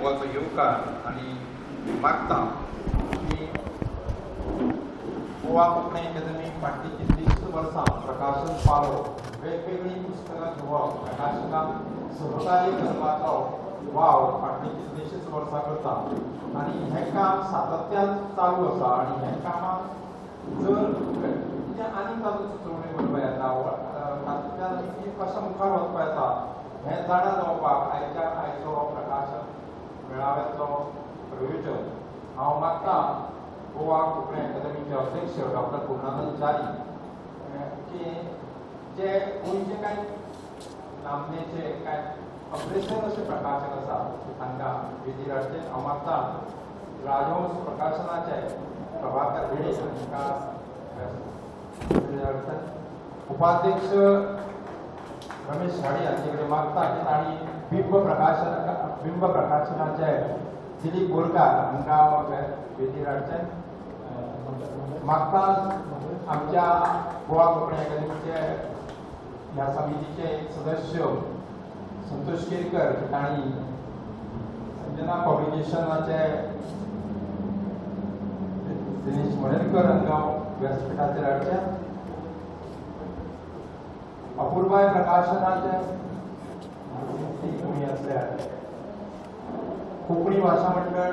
देवाचो येवकार आनी मागता की गोवा कोंकणी अकादमी फाटली कितलींशीं वर्सां प्रकाशन पालो वेगवेगळी पुस्तकां घेवप प्रकाशकांक सहकार्य करपाचो वाव फाटली कितलींशींच वर्सां करता आनी हें काम सातत्यान चालू आसा आनी हें कामाक जर आनी तातूंत सुचोवणी करपा येता तातूंतल्यान कशें मुखार वचपा येता हें जाणा जावपाक आयचो प्रकाशन मेळाव्याचो प्रयोजक हांव मागता गोवा कोंकणी अकादमीचे अध्यक्ष डॉक्टर पूर्णानंद च्यारी की जे गोंयचे कांय नामनेचे कांय अग्रेसर अशे प्रकाशक आसा तांकां वेदीर हाडचें हांव मागता राजहंस प्रकाशनाचे प्रभाकर भिडे हांकां उपाध्यक्ष रमेश झाडी हांचे कडेन मागता की तांणी बिंब प्रकाशनाचे दिलीप बोरकार हांकां वेदीर हाडचें मागता आमच्या गोवा कोंकणी अकादमीचे ह्या समितीचे सदस्य संतोष केरकर तांणी संजना पब्लिकेशनाचे दिनेश मणेरकर हांकां व्यासपीठाचेर हाडचें अपूर्वाय प्रकाशनाचे कोणी आसल्यार कोंकणी भाशा मंडळ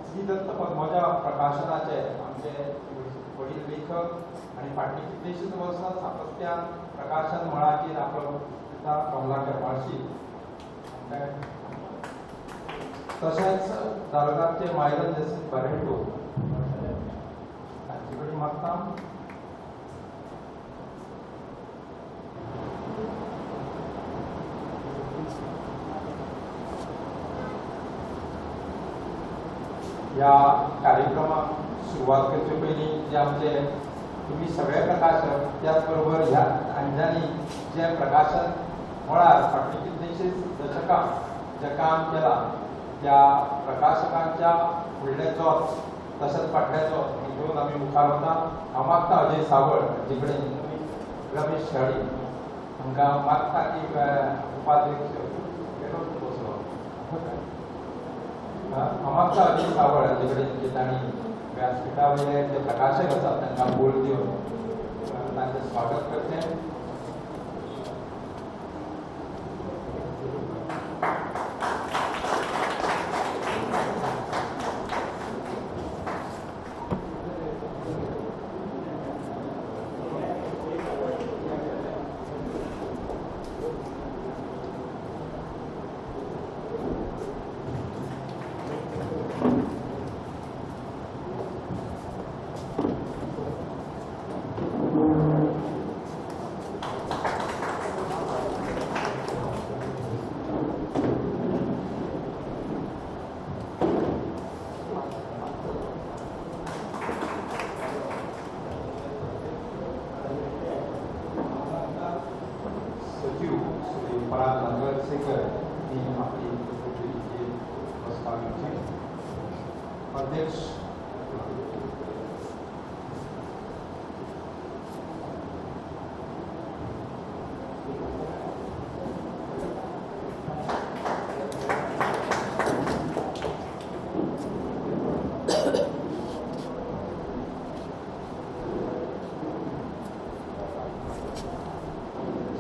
श्रीदत्त पद्मजा प्रकाशनाचे आमचे वडील लेखक आनी फाटलीं कितलींशींच वर्सां सातत्यान प्रकाशन मळाचेर आपलो कमलाकर वार्शी तशेंच दारगांवचे मायरन जसीत बारेटो तांचे कडेन मागता ह्या कार्यक्रमाक सुरवात करचे पयलीं जे आमचे तुमी सगळे प्रकाशक त्याच बरोबर ह्या आंजांनी जे प्रकाशन मळार फाटलीं कितलींशींच दशकां जें काम केलां त्या प्रकाशकांच्या फुडले जोत तशेंच फाटले जोत घेवन आमी मुखार वता हांव मागता अजय सावळ हांचे कडेन रमेश शाळी हांकां मागता की उपाध्यक्ष बसलो हांव मागता अजय सावळ हांचे कडेन की तांणी व्यासपीठा वयले जे प्रकाशक आसात तांकां बोल दिवन तांचें स्वागत करचें अध्यक्ष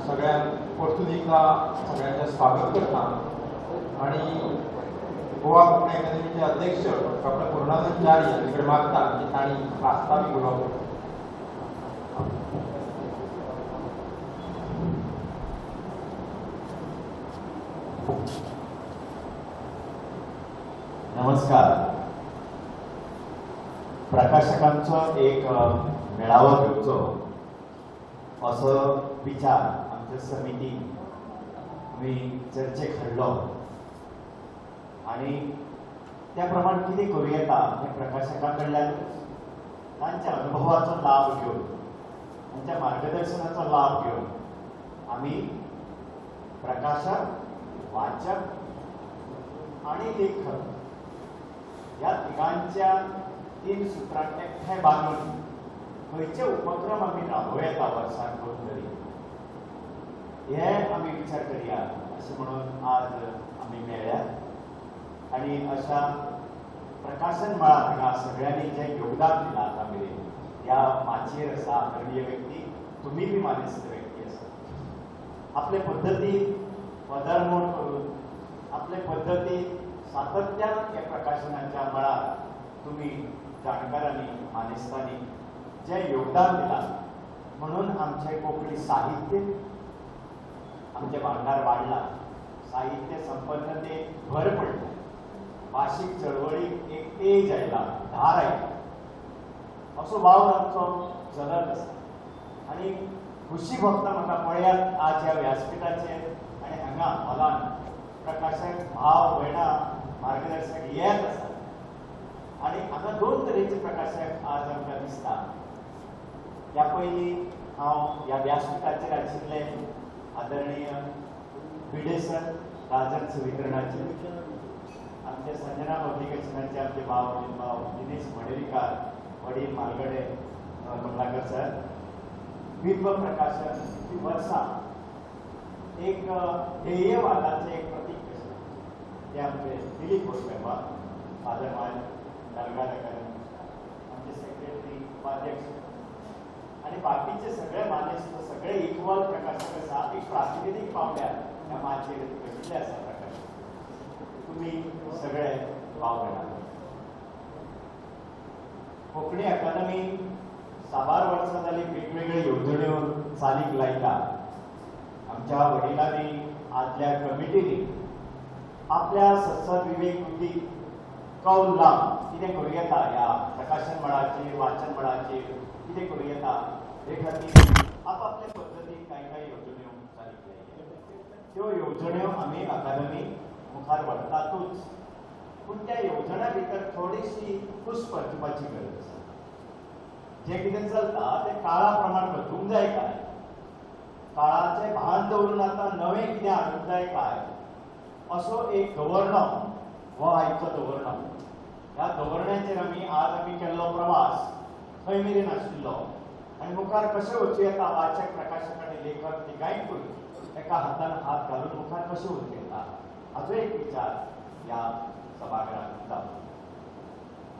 सगळ्यांक परतून सगळ्यांचे स्वागत करता आणि गोवा कोंकणी अकादमीचे अध्यक्ष डॉक्टर पूर्णानंद च्यारी हांचे कडेन मागता की तांणी प्रास्तावीक उलोवप नमस्कार. प्रकाशकांचो एक मेळावो घेवचो असो विचार आमच्या समितीन आमी चर्चेक हाडलो आणि त्या प्रमाण कितें करूं येता हें प्रकाशकां कडल्यान तांच्या अनुभवाचो लाभ घेवन तांच्या मार्गदर्शनाचो लाभ घेवन आमी प्रकाशक वाचक आणि लेखक ह्या तिगांच्या 3 सुत्रांक एकठांय बांदून खंयचे उपक्रम आमी राबोवं येता वर्साक 2 तरी हे आमी विचार करया अशें सदस्य म्हणून आज आम्ही मेळ्यात आणि अशा प्रकाशन मळार हांगा सगळ्यांनी जे योगदान दिलां आतां मेरेन ह्या माचयेर आसा आदरणीय व्यक्ती तुम्ही बी मानेस्त व्यक्ती आसा आपले पद्दतीन पदरमोड करून आपले पद्दतीन सातत्यान ह्या प्रकाशनाच्या मळार तुम्ही जाणकारांनी मानेस्तांनी जे योगदान दिलां म्हणून आमचे कोंकणी साहित्य आमचे भांडार वाडला साहित्य संपन्नतेक भर पडला भाशीक चळवळीक एक तेज आयला धार आयला असो भाव आमचो चलत आसा आनी खुशी भोगता म्हाका पळयात आज ह्या व्यासपीठाचेर आनी हांगा हॉलान प्रकाशक भाव भयणां मार्गदर्शक येत आसात आनी हांगा दोन तरेचे प्रकाशक आज आमकां दिसता ह्या पयलीं हांव ह्या व्यासपीठाचेर आशिल्ले आदरणीय भिडे सर राजहंस वितरणाचे आमचे संजना पब्लिकेशनाचे आमचे भाव दिनेश मडेरीकार वडील मालगडे कमलाकर सर बिंब प्रकाशन ही वर्सां एक ध्येयवादाचें एक प्रतीक कशें ते आमचे दिलीप गोस्वामी फादर माय दरगाडकर आमचे सेक्रेटरी उपाध्यक्ष आणि बाकीचे सगळे मानेस्त सगळे इक्वल प्रकाशक आसा एक प्रातिनिधीक पावल्यार ह्या माचयेर बशिल्ले आसा प्रकाशक तुम्ही सगळे भाव भयणां कोंकणी अकादमी 6 वर्सां जाली वेगवेगळ्यो येवजण्यो चालीक लायता आमच्या वडिलांनी आदल्या कमिटीनी आपल्या सत्सद विवेक बुद्धी कौल लावन कितें करूं येता ह्या प्रकाशन मळाचेर वाचन मळाचेर कितें करूं येता हे खातीर आपापले पद्दतीन कांय येवजण्यो चालीक लायल्या त्यो येवजण्यो आमी अकादमी मुखार व्हरतातूच पूण त्या येवजण्या भितर थोडीशी खुश करपाची गरज आसा जे कितें चलता तें काळा प्रमाण बदलूंक जाय काय काळाचें भान दवरून आतां नवें कितें हाडूंक जाय काय असो एक धोरणो हो आयचो धोरणो ह्या धोरणाचेर आमी केल्लो प्रवास खंय मेरेन आशिल्लो आनी मुखार कशें वचूं येता वाचक प्रकाशक आनी लेखक तिगाय करून एका हातान हात घालून मुखार कशें वचूं येता हाचो एक विचार ह्या सभागृहांत जावं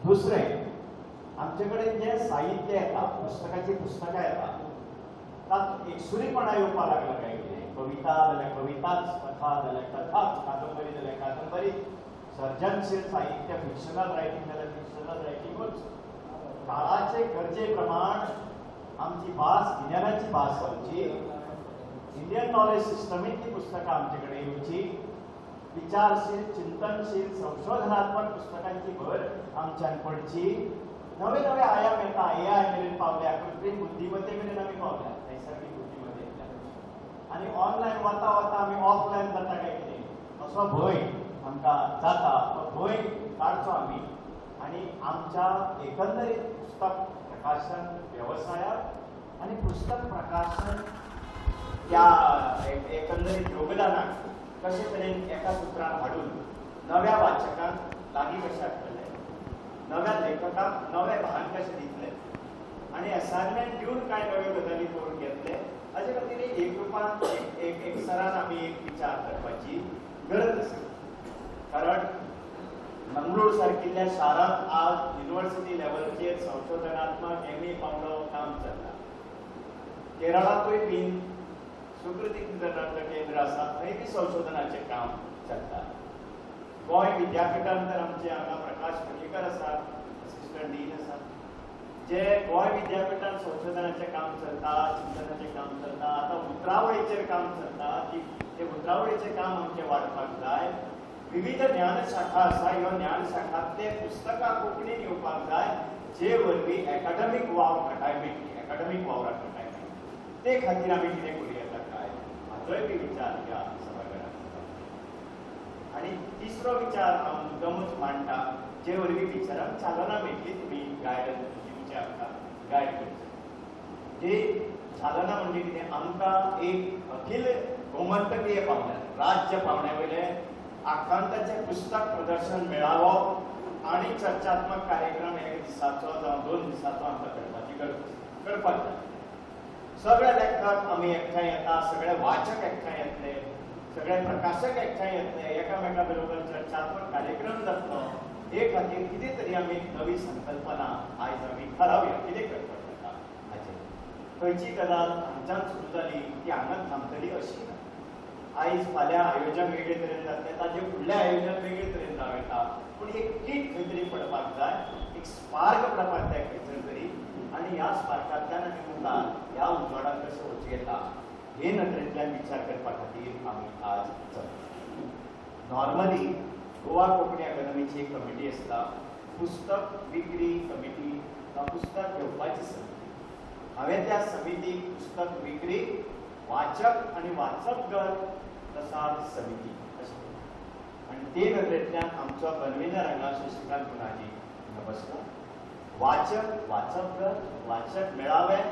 दुसरें आमचे कडेन जे साहित्य येता पुस्तकां येता तातूंत एकसुरीपणा येवपाक लागला काय कितें कविता जाल्यार कविताच कथा जाल्यार कथाच कादंबरी जाल्यार कादंबरी सर्जनशील साहित्य फिक्शनल रायटींग जाल्यार फिक्शनल रायटींगूच काळाचे गरजे प्रमाण आमची भास गिन्यानाची भास जावची इंडियन नॉलेज सिस्टमींतली पुस्तकां आमचे कडेन येवची विचारशील चिंतनशील संशोधनात्मक पुस्तकांची भर आमच्यान पडची नवे नवे आयाम येता AI मेरेन पावल्या कृत्रीम बुद्धिमत्ते मेरेन आमी पावल्या नैसर्गिक बुद्धिमत्तेंतल्यान आनी ऑनलायन वता वता आमी ऑफलायन जाता काय कितें असो भंय आमकां जाता तो भंय काडचो आमी आनी आमच्या एकंदरीत पुस्तक प्रकाशन वेवसायाक आनी पुस्तक प्रकाशन त्या एकंदरीत योगदानाक कशे तरेन एका सुत्रान हाडून नव्या वाचकांक लागीं कशें हाडटले नव्या लेखकांक नवे भान कशें दितले आनी असायनमेंट दिवन कांय नव्यो गजाली करून घेतले हाचे खातीर एक रुपान एक सरान आमी एक विचार करपाची गरज आसा कारण मंगळूर सारकिल्ल्या शारांत आज युनिवर्सिटी लेवलचेर संशोधनात्मक MA पावलो काम चल्ला केरळांतूय बीन सुकृती केंद्र आसा थंय बी संशोधनाचें काम चलता गोंय विद्यापीठांत तर आमचे हांगा प्रकाश पर्रीकर आसा असिस्टंट डीन आसा जे गोंय विद्यापीठांत संशोधनाचें काम चलता चिंतनाचें काम चलता आतां उतरावळीचेर काम चलता ते उतरावळीचें काम आमचें वाडपाक जाय विविध ज्ञानशाखा आसा ह्यो ज्ञानशाखा ते पुस्तकां कोंकणीन येवपाक जाय जे वरवीं एकाडमीक वावराक घटायमेंट ते खातीर आमी कितें करूं येता काय हाचोय बी विचार ह्या सभागृहांत आनी तिसरो विचार हांव मुद्दमूच मांडटा जे वरवीं विचारांक चालना मेळटली तुमी गायडन्स दिवचे आमकां गायड करचे ती चालना म्हणजे कितें आमकां एक अखिल गोमंतकीय पावण्यार राज्य पावण्या वयले आकांताचें पुस्तक प्रदर्शन मेळावो आनी चर्चात्मक कार्यक्रम 1 दिसाचो जावं 2 दिसाचो आमकां करपाची गरज करपाक जाय सगळे लेखक आमी एकठांय येता सगळे वाचक एकठांय येतले सगळे प्रकाशक एकठांय येतले एकामेका बरोबर चर्चात्मक कार्यक्रम जातलो हे खातीर कितें तरी आमी नवी संकल्पना आयज आमी थारावया कितें करपाक जाता हाचेर खंयची गजाल हांगच्यान सुरू जाली ती हांगाच थांबतली अशी ना आयज फाल्यां आयोजन वेगळे तरेन जातलें ताचे फुडलें आयोजन वेगळे तरेन जावं येता पूण एक कीट खंय तरी पडपाक जाय एक स्पार्क पडपाक जाय खंयसर तरी आनी ह्या स्पार्कांतल्यान आमी मुखार ह्या उजवाडाक कशें वचूं येता हे नदरेंतल्यान विचार करपा खातीर आमी आज चलता नॉर्मली गोवा कोंकणी अकादमीची एक कमिटी आसता पुस्तक विक्री कमिटी वा पुस्तक घेवपाची समिती हांवें त्या समितीक पुस्तक विक्री वाचक आनी वाचक गट प्रसार समिती अशें आनी ते नदरेंतल्यान आमचो कन्व्हेनर हांगा शशिकांत गुणाजी हांगा बसला वाचक वाचक गट वाचक मेळावे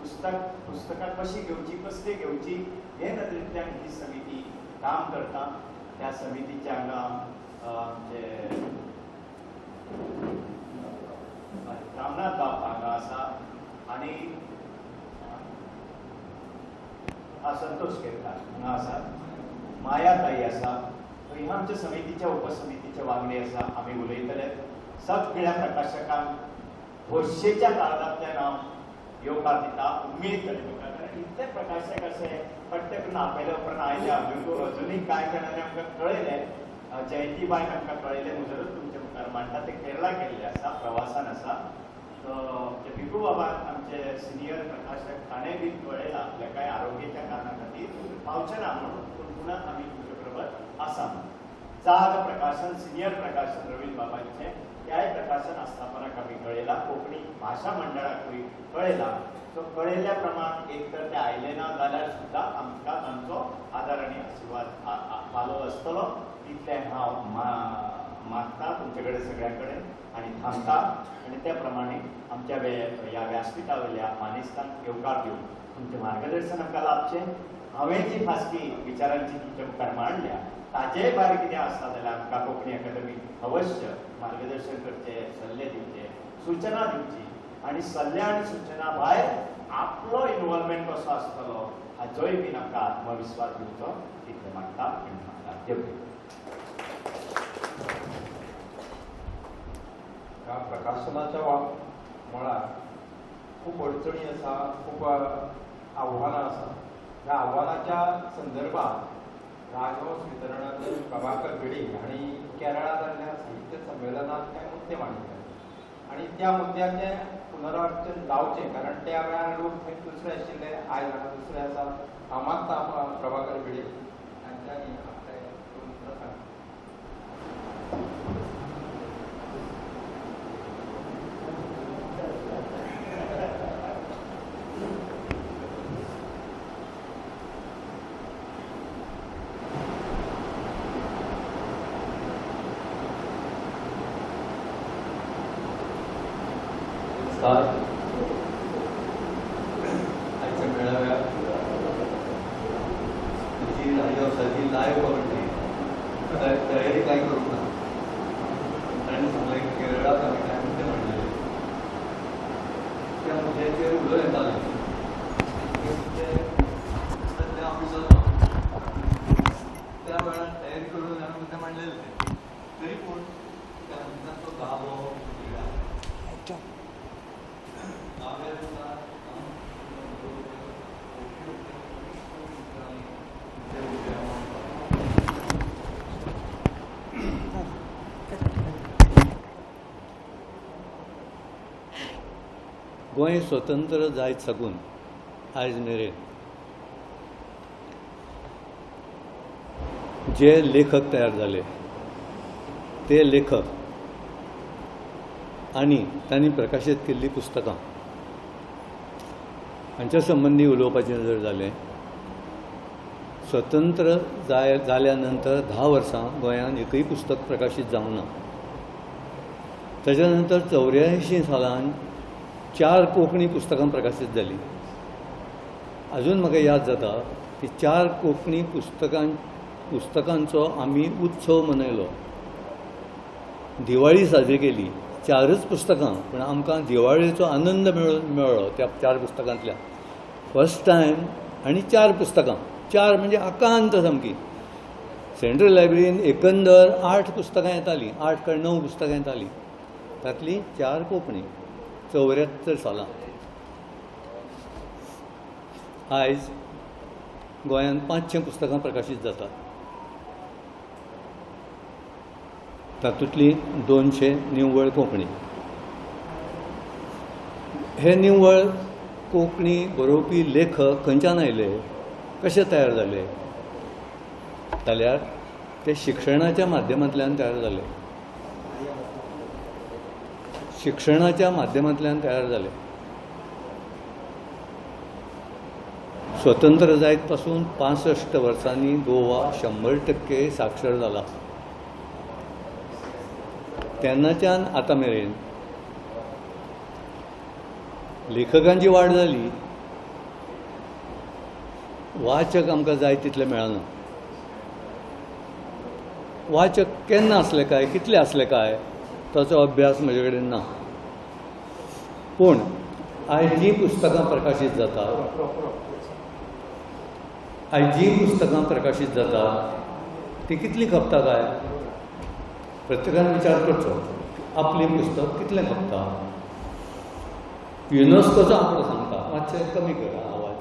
पुस्तकां कशी घेवची कसली घेवची हे नदरेंतल्यान ही समिती काम करता त्या समितीचे हांगा आमचे रामनाथ बाब हांगा आसा आनी संतोष केरकार हांगा आसा माया ताई आसा ह्या आमच्या समितीच्या उपसमितीचे वांगडी आसा आमी उलयतले सगळ्या प्रकाशकांक खोशेच्या काळांतल्यान हांव येवकार दिता उमेद करता कारण इतले प्रकाशक अशे पट्ट करून आपयले उपरांत आयले अजुनूय कांय जाणांनी आमकां कळयले जयंतीबाईन आमकां कळयले मुजरत तुमचे मुखार मांडटा ते केरळा गेल्ले आसा प्रवासान आसा ते भिकू बाबान आमचे सिनियर प्रकाशक ताणें बी कळयला आपल्या कांय आरोग्याच्या कारणा खातीर पावचे ना म्हणून पूण पुण्याक आमी तुजे बरोबर आसा जाग प्रकाशन सिनियर प्रकाशन रवींद्र बाबांचे त्याय प्रकाशन आस्थापनाक आमी कळयला कोंकणी भाशा मंडळाकूय कळयला सो कळयल्ल्या प्रमाण एक तर ते आयले ना जाल्यार सुद्दां आमकां तांचो आदार आनी आशिर्वाद फालो आसतलो तितलें हांव मागता तुमचे कडेन सगळ्यां कडेन आनी थांबता आनी त्या प्रमाणे आमच्या ह्या व्यासपीठा वयल्या मानेस्तांक येवकार दिवन तुमचें मार्गदर्शन आमकां लाभचें हांवें जी खासगी विचारांची तुमच्या मुखार मांडल्या ताजेय भायर कितें आसा जाल्यार आमकां कोंकणी अकादमी अवश्य मार्गदर्शन करचें सल्ले दिवचे सुचना दिवची आनी सल्ले आनी सुचना भायर आपलो इनवॉल्वमेंट कसो आसतलो हाचोय बीन आमकां आत्मविश्वास दिवचो तितलें मागता आनी मागता देव ह्या प्रकाशनाच्या मळार खूब अडचणी आसा खूब आव्हानां आसा ह्या आव्हानाच्या संदर्भात राजहंस वितरणातले प्रभाकर भिडे हांणी केरळा जाल्ल्या साहित्य संमेलनात कांय मुद्दे मांडिल्ले आनी त्या मुद्द्याचें पुनरावृत्तन जावचें कारण त्या वेळार लोक थंय दुसरे आशिल्ले आयज हांगा दुसरे आसा हांव मागता प्रभाकर भिडे हांच्यांनी आपले दोन उतरां सांगता आजच्या मेळाव्यात ही राजहंसाची लायव्ह कॉमेंट्री तयारी काय करूंक ना ताणें सांगलें की केरळाक आमी कांय मुद्दे मांडलेले त्या मुद्द्याचेर उलोवं येतालें ते मुद्दे आमी चलना त्या वेळार तयारी करून हांवें मुद्दे मांडलेले तरी पूण त्या मुद्द्यांचो गाभो गोंय स्वतंत्र जायत साकून आयज मेरेन जे लेखक तयार जाले ते लेखक आनी तांणी प्रकाशीत केल्ली पुस्तकां हांच्या संबंदी उलोवपाचें जर जालें स्वतंत्र जाल्या नंतर 10 वर्सां गोंयांत एकूय पुस्तक प्रकाशीत जावंक ना ताच्या नंतर 84 सालांत 4 कोंकणी पुस्तकां प्रकाशीत जालीं अजून म्हाका याद जाता की 4 कोंकणी पुस्तकांचो आमी उत्सव मनयलो दिवाळी साजरी केली 4च पुस्तकां पूण आमकां दिवाळेचो आनंद मेळ्ळो त्या 4 पुस्तकांतल्यान फस्ट टायम आनी 4 पुस्तकां 4 म्हणजे आकांत सामकी सेंट्रल लायब्ररीन एकंदर 8 पुस्तकां येतालीं, 8 काय 9 पुस्तकां येतालीं. तातलीं 4 कोंकणी 74 सालां. आयज गोंयांत 500 पुस्तकां प्रकाशीत जातात. तातूंतली 200 निव्वळ कोंकणी. हे निव्वळ कोंकणी बरोवपी लेखक खंयच्यान आयले, कशे तयार जाले जाल्यार ते शिक्षणाच्या माध्यमांतल्यान तयार जाले. शिक्षणाच्या माध्यमांतल्यान तयार जाले. स्वतंत्र जायत पासून 65 वर्सांनी गोवा 100% साक्षर जाला. तेन्नाच्यान आतां मेरेन लेखकांची वाड जाली, वाचक आमकां जाय तितले मेळना. वाचक केन्ना असले काय, कितले असले काय ताचो अभ्यास म्हजे कडेन ना. पूण आयज जीं पुस्तकां प्रकाशीत जातात, ती कितली खपता काय प्रत्येकान विचार करचो. आपली पुस्तक कितलें खपता. युनेस्कोचो आंकडो सांगता, मातशें कमी करा आवाज.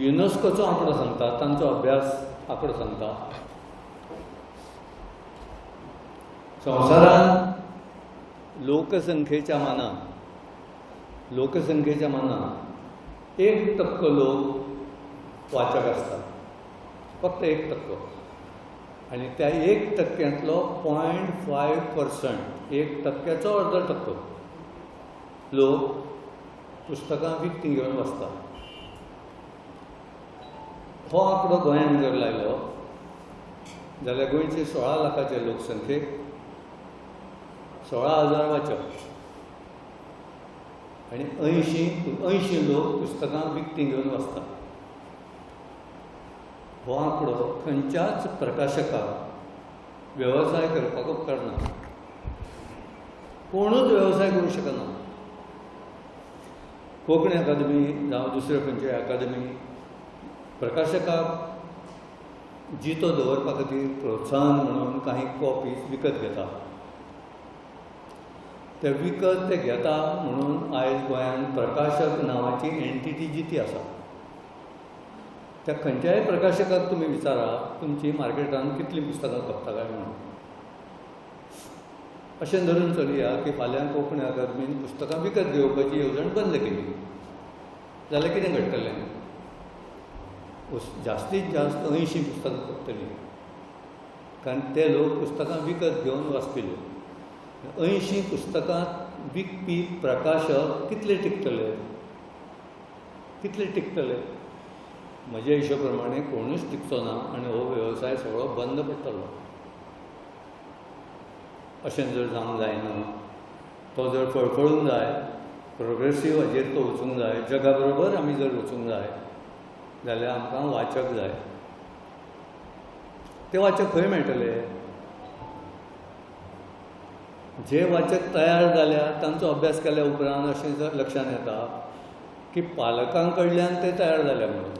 युनेस्कोचो आंकडो सांगता, तांचो अभ्यास आंकडो सांगता, संवसारान लोकसंख्येच्या मानान 1% लोक वाचक आसतात. फक्त 1%. आनी त्या 1%तलो 0.5%, 1%चो अर्दो टक्को लोक पुस्तकां विकतीं घेवन वाचतात. हो आंकडो गोंयांत जर लायलो जाल्यार गोंयचे 16 लाखाचे लोकसंख्येक 16,000 वाचक आनी 80 लोक पुस्तकां विकतीं घेवन वाचतात. हो आंकडो खंयच्याच प्रकाशकाक वेवसाय करपाक उपकारना. कोणूच वेवसाय करूं शकना. कोंकणी अकादमी जावं दुसऱ्यो खंयच्यो अकादमी प्रकाशकाक जितो दवरपा खातीर प्रोत्साहन म्हणून काही कॉपीज विकत घेता. ते विकत ते घेता म्हणून आयज गोंयांत प्रकाशक नांवाची एंटिटी जिती आसा. त्या खंयच्याय प्रकाशकाक तुमी विचारा तुमची मार्केटान कितलीं पुस्तकां खपता काय म्हणून. अशें धरून चलया की फाल्यां कोंकणी अकादमीन पुस्तकां विकत घेवपाची येवजण बंद केली जाल्यार कितें घडटलें. जास्तीत जास्त 80 पुस्तकां खपतलीं, कारण ते लोक पुस्तकां विकत घेवन वाचतले. 80 पुस्तकां विकपी प्रकाशक कितले टिकतले. म्हज्या हिशोब प्रमाणे कोणूच टिकचो ना आनी हो वेवसाय सगळो बंद पडटलो. अशें जर जावंक जायना, तो जर फळफळूंक जाय, प्रोग्रेसीव हाजेर तो वचूंक जाय, जगा बरोबर आमी जर वचूंक जाय जाल्यार आमकां वाचक जाय. ते वाचक खंय मेळटले. जे वाचक तयार जाल्यात तांचो अभ्यास केल्या उपरांत अशें जर लक्षांत येता की पालकां कडल्यान ते तयार जाल्या म्हणून.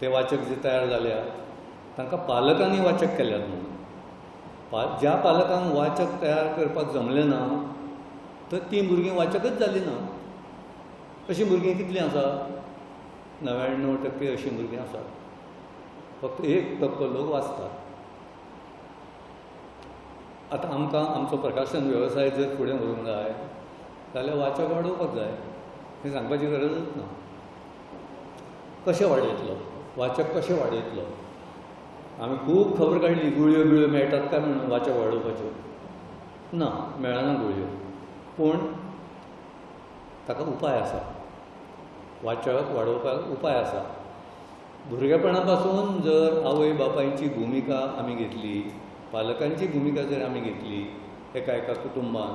ते वाचक जे तयार जाल्यात तांकां पालकांनी वाचक केल्यात म्हणून. ज्या पालकांक वाचक तयार करपाक जमलें ना तर तीं भुरगीं वाचकच जालीं ना. अशीं भुरगीं कितलीं आसा. 99% अशीं भुरगीं आसात. फक्त 1% लोक वाचतात. आतां आमकां आमचो प्रकाशन वेवसाय जर फुडें व्हरूंक जाय जाल्यार वाचक वाडोवपाक जाय. हें सांगपाची गरजच ना. कशें वाडयतलो वाचक, कशें वाडयतलो. आमी खूब खबर काडली गुळयो बिळयो मेळटात काय म्हणून वाचक वाडोवपाच्यो. ना, मेळना गुळयो. पूण ताका उपाय आसा. वाचक वाडोवपाक उपाय आसा. भुरगेपणा पासून जर आवय बापायची भुमिका आमी घेतली, पालकांची भुमिका जर आमी घेतली एका कुटुंबान,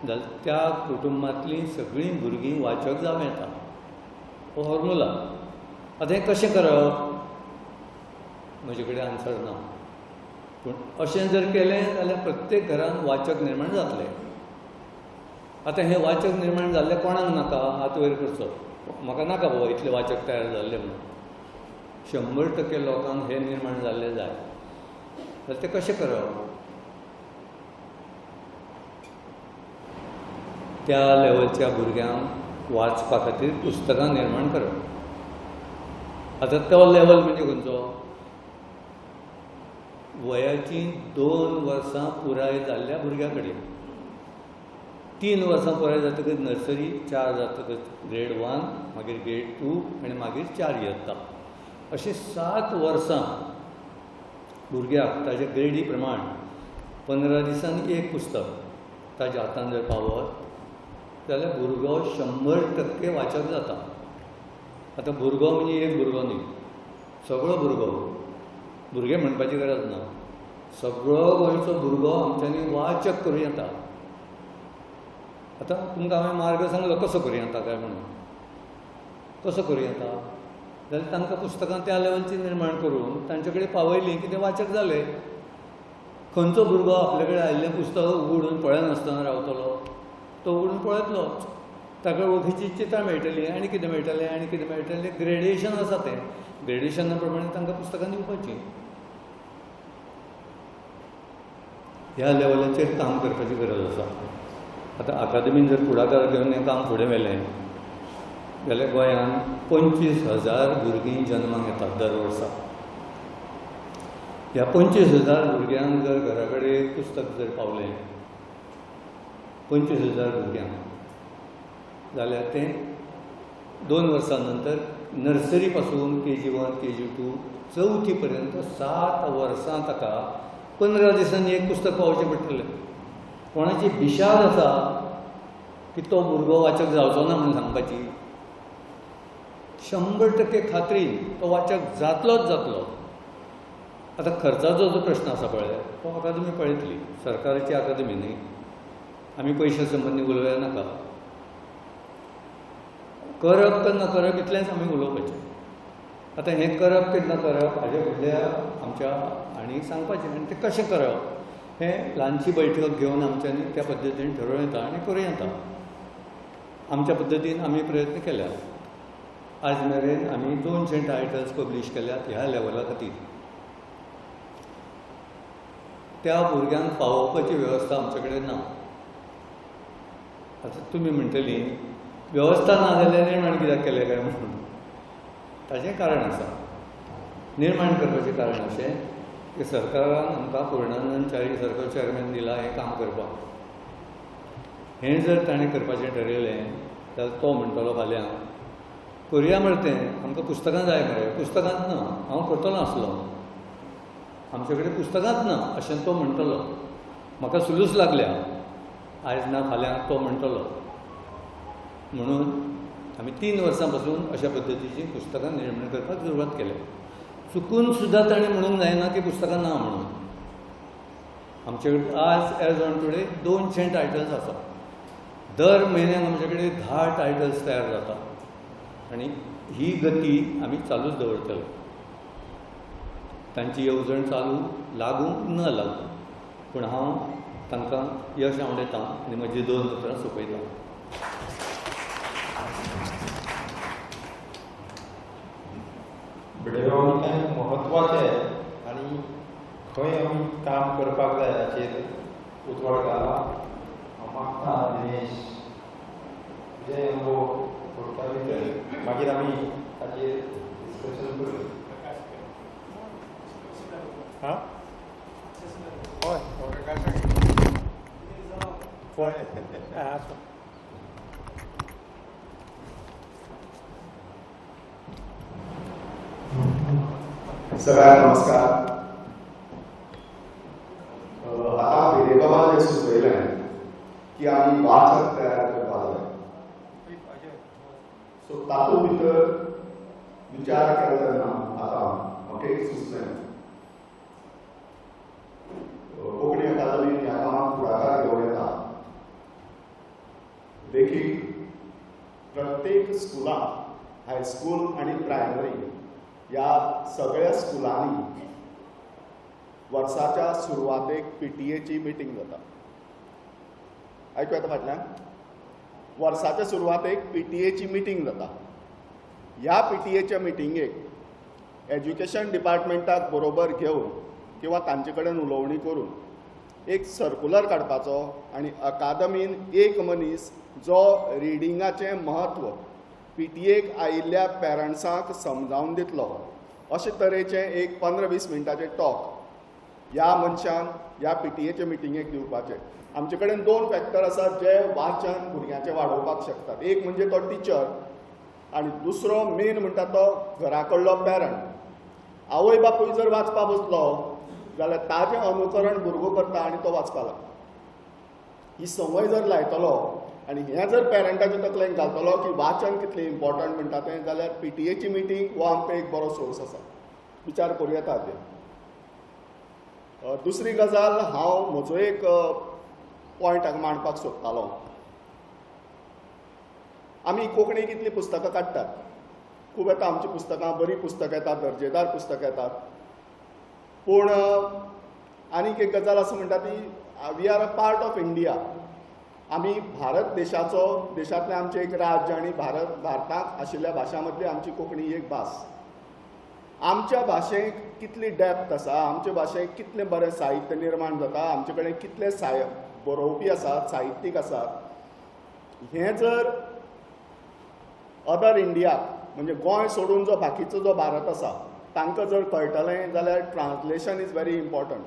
जाल्यार त्या कुटुंबांतलीं सगळीं भुरगीं वाचक जावं येता. हो फॉर्मुला. आतां हें कशें करप म्हजे कडेन आन्सर ना. पूण अशें जर केलें जाल्यार प्रत्येक घरान वाचक निर्माण जातले. आतां हें वाचक निर्माण जाल्लें कोणाक नाका हात वयर करचो. म्हाका नाका बाबा इतले वाचक तयार जाल्ले म्हणून. 100% लोकांक हे निर्माण जाल्ले जाय जाल्यार ते कशें करप? त्या लेवलच्या भुरग्यांक वाचपा खातीर पुस्तकां निर्माण करप। आतां तो लेवल म्हणजे खंयचो? वयाची 2 वर्सां पुराय जाल्ल्या भुरग्या कडेन, 3 वर्सां पुराय जातकच नर्सरी, 4 जातकच ग्रेड 1, मागीर ग्रेड 2 आनी मागीर 4 इयत्ता, अशी 7 वर्सां भुरग्याक ताच्या ग्रेडी प्रमाण 15 दिसांनी एक पुस्तक ताच्या हातान जर पावत जाल्यार भुरगो 100% वाचक जाता। आतां भुरगो म्हणजे एक भुरगो न्ही, सगळो भुरगो, भुरगे म्हणपाची गरज ना, सगळो गोंयचो भुरगो आमच्यांनी वाचक करूं येता। आतां तुमकां हांवें मार्ग सांगलो कसो करूं येता काय म्हणून, कसो करूं येता जाल्यार तांकां पुस्तकां त्या लेवलची निर्माण करून तांचे कडेन पावयलीं की ते वाचक जाले। खंयचो भुरगो आपले कडेन आयिल्लें पुस्तक उगडून पळयनासतना रावतलो? तो उगडून पळयतलोच, ताका वळखीची चित्रां मेळटलीं, आनी कितें मेळटलें, आनी कितें मेळटलें, ग्रेडेशन आसा तें, ग्रेडेशना प्रमाणे तांकां पुस्तकां दिवपाचीं। ह्या लेवलाचेर काम करपाची गरज आसा। आतां अकादेमीन जर पुढाकार घेवन हें काम फुडें व्हेलें जाल्यार गोंयांत 25,000 भुरगीं जल्माक येतात दर वर्सा। ह्या 25,000 भुरग्यांक जर घरा कडेन पुस्तक जर पावलें, 25,000 भुरग्यांक, जाल्यार तें 2 वर्सां नंतर नर्सरी पासून KG1, KG2, 4थी पर्यंत 7 वर्सां ताका 15 दिसांनी एक पुस्तक पावचें पडटलें। कोणाची बिशाद आसा की तो भुरगो वाचक जावचो ना म्हणून सांगपाची? 100% खात्रीन तो वाचक जातलोच जातलो। आतां खर्चाचो जो प्रश्न आसा पळय तो अकादेमी पळयतली, सरकाराची अकादेमी न्ही, आमी पयशे संबंदी उलोवया नाका, करप काय न करप इतलेंच आमी उलोवपाचें। आतां हें करप की न करप हाजे फुडल्या आमच्या आनी सांगपाचें, आनी तें कशें करप हें ल्हानशी बैठक घेवन आमच्यांनी त्या पद्दतीन ठरोवन येता आनी करूं येता। आमच्या पद्दतीन आमी प्रयत्न केल्यात। आज मेरेन आमी 200 टायटल्स पब्लीश केल्यात ह्या लेवला खातीर। त्या भुरग्यांक पावोवपाची वेवस्था आमचे कडेन ना। आतां तुमी म्हणटलीं वेवस्था ना जाल्यार निर्माण कित्याक केलें काय म्हणून, ताचें कारण आसा। निर्माण करपाचें कारण अशें की सरकारान आमकां पूर्णानंद च्यारी सारको चेअरमॅन दिला हें काम करपाक। हें जर ताणें करपाचें ठरयलें जाल्यार तो म्हणटलो फाल्यां करुया मरे तें, आमकां पुस्तकां जाय मरे, पुस्तकांत ना, हांव करतलो आसलो, आमचे कडेन पुस्तकांच ना अशें तो म्हणटलो। म्हाका सुलूस लागल्या, आयज ना फाल्यां तो म्हणटलो। म्हणून आमी 3 वर्सां पासून अशा पद्दतीची पुस्तकां निर्माण करपाक सुरवात केल्या। चुकून सुद्दां ताणें म्हणूंक जायना की पुस्तकां ना म्हणून। आमचे कडेन आज एज ऑन टुडे 200 टायटल्स आसा। दर म्हयन्याक आमचे कडेन 10 टायटल्स तयार जातात आनी ही गती आमी चालूच दवरतले। तांची येवजण चालू लागूं न लागूं, पूण हांव तांकां यश आवडयतां आनी म्हजी 2 उतरां सोंपयतां। विडयोवणी महत्वाचें आनी खंय आमी काम करपाक जाय हाचेर उजवाड घाला। हांव मागता दिनेश जे अनुभव थोडक्या भितर मागीर आमी ताचेर डिस्कशन करूं। हां हय सगळ्यांना नमस्कार। आता विवेकाबाद हे सुचयलें की आमी वाचक तयार करपाक जाय, सो तातूंत भितर विचार केलो तेन्ना आतां म्हाका एक सुचलें, कोंकणी अकादमीन ह्या कामाक फुडाकार घेवं येता। देखीक प्रत्येक स्कुलांत, हायस्कूल आनी प्रायमरी ह्या सगळ्या स्कुलांनी वर्साच्या सुरवातेक PTA मिटींग जाता। आयकूं येता फाटल्यान? वर्साच्या सुरवातेक PTA मिटींग जाता। ह्या PTA मिटींगेक एज्युकेशन डिपार्टमेंटाक बरोबर घेवन किंवा तांचे कडेन उलोवणी करून एक सर्कुलर काडपाचो आनी अकादमीन एक मनीस जो रिडिंगाचें म्हत्व PTA आयिल्ल्या पेरंट्सांक समजावन दितलो अशे तरेचें एक 15-20 मिनटाचें टॉक ह्या मनशान ह्या PTA मिटिंगेक दिवपाचें. आमचे कडेन 2 फॅक्टर आसात जे वाचन भुरग्यांचें वाडोवपाक शकतात. एक म्हणजे तो टिचर आनी दुसरो मेन म्हणटा तो घरा कडलो पेरंट. आवय बापूय जर वाचपा बसलो जाल्यार ताजें अनुकरण भुरगो करता आनी तो वाचपा लागता. ही संवय जर लायतलो आनी हें जर पेरंटाच्या तकलेन घालतलो की वाचन कितलें इम्पॉर्टंट म्हणटा तें जाल्यार PTA मिटींग हो आमकां एक बरो सोर्स आसा. विचार करूं येता तें. दुसरी गजाल हांव म्हजो एक पॉयंट हांगा मांडपाक सोदतालो. आमी कोंकणी कितलीं पुस्तकां काडटात. खूब येता आमचीं पुस्तकां, बरीं पुस्तकां येतात, दर्जेदार पुस्तकां येतात. पूण आनीक एक गजाल आसा म्हणटा ती we are a part of India. आमी भारत देशांतलें आमचें एक राज्य आनी भारतांत आशिल्ल्या भाशां मदली आमची कोंकणी एक भास. आमच्या भाशेक कितली डेप्थ आसा, आमचे भाशेक कितलें बरें साहित्य निर्माण जाता, आमचे कडेन कितले बरोवपी आसात, साहित्यीक आसात. हें जर अदर इंडियाक म्हणजे गोंय सोडून जो बाकीचो जो भारत आसा तांकां जर कळटलें जाल्यार ट्रान्सलेशन इज व्हेरी इम्पॉर्टंट.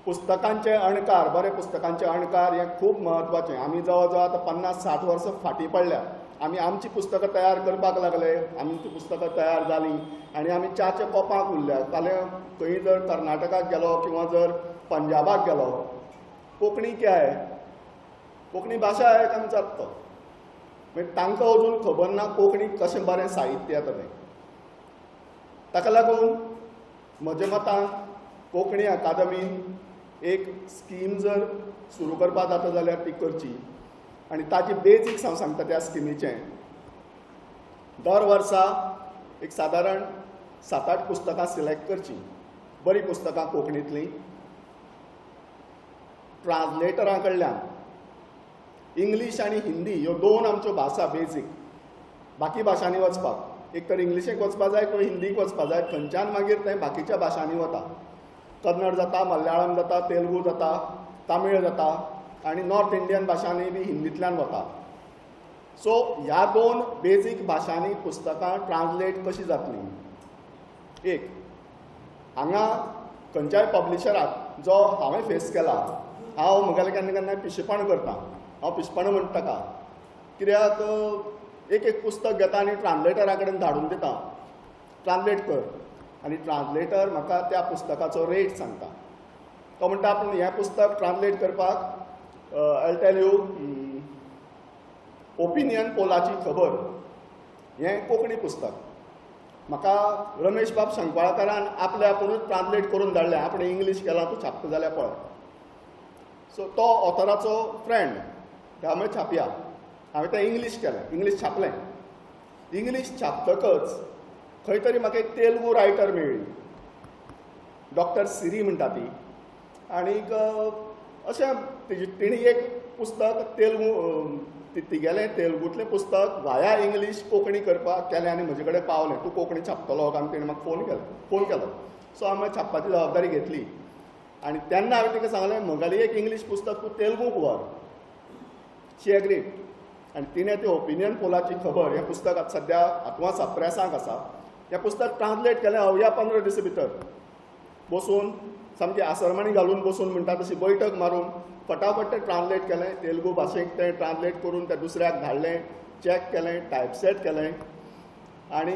पुस्तकांचे अणकार, बरे पुस्तकांचे अणकार हें खूब म्हत्वाचें. आमी जवळ जवळ आतां 50-60 वर्सां फाटीं पडल्यात. आमी आमची पुस्तकां तयार करपाक लागले, आमची पुस्तकां तयार जालीं आनी आमी च्याच्या कॉपाक उरल्या. फाल्यां खंय जर कर्नाटकाक गेलो किंवा जर पंजाबाक गेलो, कोंकणी क्या है, कोंकणी भाशा है काय विचारता तो. म्हणजे तांकां अजून खबर ना कोंकणी कशें बरें साहित्य येता तें. ताका लागून म्हज्या मतान कोंकणी अकादमीन एक स्कीम जर सुरू करपा जाता जाल्यार ती करची. आनी ताची बेजिक्स हांव सांगता त्या स्किमीचें. दर वर्सा एक सादारण 7-8 पुस्तकां सिलेक्ट करची, बरीं पुस्तकां कोंकणींतलीं. ट्रान्सलेटरां कडल्यान इंग्लीश आनी हिंदी ह्यो 2 आमच्यो भासा बेजीक. बाकी भाशांनी वचपाक एक तर इंग्लिशेक वचपा जाय किंवा हिंदीक वचपा जाय. खंयच्यान मागीर तें बाकीच्या भाशांनी वता. कन्नड जाता, मल्याळम जाता, तेलुगू जाता, तामीळ जाता आनी नॉर्थ इंडियन भाशांनी बी हिंदींतल्यान वता. सो ह्या 2 बेजीक भाशांनी पुस्तकां ट्रान्सलेट कशीं जातलीं. एक हांगा खंयच्याय पब्लिशराक जो हांवें फेस केला, हांव म्हगेलें केन्ना केन्ना पिशेपण करता. हांव पिशेपण म्हणटा ताका, कित्याक एक पुस्तक घेता आनी ट्रान्सलेटरा कडेन धाडून दिता, ट्रान्सलेट कर. आनी ट्रान्सलेटर म्हाका त्या पुस्तकाचो रेट सांगता. तो म्हणटा आपूण हें पुस्तक ट्रान्सलेट करपाक I tell you opinion Pollachi खबर, हें कोंकणी पुस्तक. म्हाका रमेश बाब शंकवाळकारान आपल्या आपुणूच ट्रान्सलेट करून धाडलें. आपण इंग्लीश केलां, तूं छापता जाल्यार पळय. सो तो ऑथराचो फ्रेंड, हांवें छापया. हांवें तें इंग्लीश केलें, इंग्लीश छापलें. इंग्लीश छापतकच खंय तरी म्हाका एक तेलुगू रायटर मेळ्ळी, डॉक्टर सिरी म्हणटा ती. आनीक अशें तिणी एक पुस्तक तेलुगू तिगेलें तेलुगूंतलें पुस्तक वाया इंग्लीश कोंकणी करपाक केलें आनी म्हजे कडेन पावलें. तूं कोंकणी छापतलो काय? तिणें म्हाका फोन केलो. सो हांवें छापपाची जबाबदारी घेतली. आनी तेन्ना हांवें तिका सांगलें, म्हगेलें एक इंग्लीश पुस्तक तूं तेलुगूक व्हर. शी एग्रीड. आनी तिणें तें ओपिनियन पोलाची खबर हें पुस्तक आतां सद्या आत्वासा प्रेसांत आसा. हें पुस्तक ट्रान्सलेट केलें अवया 15 दिसां भितर. बसून सामकी आसरमाणी घालून बसून म्हणटा तशी बैठक मारून फटाफट तें ट्रान्सलेट केलें. तेलुगू भाशेक तें ट्रान्सलेट करून तें दुसऱ्याक धाडलें, चॅक केलें, टायपसेट केलें. आनी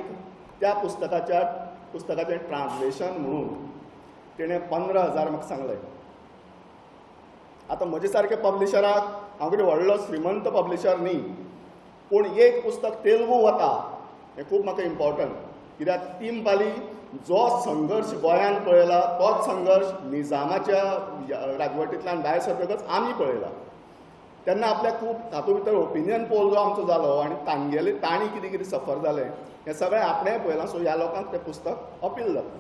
त्या पुस्तकाचें ट्रान्सलेशन म्हणून तिणें 15,000 म्हाका सांगलें. आतां म्हजे सारके पब्लिशराक हांव कितें व्हडलो श्रीमंत पब्लिशर न्ही, पूण एक पुस्तक तेलुगू वता हें खूब म्हाका इम्पॉर्टंट. कित्याक तिंबाली जो संघर्श गोंयांत पळयला तोच संघर्श निजामाच्या राजवटींतल्यान भायर सरतकच आमी पळयला. तेन्ना आपल्याक खूब तातूंत भितर ओपिनियन पोल जो आमचो जालो आनी तांणी कितें कितें सफर जालें हें सगळें आपणें पळयलां. सो ह्या लोकांक तें पुस्तक अपील जाता.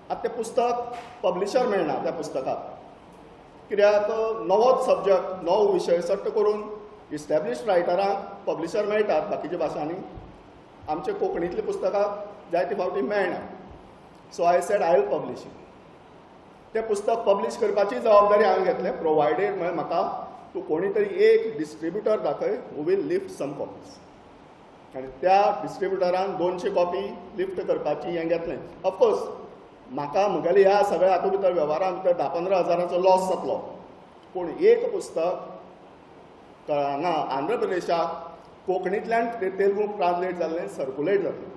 आतां तें पुस्तक पब्लिशर मेळना त्या पुस्तकाक, कित्याक नवोच सब्जक्ट, नवो विशय. सट्ट करून इस्टॅब्लिश्ड रायटरांक पब्लिशर मेळटात बाकीच्या भाशांनी. आमच्या कोंकणींतल्या पुस्तकाक जायते फावटी मेळना. So I said I will publish it. तें पुस्तक पब्लीश करपाची जबाबदारी हांवें घेतलें, प्रोवायडेड म्हळ्यार म्हाका तूं कोणी तरी एक डिस्ट्रिब्युटर दाखय हू वील लिफ्ट सम कॉपीज. आनी त्या डिस्ट्रिब्युटरान 200 कॉपी लिफ्ट करपाची हें घेतलें. ऑफकोर्स म्हाका म्हगेल्या ह्या सगळ्या हातूंत भितर वेव्हारां भितर 10-15 हजाराचो लॉस जातलो. पूण एक पुस्तक हांगा आंध्र प्रदेशाक कोंकणींतल्यान तेलुगूक ट्रान्सलेट जाल्लें सर्कुलेट जातलें.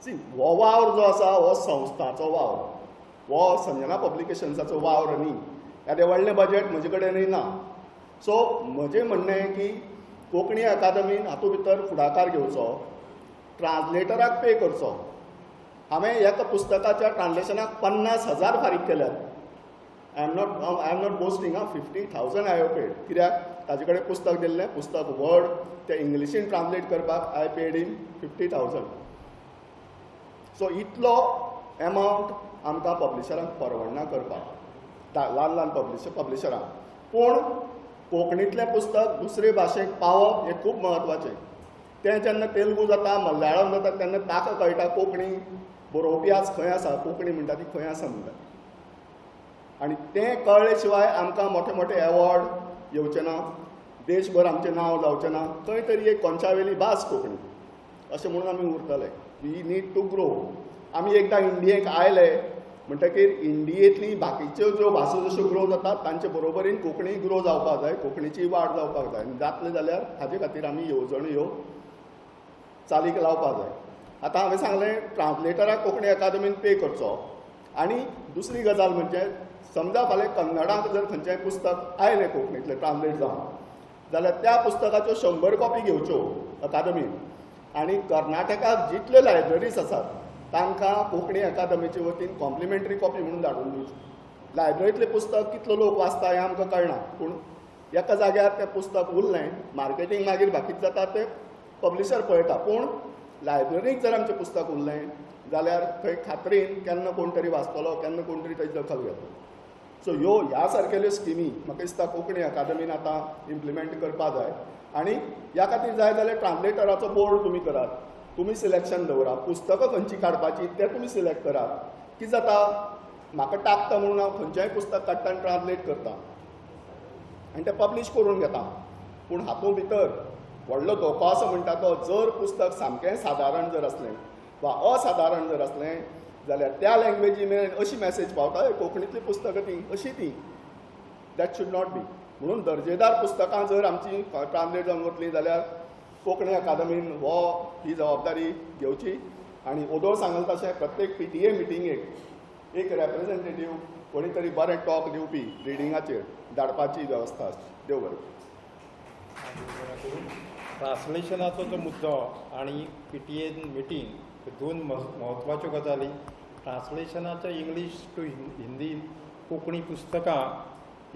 सी हो वावर जो आसा हो संस्थाचो वावर, हो संजना पब्लिकेशन्साचो वावर न्ही. येदें व्हडलें बजेट म्हजे कडेनूय ना. सो म्हजें म्हणणें की कोंकणी अकादमीन हातूंत भितर फुडाकार घेवचो, ट्रान्सलेटराक पे करचो. हांवें एका पुस्तकाच्या ट्रान्सलेशनाक 50,000 फारीक केल्यात. I am not boasting. 50,000 हांवें पेड. कित्याक ताजे कडेन पुस्तक दिल्लें, पुस्तक व्हड, तें इंग्लिशीन ट्रान्सलेट करपाक आय पेड इन 50,000. सो इतलो एमावंट आमकां पब्लिशरांक परवडना करपाक, ल्हान ल्हान पब्लिशरांक. पूण कोंकणींतलें पुस्तक दुसरे भाशेक पावप हें खूब म्हत्वाचें. तें जेन्ना तेलुगू जाता, मल्याळम जाता, तेन्ना ताका कळटा कोंकणी बरोवपी आज खंय आसा, कोंकणी म्हणटा ती खंय आसा म्हणटा. आनी तें कळ्ळे शिवाय आमकां मोठे मोठे एवॉर्ड येवचे ना, देशभर आमचें नांव जावचें ना. खंय तरी एक कोनशावेली भास कोंकणी अशें म्हणून आमी उरतले. We need to grow. आमी एकदां इंडियेक आयले म्हणटकीर इंडियेंतली बाकीच्यो ज्यो भासो जश्यो ग्रो जातात तांचे बरोबरीन कोंकणी ग्रो जावपाक जाय, कोंकणीची वाड जावपाक जाय. आनी जातलें जाल्यार हाजे खातीर आमी येवजण्यो ह्यो चालीक लावपाक जाय. आतां हांवें सांगलें ट्रान्सलेटराक कोंकणी अकादमीन पे करचो. आनी दुसरी गजाल म्हणजे समजा फाल्यां कन्नडाक जर खंयचेंय पुस्तक आयलें कोंकणींतलें ट्रान्सलेट जावन, जाल्यार त्या पुस्तकाच्यो 100 कॉपी घेवच्यो अकादमीन. आनी कर्नाटकाक जितल्यो लायब्ररीज आसात तांकां कोंकणी अकादमीचे वतीन कॉम्प्लिमेंटरी कॉपी म्हणून धाडून दिवची. लायब्ररींतलें पुस्तक कितलो लोक वाचता हें आमकां कळना, पूण एका जाग्यार तें पुस्तक उरलें, मार्केटींग मागीर बाकीच जाता तें पब्लिशर पळयता. पूण लायब्ररीक जर आमचें पुस्तक उरलें जाल्यार थंय खात्रीन केन्ना कोण तरी वाचतलो, केन्ना कोण तरी ताची दखल घेतलो. सो ह्या सारकेल्यो स्किमी म्हाका दिसता कोंकणी अकादमीन आतां इम्प्लिमेंट करपाक जाय. आनी ह्या खातीर जाय जाल्यार ट्रान्सलेटराचो बोर्ड तुमी करात, तुमी सिलेक्शन दवरा, पुस्तकां खंयची काडपाची तें तुमी सिलेक्ट करात. कितें जाता, म्हाका टाकता म्हणून हांव खंयचेंय पुस्तक काडटा आनी ट्रान्सलेट करता आनी तें पब्लीश करून घेता. पूण हातूंत भितर व्हडलो धोको आसा म्हणटा तो, जर पुस्तक सामकें सादारण जर असलें वा असादारण जर असलें जाल्यार त्या लँग्वेजी मेरेन अशी मॅसेज पावता, कोंकणींतलीं पुस्तकां ती अशी ती. That should not be. म्हणून दर्जेदार पुस्तकां जर आमची ट्रान्सलेट जावन वतलीं जाल्यार कोंकणी अकादमीन ही जबाबदारी घेवची. आनी ओदोळ सांगलें तशें प्रत्येक PTA मिटिंगेक एक रॅप्रेझेंटेटीव कोणी तरी बरें टॉक दिवपी रिडिंगाचेर धाडपाची वेवस्था आसची. देव बरें. ट्रान्सलेशनाचो जो मुद्दो आनी PTA मिटींग, दोन म्हत्वाच्यो गजाली. ट्रान्सलेशनाचो इंग्लीश टू हिंदी, कोंकणी पुस्तकां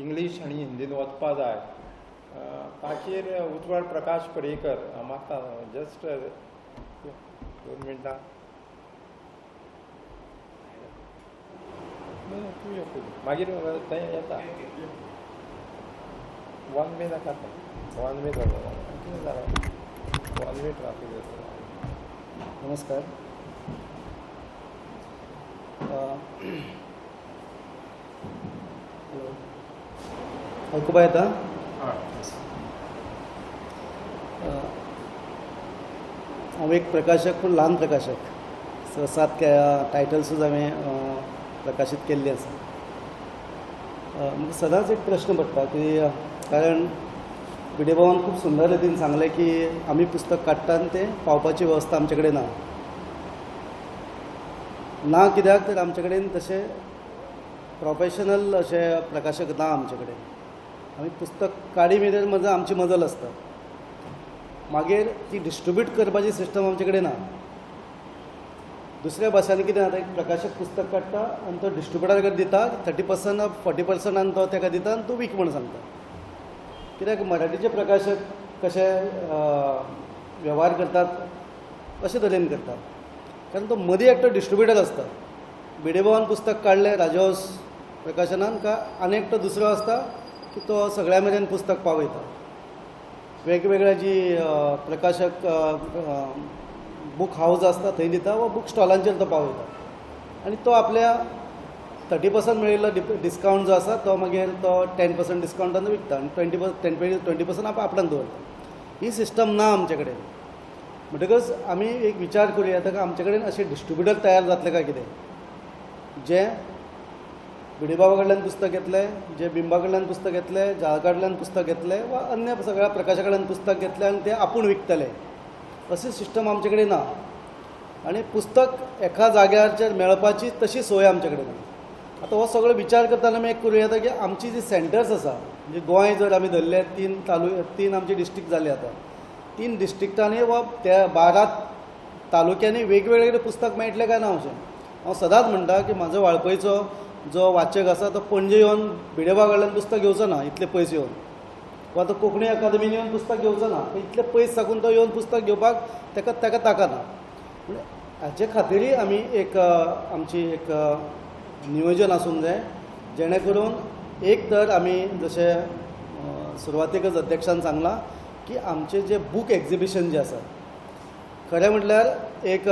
इंग्लीश आनी हिंदीन वचपा जाय. ताचेर उजवाड प्रकाश पर्येकर मागता जस्ट 2 मिनटां. मागीर थंय येता 1 वे नाका, 1 वे जालो, कितें जालें 1 वे ट्राफीक जाता. नमस्कार. आयकुपा येता? हांव एक प्रकाशक, पूण ल्हान प्रकाशक. 6-7 टायटल्सूच हांवें प्रकाशीत केल्लीं आसा. म्हाका सदांच एक प्रश्न पडटा की, कारण विडेभावान खूब सुंदर रितीन सांगलें की आमी पुस्तक काडटा आनी तें पावपाची वेवस्था आमचे कडेन ना. कित्याक तर आमचे कडेन तशें प्रोफेशनल अशे प्रकाशक ना आमचे कडेन. आमी पुस्तक काडी मेरेन म्हणजे आमची मजल आसता, मागीर ती डिस्ट्रिब्यूट करपाची सिस्टम आमचे कडेन ना. दुसऱ्या भाशांनी कितें जाता, एक प्रकाशक पुस्तक काडटा आनी तो डिस्ट्रिब्युटरा कडेन दिता, 30% ऑफ 40% तो ताका दिता आनी तो वीक म्हणून सांगता. कित्याक मराठीचे प्रकाशक कशे वेव्हार करतात अशे तरेन करतात, कारण तो मदीं एकटो डिस्ट्रिब्युटर आसता. विडेभावान पुस्तक काडलें राजहंस प्रकाशनान काय आनी एकटो दुसरो आसता की तो सगळ्या मेरेन पुस्तक पावयता. वेगवेगळ्या जी प्रकाशक बूक हाऊस आसता थंय दिता वा बूक स्टॉलांचेर तो पावयता आनी तो आपल्या 30% मेळिल्लो डिस्कावंट जो आसा तो मागीर तो 10% डिस्कावंटान विकता आनी 20% आपणान दवरता. ही सिस्टम ना आमचे कडेन. म्हणटकच आमी एक विचार करूया ताका आमचे कडेन अशे डिस्ट्रिब्युटर तयार जातले काय कितें जे बिडेबाबा कडल्यान पुस्तक घेतले, जे बिंबा कडल्यान पुस्तक घेतले, जाळ कडल्यान पुस्तक घेतले वा अन्य सगळ्या प्रकाशा कडल्यान पुस्तक घेतले आनी ते आपूण विकतले अशी सिस्टम आमचे कडेन ना. आनी पुस्तक एका जाग्याचेर मेळपाची तशी सोय आमचे कडेन ना. आतां हो सगळो विचार करतना आमी एक करूं येता की आमची जी सेंटर्स आसा म्हणजे गोंय जर आमी धरले 3 आमचे डिस्ट्रिक्ट जाले आतां 3 डिस्ट्रिक्टांनी वा त्या 12 तालुक्यांनी वेगवेगळे पुस्तक मेळटलें काय ना अशें. हांव सदांच म्हणटा की म्हाजो वाळपयचो जो वाचक आसा तो पणजे येवन बिडेबा कडल्यान पुस्तक घेवचो ना इतले पयस येवन वा तो कोंकणी अकादमीन येवन पुस्तक घेवचो ना. इतले पयस साकून तो येवन पुस्तक घेवपाक ताका ताकना. हाचे खातीरय आमी एक आमची एक नियोजन आसूंक जाय जेणे करून एक तर आमी जशें सुरवातेकच अध्यक्षान सांगलां की आमचे जे बूक एक्झिबिशन जे आसा खरें म्हटल्यार एक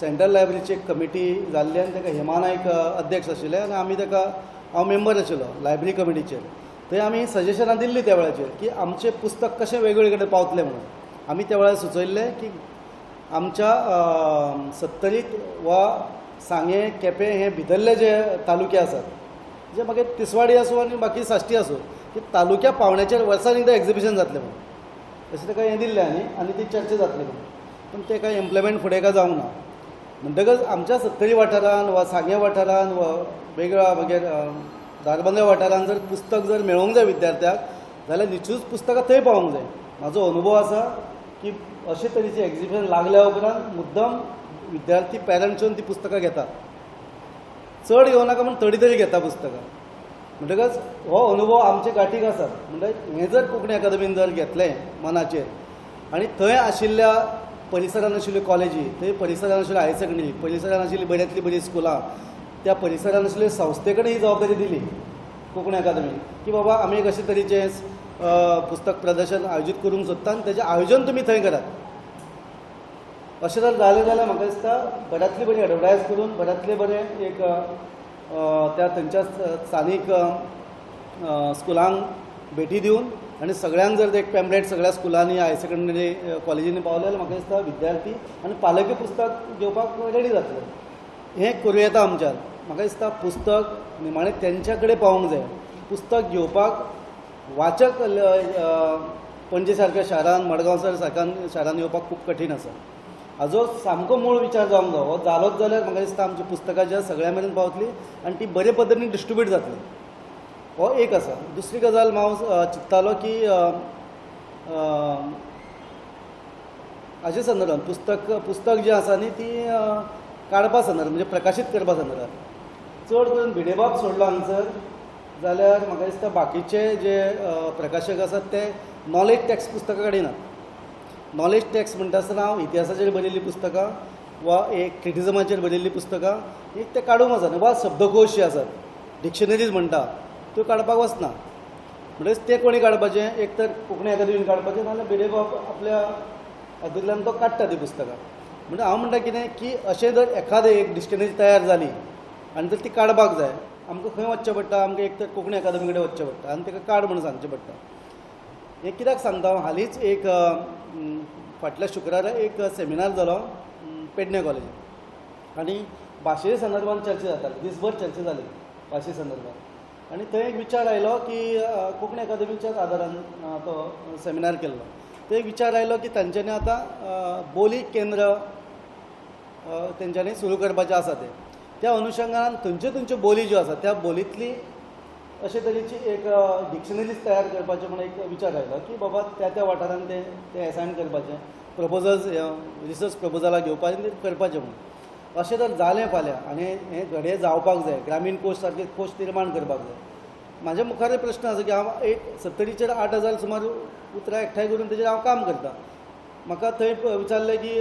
सेंट्रल लायब्ररीची एक कमिटी जाल्ली आनी ताका हेमा नायक अध्यक्ष आशिल्ले आनी आमी ताका हांव मेंबर आशिल्लो लायब्ररी कमिटीचेर. थंय आमी सजेशनां दिल्लीं त्या वेळाचेर की आमचें पुस्तक कशें वेगवेगळे कडेन पावतलें म्हणून. आमी त्या वेळार सुचयल्लें की आमच्या 70 वा सांगे केपें हे भितरले जे तालुके आसात जे मागीर तिसवाडी आसूं आनी बाकी साश्टी आसूं की तालुक्या पावण्याचेर वर्सान एकदां एक्झिबिशन जातलें म्हणून अशें ताका हें दिल्लें आनी ती चर्चा जातली म्हणून. पूण ते कांय इम्प्लिमेंट फुडें काय जावंक ना. म्हणटकच आमच्या 70 वाठारांत वा सांगे वाठारांत वा वेगळ्या मागीर दारबांदे वाठारांत जर पुस्तक जर मेळोंक जाय विद्यार्थ्याक जाल्यार निश्चूच पुस्तकां थंय पावोंक जाय. म्हाजो अनुभव आसा की अशे तरेचें एक्झिबिशन लागल्या उपरांत मुद्दम विद्यार्थी पॅरंट्स येवन ती पुस्तकां घेतात. चड घेवनाका पूण थोडी तरी घेता पुस्तकां. म्हणटकच हो अनुभव आमचे गाठीक आसा. म्हणटकीर हें जर कोंकणी अकादमीन जर घेतलें मनाचेर आनी थंय आशिल्ल्या परिसरान आशिल्ल्यो कॉलेजी, थंय परिसरान आशिल्ल्यो हायर सेकंडरी, परिसरान आशिल्लीं बऱ्यांतली बरीं स्कुलां, त्या परिसरान आशिल्ल्या संस्थे कडेन ही जबाबदारी दिली कोंकणी अकादमीन की बाबा आमी एक अशे तरेचें पुस्तक प्रदर्शन आयोजीत करूंक सोदता आनी तेजें आयोजन तुमी थंय करात. अशें जर जालें जाल्यार म्हाका दिसता बऱ्यांतली बरी एडवर्टायज करून बऱ्यांतले बरें एक त्या थंयच्या स्थानीक स्कुलांक भेटी दिवन आनी सगळ्यांक जर एक पॅम्पलेट सगळ्या स्कुलांनी हायर सेकंडरी कॉलेजींनी पावले जाल्यार म्हाका दिसता विद्यार्थी आनी पालकी पुस्तक घेवपाक रेडी जातले. हें करूं येता आमच्यान. म्हाका दिसता पुस्तक निमाणें तेंच्या कडेन पावोंक जाय. पुस्तक घेवपाक वाचक पणजे सारक्या शारान मडगांव सारक्या शारान येवपाक खूब कठीण आसा. हाजो सामको मूळ विचार जावंक जाय. हो जालोच जाल्यार म्हाका दिसता आमची पुस्तकां जी सगळ्या मेरेन पावतली आनी ती बरे पद्दतीन डिस्ट्रिब्यूट जातली. हो एक आसा. दुसरी गजाल हांव चिंत्तालो की हाचे संदर्भांत पुस्तक जी आसा न्ही ती काडपा संदर्भांत म्हणजे प्रकाशीत करपा संदर्भांत चड करून भिडेबाब सोडलो हांगसर जाल्यार म्हाका दिसता बाकीचे जे प्रकाशक आसात ते नॉलेज टॅक्स पुस्तकां काडिनात. नॉलेज टॅक्स म्हणटा आसतना हांव इतिहासाचेर बरयल्लीं पुस्तकां वा एक क्रिटिजमाचेर बरयल्लीं पुस्तकां एक ते काडूंक वचना वा शब्दकोश जे आसात डिक्शनरीज म्हणटा त्यो काडपाक वचना. म्हणटच ते कोणी काडपाचें एक तर कोंकणी अकादमीन काडपाचें नाजाल्यार भिडेबाब आपल्या हातूंतल्यान तो काडटा ती पुस्तकां. म्हणजे हांव म्हणटा कितें की अशें जर एखादें एक डिक्शनरी तयार जाली आनी जर ती काडपाक जाय आमकां खंय वचचें पडटा आमकां एक तर कोंकणी अकादमी कडेन वचचें पडटा आनी ताका काड म्हणून सांगचें पडटा. हें कित्याक सांगता हांव हालींच एक फाटल्या शुक्रारा एक सेमिनार जालो पेडणे कॉलेजींत आनी भाशे संदर्भांत चर्चा जाताली. दिसभर चर्चा जाली भाशे संदर्भांत आनी थंय एक विचार आयलो की कोंकणी अकादमीच्याच आदारान तो सेमिनार केल्लो. थंय एक विचार आयलो की तांच्यांनी आतां बोली केंद्र तेंच्यांनी सुरू करपाचें आसा तें. त्या अनुशंगान थंयच्यो बोली ज्यो आसा त्या बोलींतली अशे तरेची एक डिक्शनरीज तयार करपाचें म्हणून एक विचार आयलो की बाबा त्या वाठारांत तें एसायन करपाचें प्रपोजल्स रिसर्च प्रपोजलां घेवपाचें करपाचें म्हणून. अशें जर जालें फाल्यां आनी हें घडये जावपाक जाय ग्रामीण कोश सारके कोश निर्माण करपाक जाय. म्हाज्या मुखार प्रश्न आसा की हांव एक 70चेर 8,000 सुमार उतरां एकठांय करून तेजेर हांव काम करतां. म्हाका थंय विचारलें की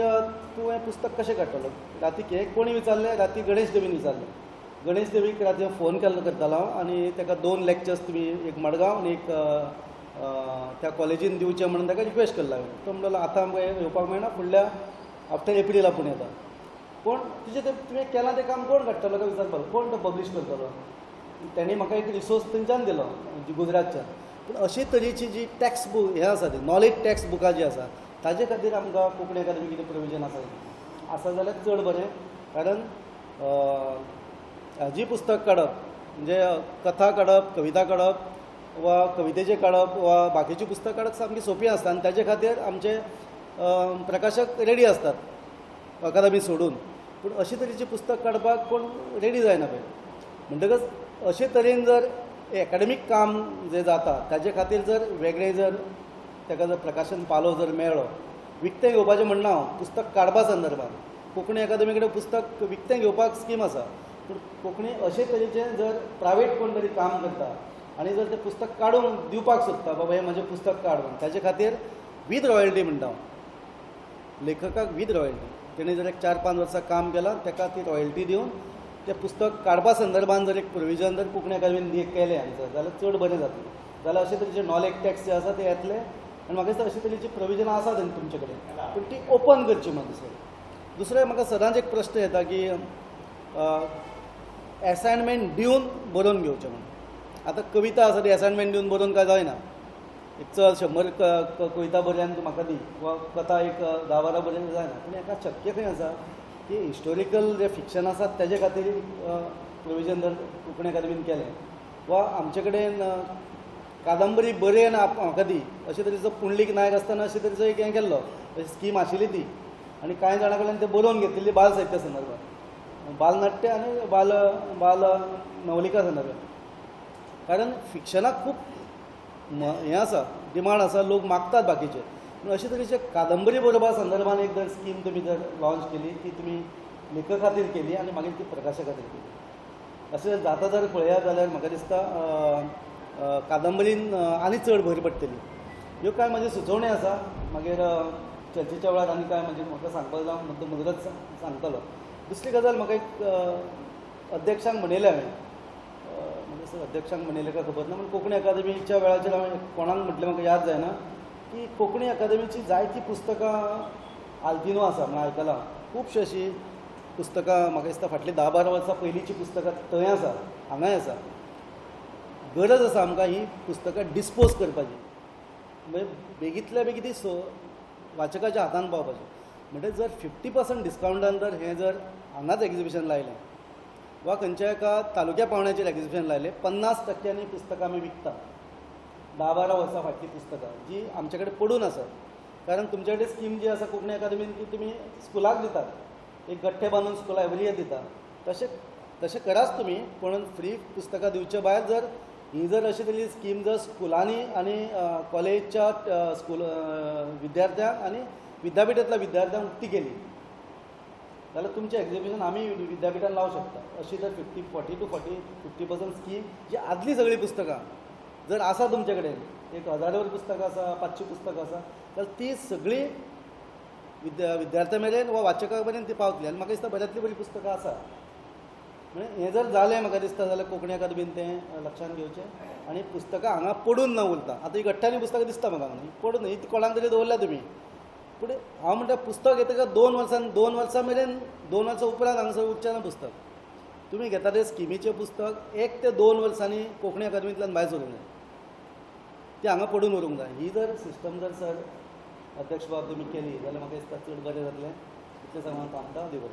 तूं हें पुस्तक कशें काडटलो. रातीक एक कोणी विचारलें राती गणेश देवीन विचारलें. गणेश देवीक राती फोन करतालो हांव आनी ताका 2 लेक्चर्स तुमी एक मडगांव आनी एक त्या कॉलेजीन दिवचें म्हणून ताका रिक्वेस्ट केल्लो हांवें. तो म्हणलो आतां आमकां येवपाक मेळना फुडल्या आफ्टर एप्रील आपूण येता पूण तुजें तें तुवें केलां तें काम कोण काडटलो काय विचारपाक कोण तो पब्लीश करतलो तेणी म्हाका एक रिसोर्स थंयच्यान दिलो गुजरातच्यान पूण अशे तरेची जी टॅक्स्ट बूक हें आसा ती नॉलेज टॅक्स्ट बुकां जी आसा ताजे खातीर आमकां कोंकणी अकादमी कितें प्रोविजन आसा जाल्यार चड बरें कारण जी पुस्तक काडप म्हणजे कथा काडप कविता काडप वा कवितेचें काडप वा बाकीची पुस्तक काडप सामकी सोंपी आसता आनी ताजे खातीर आमचे प्रकाशक रेडी असतात अकादमी सोडून पूण अशे तरेची पुस्तक काडपाक कोण रेडी जायना पळय म्हणटकच अशे तरेन जर एकाडेमीक काम जें जाता ताजे खातीर जर वेगळें जर ताका जर प्रकाशन पालो जर मेळ्ळो विकतें घेवपाचें म्हणना हांव पुस्तक काडपा संदर्भात कोंकणी अकादमी कडेन पुस्तक विकतें घेवपाक स्कीम आसा पूण कोंकणी अशे तरेचें जर प्रायवेट कोण तरी काम करता आनी जर तें पुस्तक काडून दिवपाक सोदता बाबा हें म्हजें पुस्तक काड म्हणून ताजे खातीर वीथ रॉयल्टी म्हणटा हांव लेखकाक वीथ रॉयल्टी तेणी जर एक 4-5 वर्सां काम केलां ताका ती रॉयल्टी दिवन तें पुस्तक काडपा संदर्भान जर एक प्रोविजन जर कोंकणी अकादमीन केलें जाल्यार चड बरें जातलें जाल्यार अशे तरेचे नॉलेज टॅक्स जे आसा ते येतले आनी म्हाका दिसता अशे तरेची प्रोविजनां आसात तुमचे कडेन पूण ती ओपन करची म्हाका दिसता दुसरें म्हाका सदांच एक प्रश्न येता की एसायनमेंट दिवन बरोवन घेवचें म्हणून आतां कविता आसा ती एसायनमेंट दिवन बरोवन काय जायना एक चल 100 कविता बरी आनी तूं म्हाका दी वा कथा एक 10-12 बरी जायना पूण हाका शक्य खंय आसा की हिस्टोरिकल जे फिक्शन आसात ताजे खातीर प्रोविजन जर कोंकणी अकादमीन केलें वा आमचे कडेन कादंबरी बरी आनी म्हाका दी अशे तरेचो पुंडलीक नायक आसतना अशे तरेचो एक हें केल्लो स्कीम आशिल्ली ती आनी कांय जाणां कडल्यान तें बरोवन घेतिल्ली बाल साहित्या संदर्भात बालनाट्य आनी बाल नवलिका संदर्भात कारण फिक्शनाक खूब हें आसा डिमांड आसा लोक मागतात बाकीचे पूण अशे तरेचे कादंबरी बरोवपा संदर्भान एक जर स्कीम तुमी जर लॉन्च केली ती तुमी लेखका खातीर केली आनी मागीर ती प्रकाशका खातीर केली अशें जाता जर पळयात जाल्यार म्हाका दिसता कादंबरीन आनी चड भर पडटली ह्यो कांय म्हज्यो सुचोवणी आसा मागीर चर्चेच्या वेळार आनी कांय म्हणजे म्हाका सांगपाक जावं मुजरत सांगतलो दुसरी गजाल म्हाका एक अध्यक्षांक म्हणयलें हांवें म्हणजे अध्यक्षांक म्हणयलें काय खबर ना पूण कोंकणी अकादमीच्या वेळाचेर हांवें कोणाक म्हटलें म्हाका याद जायना की कोंकणी अकादमीची जायतीं पुस्तकां आल्तिनो आसा म्हणून आयकलां खुबशीं अशीं पुस्तकां म्हाका दिसता फाटलीं 10-12 वर्सां पयलींची पुस्तकां थंय आसा हांगाय आसा गरज आसा आमकां ही पुस्तकां डिस्पोज करपाची म्हणजे बेगींतल्या बेगीन ती वाचकाच्या हातान पावपाची म्हणजे जर 50% डिस्कावंटान जर हें जर हांगाच एक्झिबिशन लायलें वा खंयच्या एका तालुक्या पावंड्याचेर एक्झिबिशन लायलें 50% पुस्तकां आमी विकता 10-12 वर्सां फाटलीं पुस्तकां जी आमचे कडेन पडून आसात कारण तुमचे कडेन स्कीम जी आसा कोंकणी अकादमीन ती तुमी स्कुलाक दितात एक गठ्ठे बांदून स्कुला एवरी इयर दितात तशें कराच तुमी पूण फ्री पुस्तकां दिवचे भायर जर ही जर अशी तरी स्कीम जर स्कुलांनी आनी कॉलेजच्या स्कूल विद्यार्थ्यांक आनी विद्यापिठांतल्या विद्यार्थ्यांक उक्ती केली जाल्यार तुमचें एक्झिबिशन आमी विद्यापिठान लावंक शकता अशी जर 40% स्कीम जी आदली सगळीं पुस्तकां जर आसा तुमचे कडेन एक 1000 पुस्तकां आसा 500 पुस्तकां आसा जाल्यार ती सगळीं विद्यार्थ्यां मेरेन वा वाचकां मेरेन ती पावतली आनी म्हाका दिसता बऱ्यांतली बरी पुस्तकां आसा म्हणजे हें जर जालें म्हाका दिसता जाल्यार कोंकणी अकादमीन तें लक्षांत घेवचें आनी पुस्तकां हांगा पडून ना उरता आतां ही गठ्ठांनी पुस्तकां दिसता म्हाका हांगा पडून ही कोणाक तरी दवरल्या तुमी पूण हांव म्हणटा पुस्तक येतकच 2 वर्सां मेरेन 2 वर्सां उपरांत हांगासर उरचें ना पुस्तक तुमी घेता तें स्किमीचें पुस्तक 1 ते 2 वर्सांनी कोंकणी अकादमींतल्यान भायर सरूंक जाय ती हांगा पडून उरूंक जाय ही जर सिस्टम जर सर अध्यक्ष बाब तुमी केली जाल्यार म्हाका दिसता चड बरें जातलें इतलें सांगून थांबता देव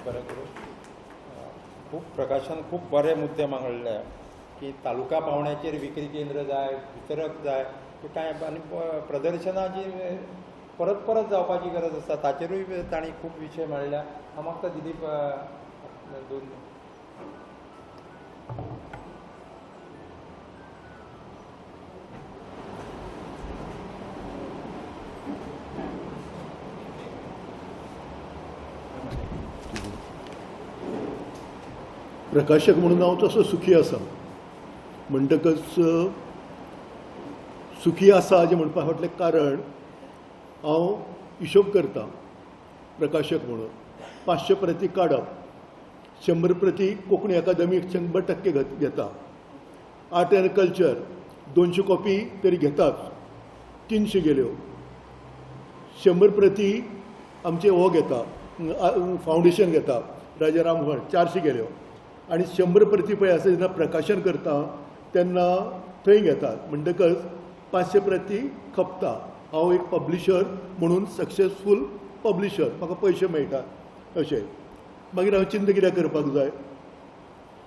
बरें करूं खूब प्रकाशन खूब बरे मुद्दे मांडले की तालुका पावंड्याचेर विक्री केंद्र जाय वितरक जाय कांय आनी प्रदर्शनाची परत परत जावपाची गरज आसा ताचेरूय तांणी खूब विशय मांडल्या हांव मागता दिलीप 2 प्रकाशक म्हणून हांव तसो सुखी आसा म्हणटकच सुखी आसा हाजें म्हणपा फाटलें कारण हांव हिशोब करतां प्रकाशक म्हणून 500 प्रती काडप 100 प्रती कोंकणी अकादमीक 100% घेता आर्ट एंड कल्चर 200 कॉपी तरी घेतात 300 गेल्यो 100 प्रती आमचे हो घेता फावंडेशन घेता राजाराम हळ 400 गेल्यो आनी 100 प्रती पळय आसा जेन्ना प्रकाशन करता तेन्ना थंय घेतात म्हणटकच 500 प्रती खपता. हांव एक पब्लिशर म्हणून सक्सेसफूल पब्लिशर, म्हाका पयशे मेळटात अशें. मागीर हांव चिंता कितें करपाक जाय.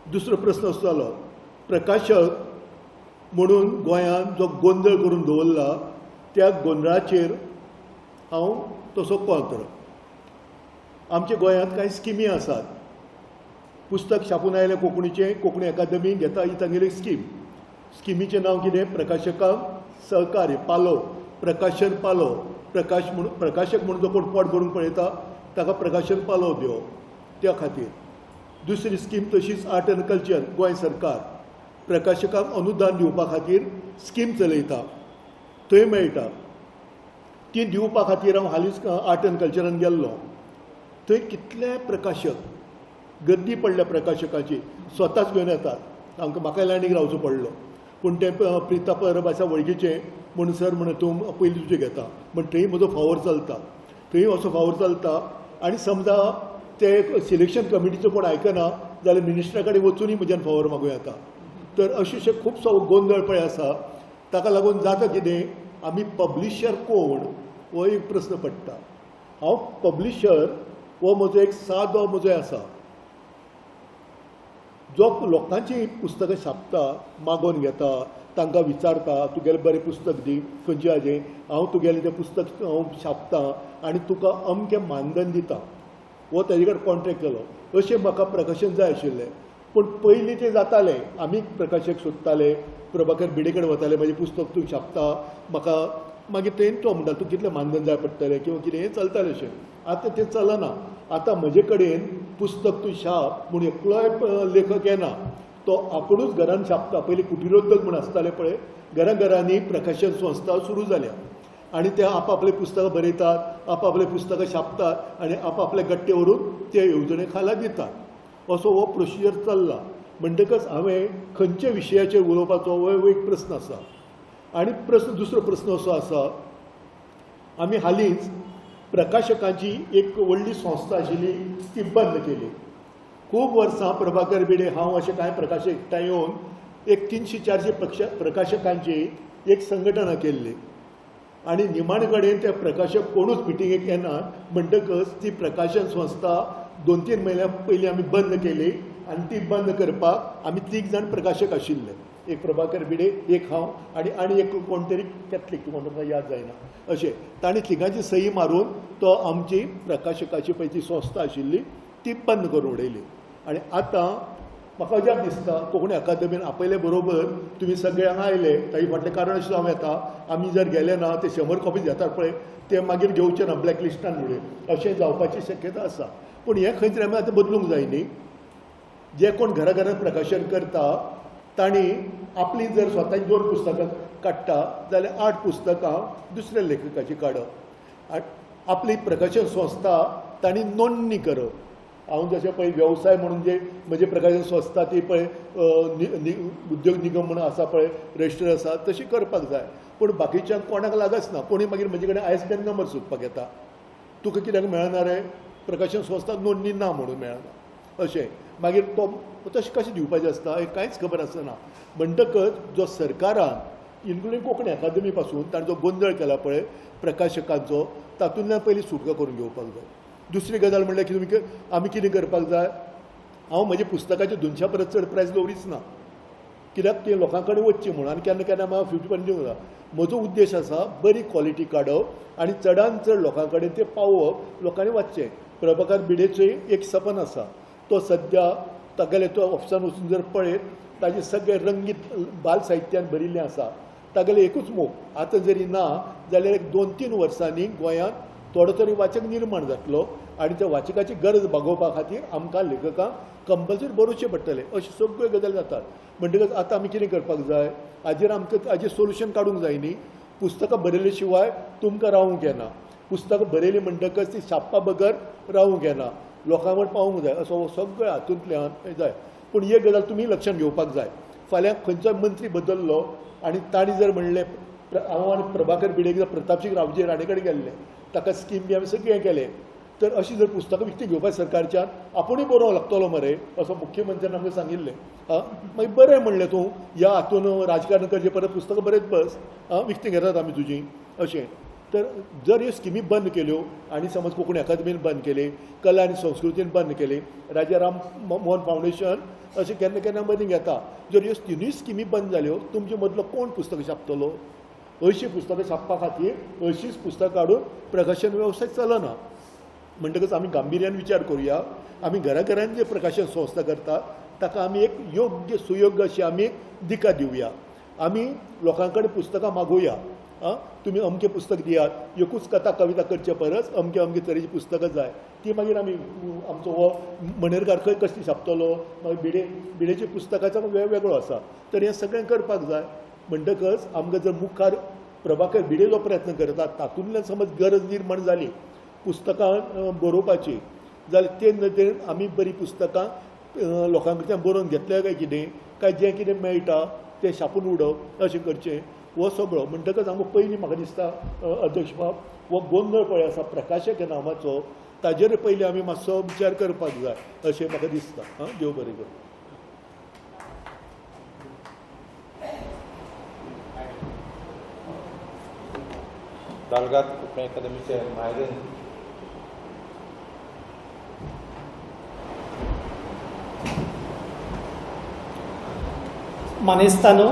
दुसरो प्रस्न असो जालो प्रकाशक म्हणून गोंयांत जो गोंदळ करून दवरला त्या गोंधळाचेर हांव तसो पावतलो. आमच्या गोंयांत कांय स्किमी आसात. पुस्तक छापून आयलें कोंकणीचें, कोंकणी अकादमी घेता ही तांगेली स्कीम. स्किमीचें नांव कितें? प्रकाशकांक सहकार्य पालो, प्रकाशन पालो. प्रकाशक म्हणून जो कोण पोट भरून पळयता ताका प्रकाशन पालो दिवप त्या खातीर. दुसरी स्कीम तशीच आर्ट एंड कल्चर, गोंय सरकार प्रकाशकांक अनुदान दिवपा खातीर स्कीम चलयता, थंय मेळटा. ती दिवपा खातीर हांव हालींच आर्ट एंड कल्चरान गेल्लो. थंय कितले प्रकाशक गर्दी पडल्या प्रकाशकाची स्वताच घेवन येतात. म्हाका लायनीक रावचो पडलो पूण ते प्रिता परब आसा वळखीचें म्हणून सर म्हणून तूं पयलीं तुजें घेता म्हण थंय म्हजो फावोर चलता. थंय असो फावोर चलता आनी समजा ते सिलेक्शन कमिटीचो कोण आयकना जाल्यार मिनिस्टरा कडेन वचूनय म्हज्यान फावोर मागूं येता. तर अशें खुबसो गोंदळ पळय आसा. ताका लागून जाता कितें, आमी पब्लिशर कोण हो एक प्रस्न पडटा. हांव पब्लिशर हो म्हजो एक सादो म्हजो आसा जो लोकांची पुस्तकां छापता, मागोवन घेता, तांकां विचारता तुगेलें बरें पुस्तक दी खंयचें हाजें, हांव तुगेलें तें पुस्तक हांव छापतां आनी तुका अमकें मानधन दिता. हो ताजे कडेन कॉन्ट्रॅक्ट केलो. अशें म्हाका प्रकाशन जाय आशिल्लें. पूण पयलीं तें जातालें, आमी प्रकाशक सोदताले, प्रभाकर भिडे कडेन वताले, म्हजें पुस्तक तूं छापता म्हाका, मागीर तें तो म्हणटालो तूं कितलें मानधन जाय पडटलें किंवा कितें, हें चलतालें अशें. आतां तें चलना. आतां म्हजे कडेन पुस्तक तूं छाप म्हूण एकलोय लेखक येना, तो आपुणूच घरान छापता. पयलीं कुटिरोद्योग म्हूण आसताले पळय, घरांनी प्रकाशन संस्था सुरू जाल्या आनी ते आपआपलें पुस्तकां बरयतात, आपआपलें पुस्तकां छापतात आनी आपआपले गट्टे व्हरून ते येवजणे खाला दितात. असो हो प्रोसिजर चल्ला. म्हणटकच हांवें खंयच्या विशयाचेर उलोवपाचो हो एक प्रस्न आसा. आनी दुसरो प्रस्न असो आसा, आमी हालींच प्रकाशकांची एक व्हडली संस्था आशिल्ली ती बंद केली. खूब वर्सां प्रभाकर भिडे, हांव अशें कांय प्रकाशक एकठांय येवन एक 300-400 प्रकाशकांची एक संघटना केल्ली आनी निमाणे कडेन ते प्रकाशक कोणूच मिटिंगेक येनात. म्हणटकच ती प्रकाशन संस्था 2-3 म्हयन्या पयलीं आमी बंद केली आनी ती बंद करपाक आमी 3 जाण प्रकाशक आशिल्ले. एक प्रभाकर भिडे, एक हांव आनी एक कोण तरी कॅथलीक, तुका म्हाका याद जायना अशें. तांणी तिगांची सही मारून तो आमची प्रकाशकाची पळय ती संस्था आशिल्ली ती बंद करून उडयली. आनी आतां म्हाका अजाप दिसता, कोंकणी अकादमीन आपयले बरोबर तुमी सगळे हांगा आयले, ताचे फाटलें कारण अशें जावं येता आमी जर गेले ना ते 100 कॉपीज घेतात पळय ते मागीर घेवचे ना ब्लॅकलिस्टान म्हणून, अशें जावपाची शक्यता आसा. पूण हें खंय तरी आमी आतां बदलूंक जाय न्ही. जे कोण घराघरांत प्रकाशन करता तांणी आपली जर स्वताची 2 पुस्तकां काडटा जाल्यार 8 पुस्तकां दुसऱ्या लेखकाची काडप. आपली प्रकाशन संस्था तांणी नोंदणी करप. हांव जशें पळय वेवसाय म्हणून जे म्हजे प्रकाशन संस्था ती पळय उद्योग निगम म्हणून आसा पळय, रजिस्टर आसा, तशी करपाक जाय. पूण बाकीच्यांक कोणाक लागच ना. कोणी मागीर म्हजे कडेन ISBN नंबर सोदपाक येता, तुका कित्याक मेळना रे, प्रकाशन संस्था नोंदणी ना म्हणून मेळना अशें. मागीर तो तशें कशें दिवपाचें आसता हें कांयच खबर आसना. म्हणटकच जो सरकारान इन्क्लुडींग कोंकणी अकादमी पासून ताणें जो गोंदळ केला पळय प्रकाशकांचो, तातूंतल्यान पयलीं सुटका करून घेवपाक जाय. दुसरी गजाल म्हणल्यार की तुमी आमी कितें करपाक जाय, हांव म्हज्या पुस्तकाचे 200 परस चड प्रायस दवरीच ना, कित्याक ते लोकां कडेन वचचें म्हणून. आनी केन्ना केन्ना म्हाका 50% दिवंक जाय. म्हजो उद्देश आसा बरी क्वॉलिटी काडप आनी चडांत चड लोकां कडेन तें पावोवप, लोकांनी वाचचें. प्रभाकर भिडेचें एक सपन आसा, तो सद्या तागेले तो ऑफिसान वचून जर पळयत ताजें सगळें रंगीत बाल साहित्यान भरिल्लें आसा. तागेलें एकूच मोग, आतां जरी ना जाल्यार एक 2-3 वर्सांनी गोंयांत थोडो तरी वाचक निर्माण जातलो आनी त्या वाचकाची गरज भागोवपा खातीर आमकां लेखकांक कंपल्सरी बरोवचें पडटलें. अश्यो सगळ्यो गजाली जातात. म्हणटकच आतां आमी कितें करपाक जाय, हाजेर आमकां हाजें सोल्युशन काडूंक जाय न्ही. पुस्तकां बरयले शिवाय तुमकां रावूंक येना. पुस्तकां बरयलीं म्हणटकच ती छापपा बगर रावूंक येना, लोकां कडेन पावूंक जाय. असो सगळ्यो हातूंतल्यान जाय. पूण एक गजाल तुमी लक्षांत घेवपाक जाय, फाल्यां खंयचोय मंत्री बदललो आनी तांणी जर म्हणलें, हांव आनी प्रभाकर भिडे प्रतापसिंग रावजी राणे कडेन गेल्ले, ताका स्कीम बी आमी सगळें केलें. तर अशी जर पुस्तकां विकती घेवपाक सरकारच्यान आपुणूय बरोवंक लागतलो मरे असो मुख्यमंत्र्यान आमकां सांगिल्लें. मागीर बरें म्हणलें तूं ह्या हातून राजकारण करचे परत पुस्तकां बरेंच बस विकती घेतात आमी तुजी अशें. तर जर ह्यो स्किमी बंद केल्यो आनी समज कोंकणी अकादमीन बंद केली, कला आनी संस्कृतीन बंद केली, राजा राम मोहन फावंडेशन अशें केन्ना केन्ना मदीं घेता. जर ह्यो तिनूय स्किमी बंद जाल्यो तुमचे मदलो कोण पुस्तकां छापतलो? अशीं पुस्तकां छापपा खातीर अशींच पुस्तकां काडून प्रकाशन वेवसाय चलना. म्हणटकच आमी गांभिर्यान विचार करुया. आमी घराघरांत जे प्रकाशन संस्था करता ताका आमी एक योग्य सुयोग्य अशी आमी एक दिका दिवया. आमी लोकां कडेन पुस्तकां मागुया. तुमी अमकें पुस्तक दियात, एकूच कथा कविता करचे परस अमके अमके तरेची पुस्तकां जाय. ती मागीर आमी आमचो हो मणेरकार खंय कसली छापतलो, मागीर भिडेची पुस्तकाचो वेगवेगळो आसा. तर हें सगळें करपाक जाय. म्हणटकच आमकां जर मुखार प्रभाकर भिडे जो प्रयत्न करता तातूंतल्यान समज गरज निर्माण जाली पुस्तकां बरोवपाची जाल्यार ते नदरेन आमी बरीं पुस्तकां लोकां कडच्यान बरोवन घेतल्या काय कितें, काय जें कितें मेळटा तें छापून उडोवप अशें करचें हो सगळो. म्हणटकच आमकां पयलीं म्हाका दिसता अध्यक्ष बाब हो गोंदळ पळय आसा प्रकाशक ह्या नांवाचो ताजेर पयलीं आमी मातसो विचार करपाक जाय अशें म्हाका दिसता. देव बरें करूं. दालगाद कोंकणी अकादमीचे मायरेन मानेस्तानो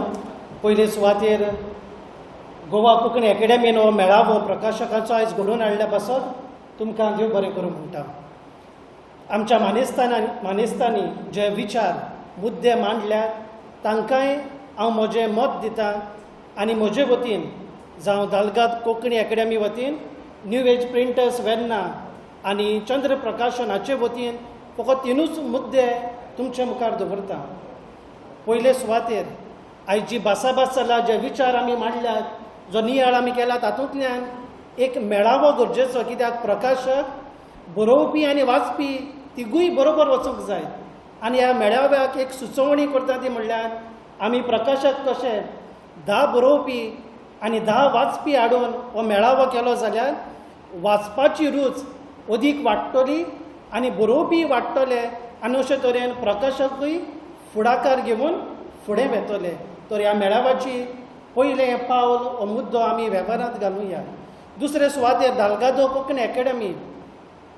पयले सुवातेर गोवा कोंकणी अकॅडमीन हो मेळावो प्रकाशकांचो आयज घडोवन हाडल्या पासत तुमकां देव बरें करूं म्हणटा. आमच्या मानेस्तांनी जे विचार मुद्दे मांडल्यात तांकांय हांव म्हजें मत दितां आनी म्हजे वतीन जावं दालगाद कोंकणी अकॅडमी वतीन, न्यू एज प्रिंटर्स वेर्ना आनी चंद्र प्रकाशनाचे वतीन फकत तिनूच मुद्दे तुमचे मुखार दवरता. पयले सुवातेर आयज जी भासाभास चला, जे विचार आमी मांडल्यात, जो नियाळ आमी केला तातूंतल्यान एक मेळावो गरजेचो. कित्याक प्रकाशक बरोवपी आनी वाचपी तिगूय बरोबर वचूंक जाय. आनी ह्या मेळाव्याक एक सुचोवणी करता ती म्हणल्यार आमी प्रकाशक कशे 10 बरोवपी आनी 10 वाचपी हाडून हो मेळावो केलो जाल्यार वाचपाची रूच अदीक वाडटली आनी बरोवपी वाडटले आनी अशे तरेन प्रकाशकूय फुडाकार घेवन फुडें वेतले. तर ह्या मेळाव्याची पयलें पावल हो मुद्दो आमी वेव्हारांत घालुया. दुसरे सुवातेर दालगादो कोंकणी अकॅडमी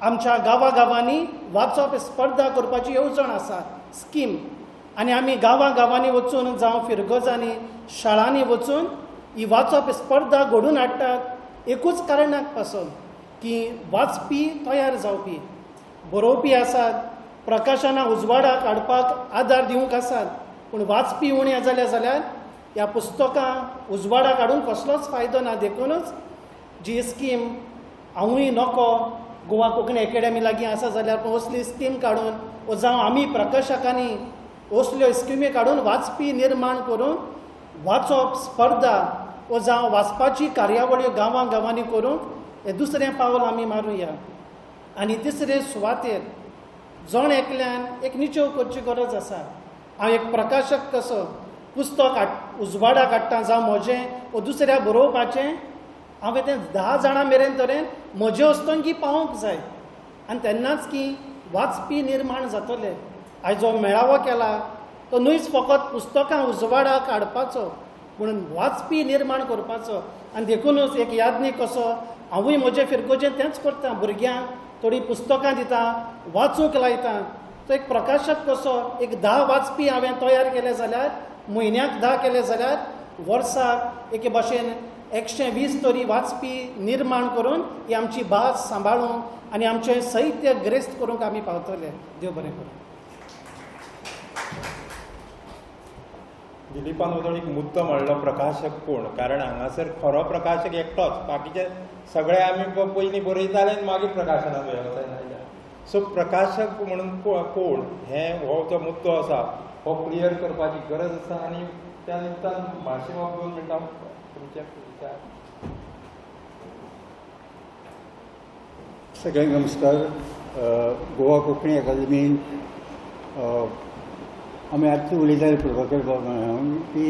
आमच्या गांवांनी वाचप स्पर्धा करपाची येवजण आसा, स्कीम. आनी आमी गांवांनी वचून जावं फिरगोजांनी शाळांनी वचून ही वाचप स्पर्धा घडोवन हाडटात एकूच कारणाक पासून की वाचपी तयार जावपी, बरोवपी आसात, प्रकाशनां उजवाडाक हाडपाक आदार दिवंक आसात, पूण वाचपी उणे जाल्यार ह्या पुस्तकां उजवाडाक हाडून कसलोच फायदो ना. देखूनच जी स्कीम हांवूय नोको गोवा कोंकणी अकॅडमी लागीं आसा जाल्यार असली स्कीम काडून वा जावं आमी प्रकाशकांनी असल्यो स्किमी काडून वाचपी निर्माण करून वाचप स्पर्धा वा जावं वाचपाची कार्यावळी गांवांनी करून हें दुसरें पावल आमी मारुया. आनी तिसरे सुवातेर जण एकल्यान एक निचेव करची गरज आसा. हांव एक प्रकाशक कसो पुस्तक उजवाडाक हाडटा जावं म्हजें वा दुसऱ्या बरोवपाचें, हांवें तें 10 जाणां मेरेन तरेन म्हजे वस्तूंकी पावोवंक जाय आनी तेन्नाच की वाचपी निर्माण जातले. आयज जो मेळावो केला तो न्हयच फकत पुस्तकां उजवाडाक हाडपाचो पूण वाचपी निर्माण करपाचो. आनी देखूनच एक यादनीक कसो हांवूय म्हजे फिरकोचें तेंच करता. भुरग्यांक थोडीं पुस्तकां दिता, वाचूंक लायता. तो एक प्रकाशक कसो एक 10 वाचपी हांवें तयार केले जाल्यार म्हयन्याक 10 केले जाल्यार वर्साक एके भाशेन 120 तरी वाचपी निर्माण करून ही आमची भास सांबाळून आनी आमचें साहित्य गिरेस्त करूंक आमी पावतले. देव बरें करूं. दिलीपान वचून एक मुद्दो म्हणलो प्रकाशक कोण, कारण हांगासर खरो प्रकाशक एकटोच, बाकीचे सगळे आमी पयलीं बरयताले आनी मागीर प्रकाशनाक वेवसाय लायल्या. सो प्रकाशक म्हणून कोण हें हो जो मुद्दो आसा हो क्लियर करपाची गरज आसा. आनी त्या निमतान भाशे बाब 2 मिनटां तुमचे विचार. सगळ्यांक नमस्कार. गोवा कोंकणी अकादमीन आमी आतां उलयताले प्रभाकर बाब की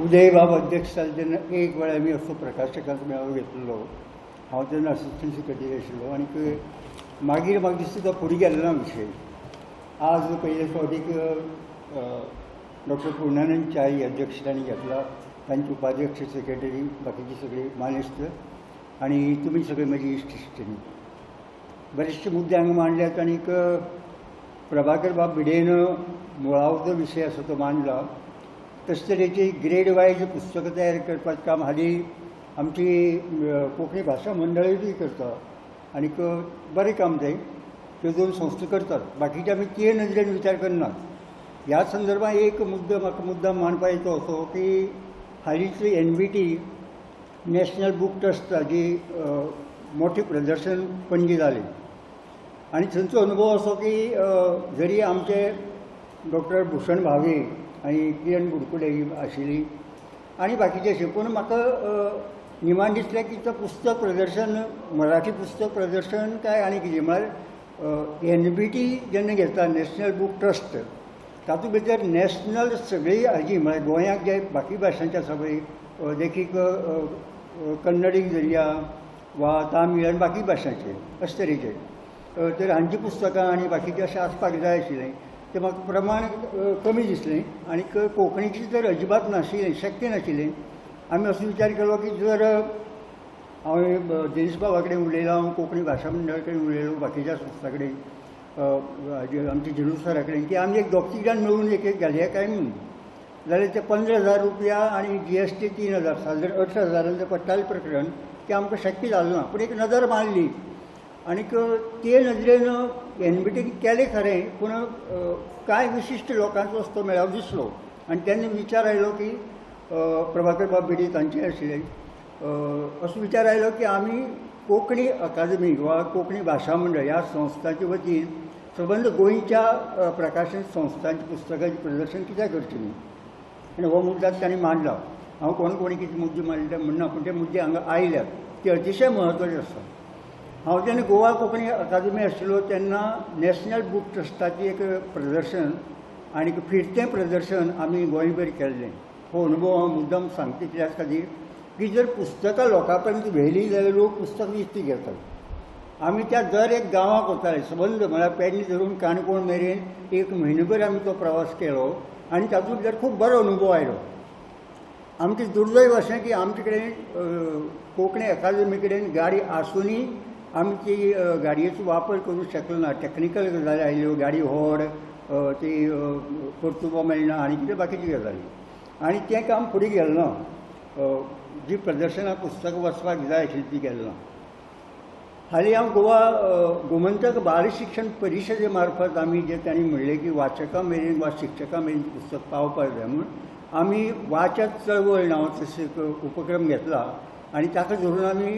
उदय बाब अध्यक्ष जाले तेन्ना एक वेळ आमी असो प्रकाशकांचो मेळावो घेतलेलो हांव तेन्ना असिस्टंट सेक्रेटरी आशिल्लो आनी मागीर म्हाका दिसता तो फुडें गेलो ना विशय. आज पयले फावटीक डॉक्टर पूर्णानंद च्यारी अध्यक्षांनी घेतला, तांचे उपाध्यक्ष सेक्रेटरी, बाकीचे सगळे मानेस्त आणि तुम्ही सगळे म्हजी इश्ट इश्टिणी. बरेचशे मुद्दे हांगा मांडल्यात आनीक प्रभाकर बाब भिडेन मुळावो जो विशय आसा तो मांडला. तशे तरेची ग्रेड वायज पुस्तकां तयार करपाचें काम हालीं आमची कोंकणी भाशा मंडळूय बी करता आनीक बरें काम तें. त्यो दोन संस्था करतात, बाकीचे आमी ते नदरेन विचार करनात. ह्या संदर्भात एक मुद्दो म्हाका मुद्दाम मांडपाचो असो की हालींच NBT नॅशनल बूक ट्रस्टाची मोठे प्रदर्शन पणजी जालें आनी थंयचो अनुभव असो की जरी आमचे डॉक्टर भूषण भावे आनी किरण बुडकुले ही आशिल्ली आनी बाकीचे अशे, पूण म्हाका निमाण दिसलें की तो पुस्तक प्रदर्शन मराठी पुस्तक प्रदर्शन काय आनी कितें म्हळ्यार NBT जेन्ना घेता नॅशनल बूक ट्रस्ट, तातूंत भितर नॅशनल सगळी हाजी म्हळ्यार गोंयाक जे बाकी भाशांचे आसा पळय देखीक कन्नडीक धरया वा तामीळ आनी बाकी भाशांचे अशे तरेचे, तर हांची पुस्तकां आनी बाकीचे अशें आसपाक जाय आशिल्लें. तें म्हाका प्रमाण कमी दिसलें आनीक कोंकणीची तर अजिबात नाशिल्लें, शक्य नाशिल्लें. आमी असो विचार केलो की जर हांवें दिनेश बाबा कडेन उलयलो, हांव कोंकणी भाशा मंडळा कडेन उलयलो, बाकीच्या संस्था कडेन, आमच्या झेडू सरा कडेन, की आमी एक दोग जाण मेळून एक घालया काय म्हणून. जाल्यार ते 15,000 रुपया आनी GST 3,000, सादारण 18,000 पडटालें प्रकरण. तें आमकां शक्य जालें ना, पूण एक नदर मारली आनीक ते नदरेन NBT केलें खरें, पूण कांय विशिश्ट लोकांचो असो मेळाव दिसलो आनी तेन्ना विचार आयलो की प्रभाकर बाब भिडे तांचे आशिल्ले, असो विचार आयलो की आमी कोंकणी अकादमी वा कोंकणी भाशा मंडळ ह्या संस्थांचे वतीन सबंद गोंयच्या प्रकाशन संस्थांची पुस्तकांचें प्रदर्शन कित्याक करचें न्ही. आनी हो मुद्दो तांणी मांडला. हांव कोणी कितें मुद्दे मांडले म्हणना, पूण ते मुद्दे हांगा आयल्यात ते अतिशय म्हत्वाचे आसा. हांव जेन्ना गोवा कोंकणी अकादमी आशिल्लो तेन्ना नॅशनल बूक ट्रस्टाचें एक प्रदर्शन आनीक फिरतें प्रदर्शन आमी गोंयभर केल्लें. हो अनुभव हांव मुद्दम सांगता कित्याक खातीर की जर पुस्तकां लोकां पर्यंत व्हेलीं जाल्यार लोक पुस्तक विकती घेतात. आमी त्या दर एक गांवांक वताले, सबंद म्हळ्यार पेडणे धरून काणकोण मेरेन एक म्हयनोभर आमी तो प्रवास केलो आनी तातूंत भितर खूब बरो अनुभव आयलो. आमचें दुर्दैव अशें की आमचे कडेन कोंकणी अकादमी कडेन गाडी आसुनूय आमी ती गाडयेचो वापर करूंक शकलो ना. टॅक्निकल गजाली आयल्यो, गाडी व्हड, ती परतुवपाक मेळना आनी कितें बाकीच्यो गजाली, आनी तें काम फुडें गेलें ना. जी प्रदर्शनां पुस्तकां वचपाक जाय आशिल्ली ती गेलें ना. हालीं हांव गोवा गोमंतक बाल शिक्षण परिशदे मार्फत आमी जे तांणी म्हणलें की वाचकां मेरेन वा शिक्षकां मेरेन पुस्तक पावपाक जाय म्हणून आमी वाचक चळवळ नांवाचो एक उपक्रम घेतला आनी ताका धरून आमी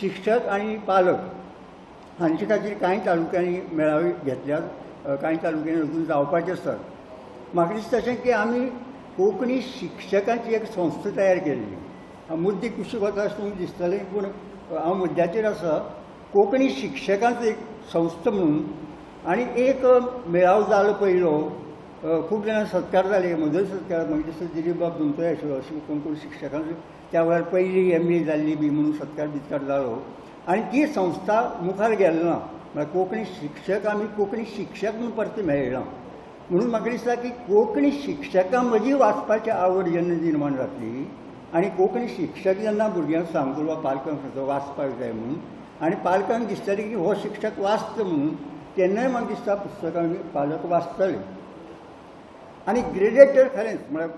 शिक्षक आनी पालक हांचे खातीर कांय तालुक्यांनी मेळावे घेतल्यात, कांय तालुक्यांनी अजून जावपाचे आसात. म्हाका दिसता अशें की आमी कोंकणी शिक्षकांची एक संस्था तयार केल्ली. मुद्दे कुशीक वता अशें तुमकां दिसतलें, पूण हांव मुद्द्याचेर आसा. कोंकणी शिक्षकांचो एक संस्था म्हणून आनी एक मेळावो जालो पयलो, खूब जाणां सत्कार जाले, म्हजोय सत्कार, म्हाका दिसता दिलीप बाब तुमचोय आशिल्लो, अशें कोण शिक्षकांचो त्या वेळार पयली MA जाल्ली बी म्हणून सत्कार बित्कार जालो आनी ती संस्था मुखार गेली ना. म्हळ्यार कोंकणी शिक्षक आमी कोंकणी शिक्षक म्हणून परते मेळना. म्हणून म्हाका दिसता की कोंकणी शिक्षकां मदीं वाचपाची आवड जेन्ना निर्माण जातली आनी कोंकणी शिक्षक जेन्ना भुरग्यांक सांगतलो वा पालकांक सांगतलो वाचपाक जाय म्हणून आनी पालकांक दिसतलें की हो शिक्षक वाचता म्हणून, तेन्नाय म्हाका दिसता पुस्तकां पालक वाचतले. आनी ग्रेडेड तर खरेंच म्हळ्यार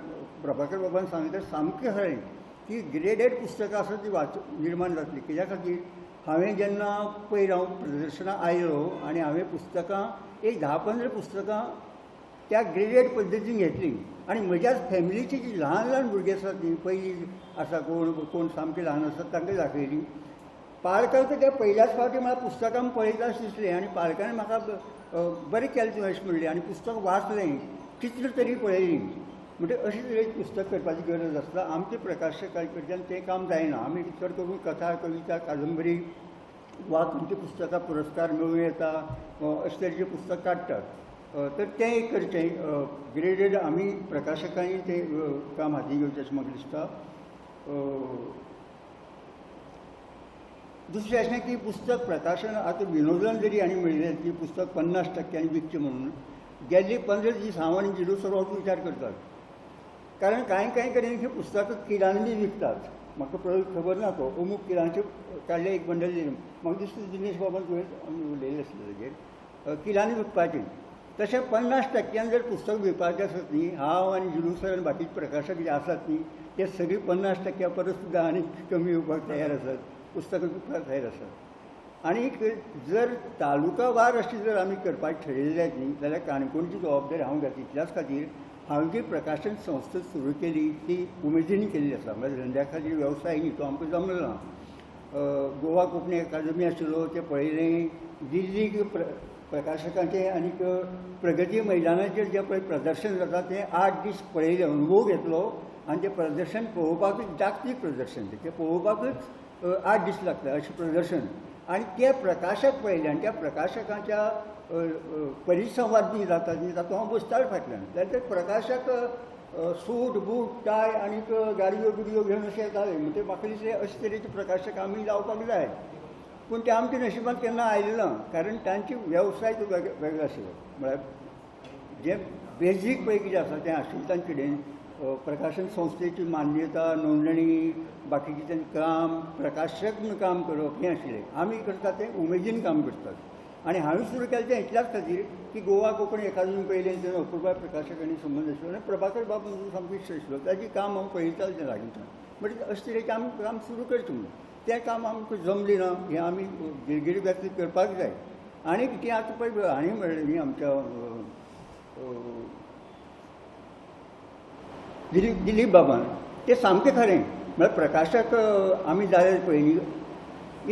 प्रभाकर बाबान सांगलें सामकें खरें की ग्रेडेड पुस्तकां आसा ती निर्माण जातली. कित्या खातीर हांवें जेन्ना पयर हांव प्रदर्शनां आयलो आनी हांवें पुस्तकां एक 10-15 पुस्तकां त्या ग्रेडेड पद्दतीन घेतली आनी म्हज्याच फॅमिलीची जी ल्हान भुरगीं आसात ती पयलीं आसा कोण सामके ल्हान आसात तांकां दाखयली. पालकांक ते पयल्याच फावटी म्हळ्यार पुस्तकां पळयता अशें दिसलें आनी पालकांनी म्हाका बरें केलें तुवें अशें म्हणलें आनी पुस्तक वाचलें, चित्र तरी पळयलीं. म्हणजे अशें तरेची पुस्तक करपाची गरज आसता. आमचे प्रकाशकां कडच्यान तें काम जायना. आमी चड करून कथा, कविता, कादंबरी वा खंयची पुस्तकां पुरस्कार मेळूं येता अशें तरेचें पुस्तक काडटात. तर तें एक करचें ग्रेडेड आमी प्रकाशकांनी तें काम हाती घेवचें अशें म्हाका दिसता. दुसरें अशें की पुस्तक प्रकाशन आतां विनोदान जरी आनी म्हणलें की पुस्तक 50% विकचें म्हणून गेल्ली 15 दीस हांव आनी जिलू सर हो विचार करतात. कारण कांय कडेन ही पुस्तकां किरांनी विकतात. म्हाका खबर ना तो अमूक किरांचे काडले एक बंडल दिलें. म्हाका दिसता दिनेश बाबान तुवें आमी उलयलें आसलें ताजेर किरांनी विकपाचें. तशें 50% जर पुस्तक विकपाचें आसत न्ही, हांव आनी जिलू सर आनी बाकीचे प्रकाशक जे आसात न्ही ते सगळीं 50% परस सुद्दां आनी कमी येवपाक तयार आसात, पुस्तकां विकपाक तयार आसात. आनी जर तालुकावार अशी जर आमी करपाक ठरयल्यात न्ही जाल्यार काणकोणची जबाबदारी हांव घेता. इतल्याच खातीर हांवें जी प्रकाशन संस्था सुरू केली ती उमेदीन केल्ली आसा. म्हणजे धंद्या खातीर वेवसाय न्ही तो आमकां जमलो ना. गोवा कोंकणी अकादमी आशिल्लो तें पळयलें. दिल्लीक प्रकाशकांचें आनीक प्रगती मैदानाचेर जें पळय प्रदर्शन जाता तें 8 दीस पळयलें, अनुभव घेतलो. आनी तें प्रदर्शन पळोवपाकूच जागतीक प्रदर्शन तें पळोवपाकूच 8 दीस लागता अशें प्रदर्शन. आनी ते प्रकाशक पळयले आनी त्या प्रकाशकांच्या परिसंवाद जी जाता न्ही तातूंत हांव बसतालो फाटल्यान. जाल्यार ते प्रकाशक सूट बूट टाय आनीक गाडयो बिडयो घेवन अशें येताले. म्हणजे म्हाका दिसलें अशे तरेचे प्रकाशक आमी जावपाक जाय. पूण ते आमच्या नशिबान केन्ना आयलें ना. कारण तांचे वेवसाय तो वेगळो आशिल्लो. म्हळ्यार जें बेजीक पळय कितें आसा तें आशिल्लें तांचे कडेन प्रकाशन संस्थेची मान्यता, नोंदणी, बाकीचें तें काम, प्रकाशक म्हूण काम करप हें आशिल्लें. आमी करता तें उमेदीन काम करतात. आनी हांवें सुरू केलें तें इतल्याच खातीर की गोवा कोंकणी अकादमी पयलें तेन्ना अपुर्बा प्रकाशकांनी संबंद आशिल्लो आनी प्रभाकर बाबू सामको इश्ट आशिल्लो. ताजें काम हांव पळयतालो तें लागींच्यान. म्हणजे अशे तरेचें आमी काम सुरू करचें म्हणून. तें काम आमकां जमलें ना हें आमी गिरगिरी व्यक्त करपाक जाय. आनीक तें आतां पळय हांणी म्हणलें न्ही आमच्या दिलीप बाबान तें सामकें खरें. म्हळ्यार प्रकाशक आमी जाले पळय न्ही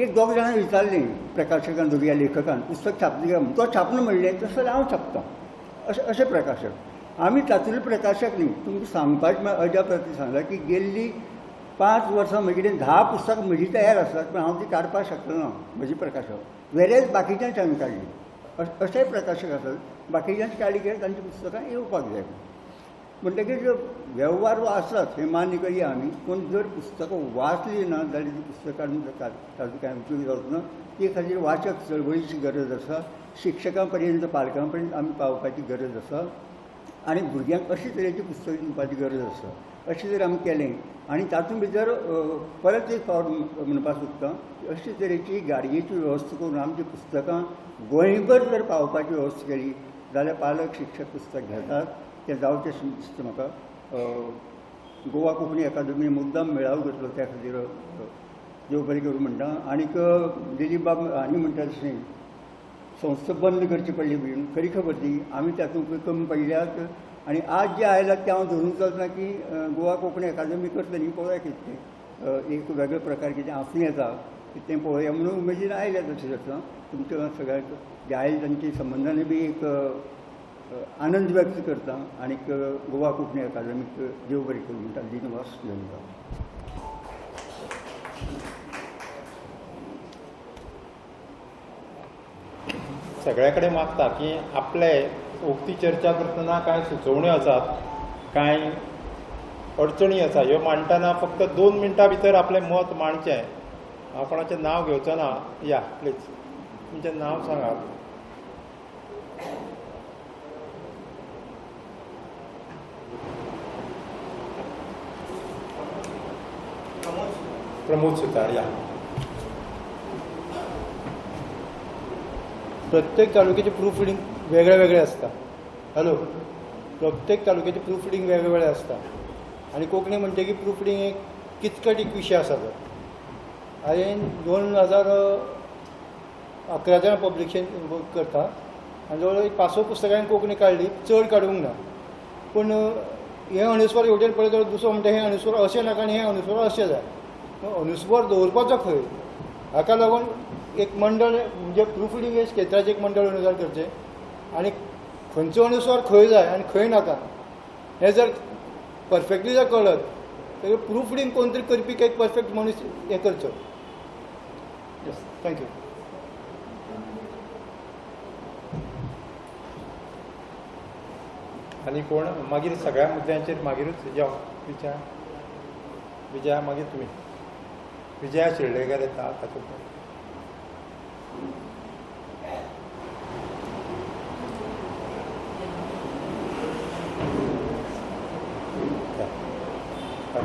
एक दोग जाणां विचारलें प्रकाशकान दोगुया लेखकान पुस्तक छापलें काय. तो छापना म्हणलें तशें जाल्यार हांव छापतां. अशें प्रकाशक आमी तातूंतले प्रकाशक न्ही. तुमकां सांगपाचें अजाप जाता सांगलां की गेल्ली 5 वर्सां म्हजे कडेन 10 पुस्तकां म्हजी तयार आसात पूण हांव ती काडपाक शकलो ना म्हजी प्रकाशक. वेरेज बाकीच्यांची हांवें काडली. अशेय प्रकाशक आसात बाकीच्यांची काडली की तांची पुस्तकां येवपाक जाय. म्हणटकीर वेव्हार आसात हें मान्य करया आमी. पूण जर पुस्तकां वाचलीं ना जाल्यार ती पुस्तकां ताजो कांय उपयोग जावचो ना. ते खातीर वाचक चळवळीची गरज आसा. शिक्षकां पर्यंत पालकां पर्यंत आमी पावपाची गरज आसा. आनी भुरग्यांक अशे तरेची पुस्तकां दिवपाची गरज आसा. अशें जर आमी केलें आनी तातूंत भितर परत एक फावट म्हणपाक सोदतां अशे तरेची गाडयेची वेवस्था करून आमची पुस्तकां गोंयभर जर पावपाची वेवस्था केली जाल्यार पालक शिक्षक पुस्तक घेतात. तें जावचें दिसता म्हाका. गोवा कोंकणी अकादमी मुद्दाम मेळावो घेतलो त्या खातीर देव बरें करूं म्हणटा. आनीक दिलीप बाब हांणी म्हणटा तशें संस्था बंद करची पडली म्हणून खरी खबर ती आमी तातूंत कमी पडल्यात. आनी आज जे आयलात ते हांव धरून चलना की गोवा कोंकणी अकादमी करता न्ही पळोवया कितें तें एक वेगळे प्रकार कितें आसूं येता तें पळोवया म्हणून उमेदीन आयल्या तशें जाता. तुमच्या सगळ्यांक जे आयले तांच्या संबंदान बी एक आनंद व्यक्त करता. आनीक गोवा कोंकणी अकादमीक देव बरें करूं म्हणटा. दिनवास धन्यवाद. सगळ्या कडेन मागता की आपले उक्ती चर्चा करतना कांय सुचोवण्यो आसात, कांय अडचणी आसा. ह्यो मांडटना फक्त 2 मिनटां भितर आपलें मत मांडचें. हांव कोणाचें नांव घेवचो ना. या प्लीज तुमचें नांव सांगात. प्रमोद सुतार. या प्रत्येक तालुक्याचे प्रूफ रिडींग वेगळे वेगळे आसता. हॅलो, प्रत्येक तालुक्याचे प्रूफ रिडींग वेगळे वेगळे आसता. आनी कोंकणी म्हणटा की प्रूफ रिडींग एक किचकट एक विशय आसा तो. हांवें 2011 पब्लिकेशन करता आनी जवळ 500 पुस्तकां कोंकणी काडली. चड काडूंक ना. पूण हें अनुस्वार येवटेन पळयत जाल्यार दुसरो म्हणटा हें अनुस्वार अशें नाका आनी हें अनुस्वार अशें जाय. अनुस्वार दवरपाचो खंय. हाका लागून एक मंडळ म्हणजे प्रूफ रिडींग हे क्षेत्राचें एक मंडळ अनुदान करचें आनी खंयचो अनुस्वार खंय जाय आनी खंय नाका हें जर परफेक्टली जर कळत जाल्यार प्रूफ रिडींग कोण तरी करपी एक परफेक्ट मनीस हें करचो. Yes, thank you. आनी कोण मागीर सगळ्या मुद्द्यांचेर मागीरूच या विजया मागीर तुमी. विजया शिर्डेकर येता तातूंत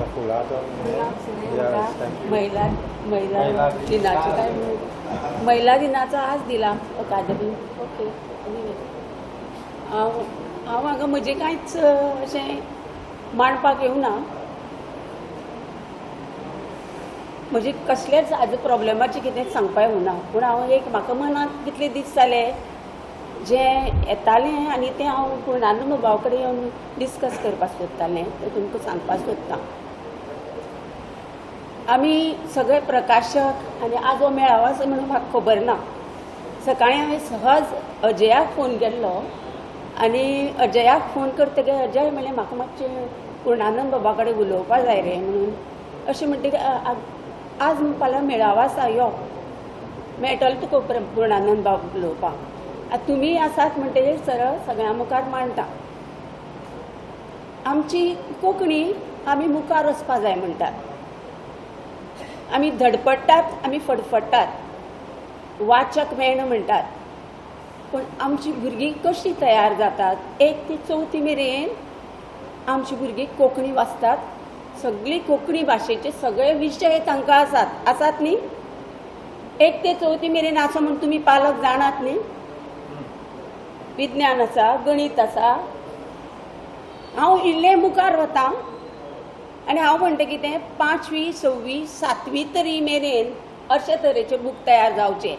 म्हाका फुलां महिला दिनाची काय महिला दिनाचो आज दिला अकादमी. ओके. हांव हांगा म्हजें कांयच अशें मांडपाक येवना. म्हजे कसलेच आज प्रॉब्लेमाचें कितें सांगपाक येवना. पूण हांव एक म्हाका मनांत कितले दीस जाले जें येतालें आनी तें हांव पूर्णानंद बाबा कडेन येवन डिस्कस करपाक सोदतालें तें तुमकां सांगपाक सोदतां. आमी सगळे प्रकाशक आनी आज हो मेळावो आसा म्हणून म्हाका खबर ना. सकाळीं हांवें सहज अजयाक फोन केल्लो आनी अजयाक फोन करतकीर अजय म्हणलें म्हाका मातशें पूर्णानंद बाबा कडेन उलोवपा जाय रे म्हणून. अशें म्हणटकीर आज फाल्यां मेळावो आसा यो मेळटलो तुका पूर्णानंद बाबा उलोवपाक. तुमी आसात म्हणटकीर सरळ सगळ्यां मुखार मांडटा. आमची कोंकणी आमी मुखार वचपा जाय म्हणटात. आमी धडपडटात आमी फडफडटात वाचक मेळना म्हणटात. पूण आमची भुरगीं कशीं तयार जातात? 1 ते 4 मेरेन आमची भुरगीं कोंकणी वाचतात. सगळी कोंकणी भाशेचे सगळे विशय तांकां आसात न्ही. 1 ते 4 मेरेन आसा म्हूण तुमी पालक जाणात न्ही. विज्ञान आसा, गणीत आसा. हांव इल्लें मुखार वतां आनी हांव म्हणटा कितें 5वी 6वी 7वी तरी मेरेन अशे तरेचे बूक तयार जावचे.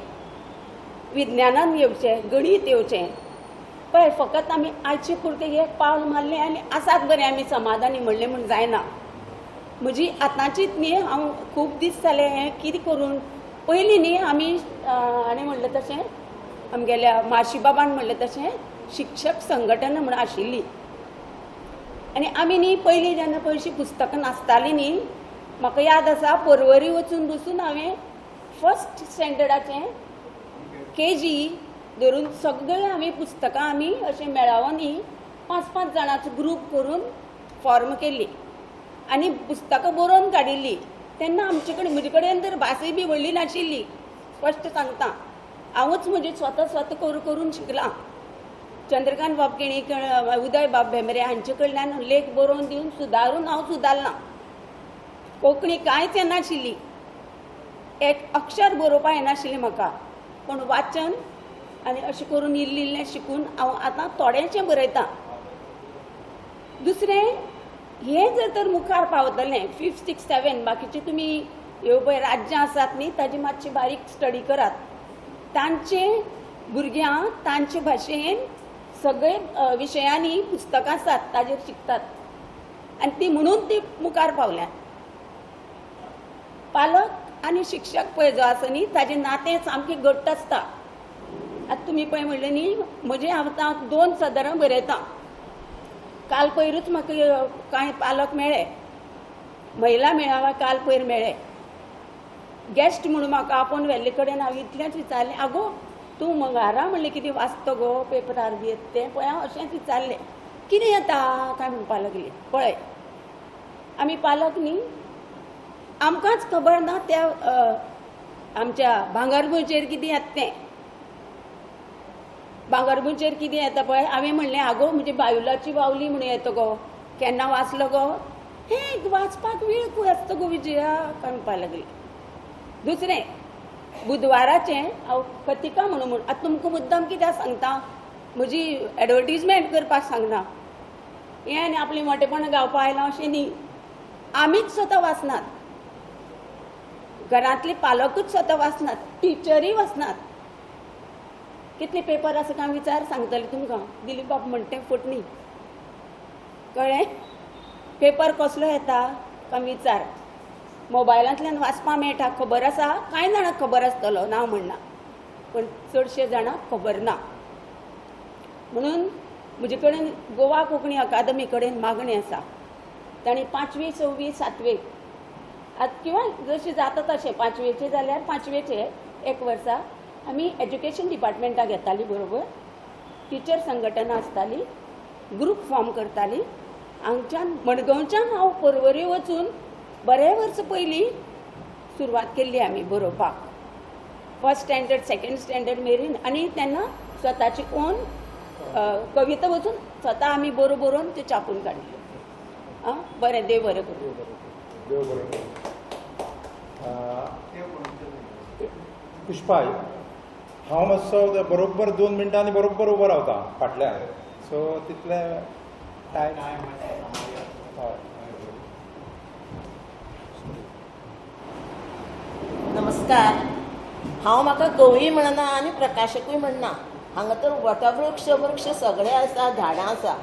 विज्ञानान येवचें, गणीत येवचें. पळय फकत आमी आयचे पुरते एक पावल मारलें आनी आसात बरें आमी समाधानी म्हणलें म्हूण जायना. म्हजी आतांचीच न्ही हांव खूब दीस जाले हें कितें करून पयलीं न्ही आमी हाणें म्हणलें तशें आमगेल्या मार्शी बाबान म्हणलें तशें शिक्षक संघटना म्हूण आशिल्ली. आनी आमी न्ही पयलीं जेन्ना पयलीं पुस्तकां नासतालीं न्ही म्हाका याद आसा पर्वरी वचून बसून हांवें फर्स्ट स्टँडर्डाचें KG धरून सगळीं आमी पुस्तकां आमी अशें मेळावो न्ही 5-5 जाणांचो ग्रूप करून फॉर्म केल्ली आनी पुस्तकां बरोवन काडिल्ली. तेन्ना आमचे कडेन म्हजे कडेन तर भासूय बी व्हडली नाशिल्ली. स्पश्ट सांगता हांवूच म्हजें स्वता करून शिकलां. चंद्रकांत बाब केणीकर, उदय बाब भेंब्रे हांचे कडल्यान लेख बरोवन दिवन सुदारून हांव सुदारलां. कोंकणी कांयच येनाशिल्ली. एक अक्षर बरोवपा येनाशिल्लें म्हाका. पूण वाचन आनी अशें करून इल्लें शिकून हांव आतां थोडेंशें बरयतां. दुसरें हें जर तर मुखार पावतलें 5th 6th 7th बाकीचे तुमी ह्यो पळय राज्यां आसात न्ही ताजी मातशी बारीक स्टडी करात. तांचे भुरग्यांक तांचे भाशेन सगळे विशयांनी पुस्तकां आसात ताजेर शिकतात आनी ती म्हणून ती मुखार पावल्यात. पालक आनी शिक्षक पळय जो आसा न्ही ताजें नातें सामकें घट्ट आसता. आतां तुमी पळय म्हणलें न्ही म्हजें हांव 2 सदरां बरयतां. काल पयरूच म्हाका कांय पालक मेळ्ळे. महिला मेळावा काल पयर मेळ्ळे. गेस्ट म्हणून म्हाका आपोवन व्हेल्ले कडेन हांव इतलेंच विचारलें आगो तूं मंगळारा म्हणलें कितें वाचता गो पेपरार बी येता तें पळय हांव अशेंच विचारलें. कितें येता काय म्हणपा लागली. पळय आमी पालक न्ही आमकांच खबर ना त्या आमच्या भांगरभूंयचेर कितें येता तें. भांगरभूंयचेर कितें येता पळय हांवें म्हणलें आगो म्हणजे बायुलाची बावली म्हणून येता गो केन्ना वाचलो गो. हें वाचपाक वेळ खूब आसता गो विजया काय म्हणपा लागली. दुसरें बुधवाराचें हांव कथिका म्हणून आतां तुमकां मुद्दाम कित्याक सांगता म्हजी एडवर्टीजमेंट करपाक सांगना. हें आनी आपलें मोटेपण गावपा आयलां अशें न्ही. आमीच स्वता वाचनात. घरांतले पालकूच स्वता वाचनात. टिचरी वाचनात. कितले पेपर आसा काय विचार सांगतले तुमकां. दिलीप बाब म्हणटा तें फुटणी कळ्ळें. पेपर कसलो येता काय विचार. मोबायलांतल्यान वाचपा मेळटा खबर आसा. कांय जाणांक खबर आसतलो नांव म्हणना पूण चडशे जाणांक खबर ना. म्हणून म्हजे कडेन गोवा कोंकणी अकादमी कडेन मागणी आसा. तांणी 5वी 6वी 7वी आतां किंवां जशें जाता तशें 5वेचें जाल्यार 5वेचें 1 वर्सा आमी एज्युकेशन डिपार्टमेंटाक येतालीं बरोबर. टिचर संघटना आसताली. ग्रूप फॉर्म करताली. हांगच्यान मडगांवच्यान हांव पर्वरी वचून बरें वर्स पयलीं सुरवात केल्ली आमी बरोवपाक. 1st स्टँडर्ड 2nd स्टँडर्ड मेरेन. आनी तेन्ना स्वताची ओन कविता वचून स्वता आमी बरोवन त्यो छापून काडल्यो. बरें देव बरें करूं. देव बरें करूं. पुष्पा हांव मातसो बरोबर 2 मिनटांनी बरोबर उबो रावता फाटल्यान, सो तितले टायम. हय. नमस्कार. हांव म्हाका कवी म्हणना आनी प्रकाशकूय म्हणना. हांगा तर वृक्ष सगळे आसा, झाडां आसा.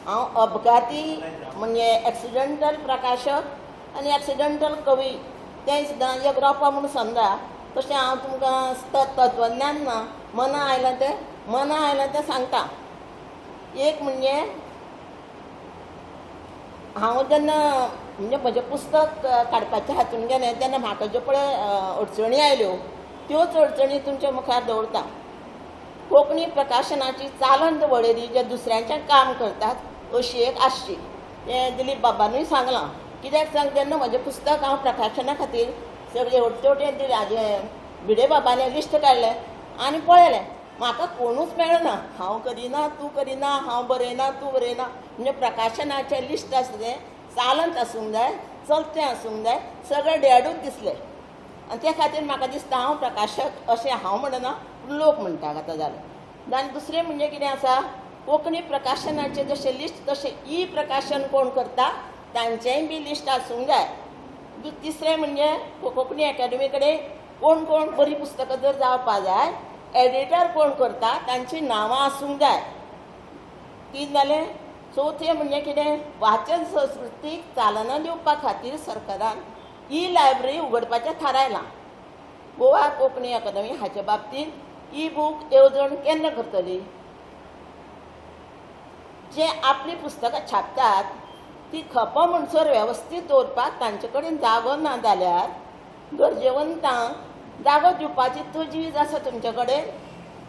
हांव अपघाती म्हणजे एक्सिडेंटल प्रकाशक आनी एक्सिडेंटल कवी तें सुद्दां एक रोंपो म्हणून समजा. तशें हांव तुमकां तत्वज्ञान ना, मना आयलां तें सांगता. एक म्हणजे हांव जेन्ना म्हणजे म्हजें पुस्तक काडपाच्या हातून गेलें तेन्ना म्हाका ज्यो पळय अडचणी आयल्यो त्योच अडचणी तुमच्या मुखार दवरता. कोंकणी प्रकाशनाची चालंत वळेरी जे दुसऱ्यांचें काम करतात अशी एक आसची. तें दिलीप बाबानूय सांगलां. कित्याक सांग, जेन्ना म्हजें पुस्तक हांव प्रकाशना खातीर सगळे अडचणें दिले, हाजें भिडे बाबालें लिस्ट काडलें आनी पळयलें, म्हाका कोणूच मेळना. हांव करिना, तूं करिना, हांव बरयना, तूं बरयना. म्हणजे प्रकाशनाचें लिस्ट आसा तें चालंत आसूंक जाय, चलतें आसूंक जाय, सगळें डेडूच दिसलें. आनी त्या खातीर म्हाका दिसता हांव प्रकाशक अशें हांव म्हणना, पूण लोक म्हणटात आतां जालें. आनी दुसरें म्हणजे कितें आसा, कोंकणी प्रकाशनाचें जशें लिस्ट तशें ई प्रकाशन कोण करता तांचेंय बी लिस्ट आसूंक जाय. तिसरें म्हणजे कोंकणी अकादेमी कडेन कोण कोण बरीं पुस्तकां जर जावपा जाय, एडिटर कोण करता तांचीं नांवां आसूंक जाय. 3 जालें. चवथें म्हणजे कितें, वाचन संस्कृतीक चालना दिवपा खातीर सरकारान ई लायब्ररी उगडपाचें थारायलां. गोवा कोंकणी अकादेमी हाचे बाबतींत ई बूक येवजण केन्ना करतली. जे आपली पुस्तकां छापतात ती खप म्हणसर वेवस्थीत दवरपाक तांचे कडेन जागो ना जाल्यार गरजेवंतांक जागो दिवपाची तजवीज आसा तुमचे कडेन.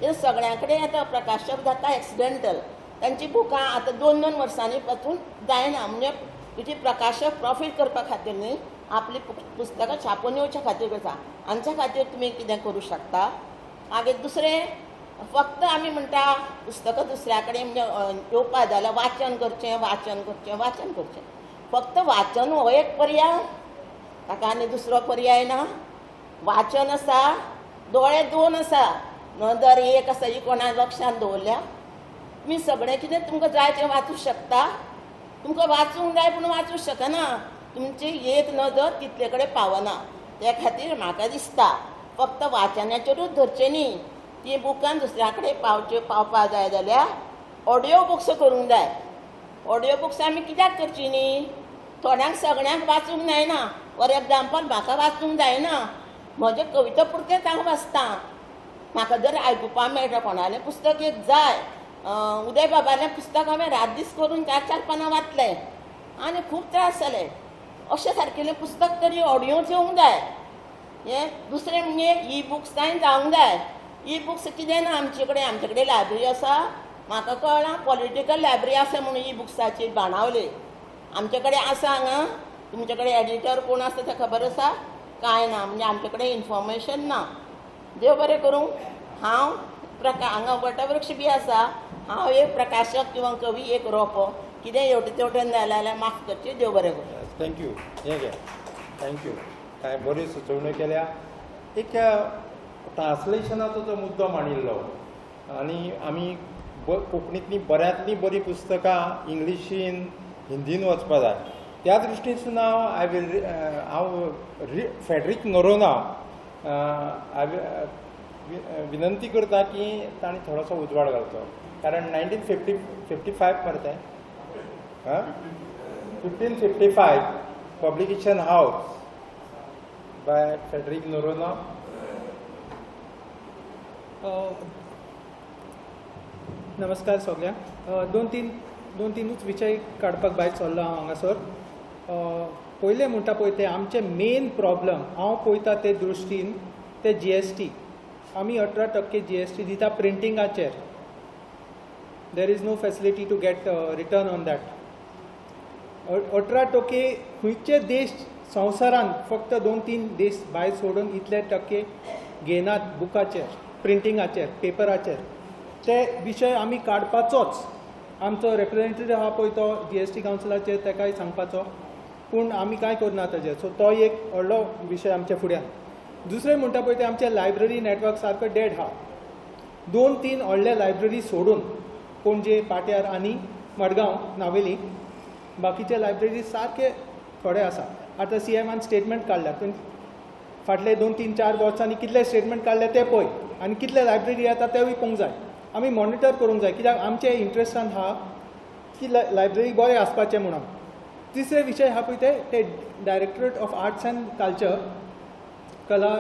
ते सगळ्यां कडेन आतां प्रकाशक जाता एक्सिडेंटल, तांची बुकां आतां 2-2 वर्सांनी पासून जायना. म्हणजे तुजी प्रकाशक प्रॉफीट करपा खातीर न्ही, आपली पुस्तकां छापून येवच्या खातीर करता. हांच्या खातीर तुमी कितें करूं शकता. मागीर दुसरें, फक्त आमी म्हणटा पुस्तकां दुसऱ्या कडेन म्हणजे येवपा जाल्यार वाचन करचें. फक्त वाचन हो एक पर्याय, ताका आनी दुसरो पर्याय ना. वाचन आसा, दोळे 2 आसा, नदर 1 आसा, ही कोणा लक्षांत दवरल्या. तुमी सगळें कितें तुमकां जाय तें वाचूंक शकता. तुमकां वाचूंक जाय पूण वाचूंक शकना. तुमची एक नदर तितले कडेन पावना. त्या खातीर म्हाका दिसता फक्त वाचनाचेरूच धरचें न्ही, ती बुकां दुसऱ्या कडेन पावपा जाय जाल्यार ऑडियो बुक्स करूंक जाय. ऑडियो बुक्स आमी कित्याक करची न्ही, थोड्यांक सगळ्यांक वाचूंक जायना. फॉर एग्जाम्पल म्हाका वाचूंक जायना, म्हजे कविता पुरतेंच हांव वाचतां. म्हाका जर आयकुपा मेळटा कोणालें पुस्तक एक जाय, उदय बाबालें पुस्तक हांवें रात दीस करून 4-4 पानां वाचलें आनी खूब त्रास जाले. अशें सारकेलें पुस्तक तरी ऑडियोच येवंक जाय. हें दुसरें म्हणजे ई बुक्सांय जावंक जाय. ई बुक्स कितें ना आमचे कडेन लायब्ररी आसा. म्हाका कळना पॉलिटिकल लायब्ररी आसा म्हणून ई बुक्साची बाणावली. आमचे कडेन आसा हांगा. तुमचे कडेन एडिटर कोण आसा तें खबर आसा काय ना. म्हणजे आमचे कडेन इन्फॉर्मेशन ना. देव बरें करूं. हांव हांगा वटवृक्ष बी आसा. हांव एक प्रकाशक किंवा कवी एक रोंपो. कितें हेवटेन तेवटेन जालें जाल्यार माफ करची. देव बरें करूं. थँक्यू. हें घे. थँक्यू. कांय बऱ्यो सुचोवण्यो केल्या. एक ट्रान्सलेशनाचो जो मुद्दो मांडिल्लो आनी आमी कोंकणींतलीं बऱ्यांतलीं बरीं पुस्तकां इंग्लिशीन हिंदीन वचपा जाय. त्या दृश्टीसून हांव फ्रेडरीक नोरोना विनंती करता की ताणें थोडोसो उजवाड घालचो. कारण 1955 मरे तें 1555 पब्लिकेशन हावस बाय फ्रेडरीक नोरोना. नमस्कार सगळ्यांक. दोन तीनूच विशय काडपाक भायर सरलो हांव हांगासर. पयलें म्हणटा पळय तें आमचें मेन प्रॉब्लम हांव पळयता ते दृश्टीन ते GST. आमी 18% GST दिता प्रिंटिंगाचेर. There is no facility to get return on that. 18% खंयचे देश संवसारान फक्त 2-3 देश भायर सोडून इतले टक्के घेनात बुकाचेर, प्रिंटिंगाचेर, पेपराचेर. ते विशय आमी काडपाचोच. आमचो रिप्रेझेंटेटिव्ह आहा पळय तो GST कावन्सिलाचेर ताकाय सांगपाचो पूण आमी कांय करना ताजेर. सो तो एक व्हडलो विशय आमच्या फुड्यान. दुसरें म्हणटा पळय तें आमचें लायब्ररी नेटवर्क सारको डेड आहा. 2-3 व्हडले लायब्ररी सोडून पणजे, पाट्यार आनी मडगांव, नावेली बाकीचे लायब्ररी सारके थोडे आसा. आतां CMन स्टेटमेंट काडल्या, पूण फाटले 2-3-4 वर्सांनी कितले स्टेटमेंट काडले ते पळय आनी कितले लायब्ररी येता तेवूय पळोवंक जाय. आमी मॉनिटर करूंक जाय, कित्याक आमचे इंट्रस्टान आहा की लायब्ररी बरें आसपाचें म्हणून. तिसरे विशय आहा पळय ते directorate of arts end culture, कला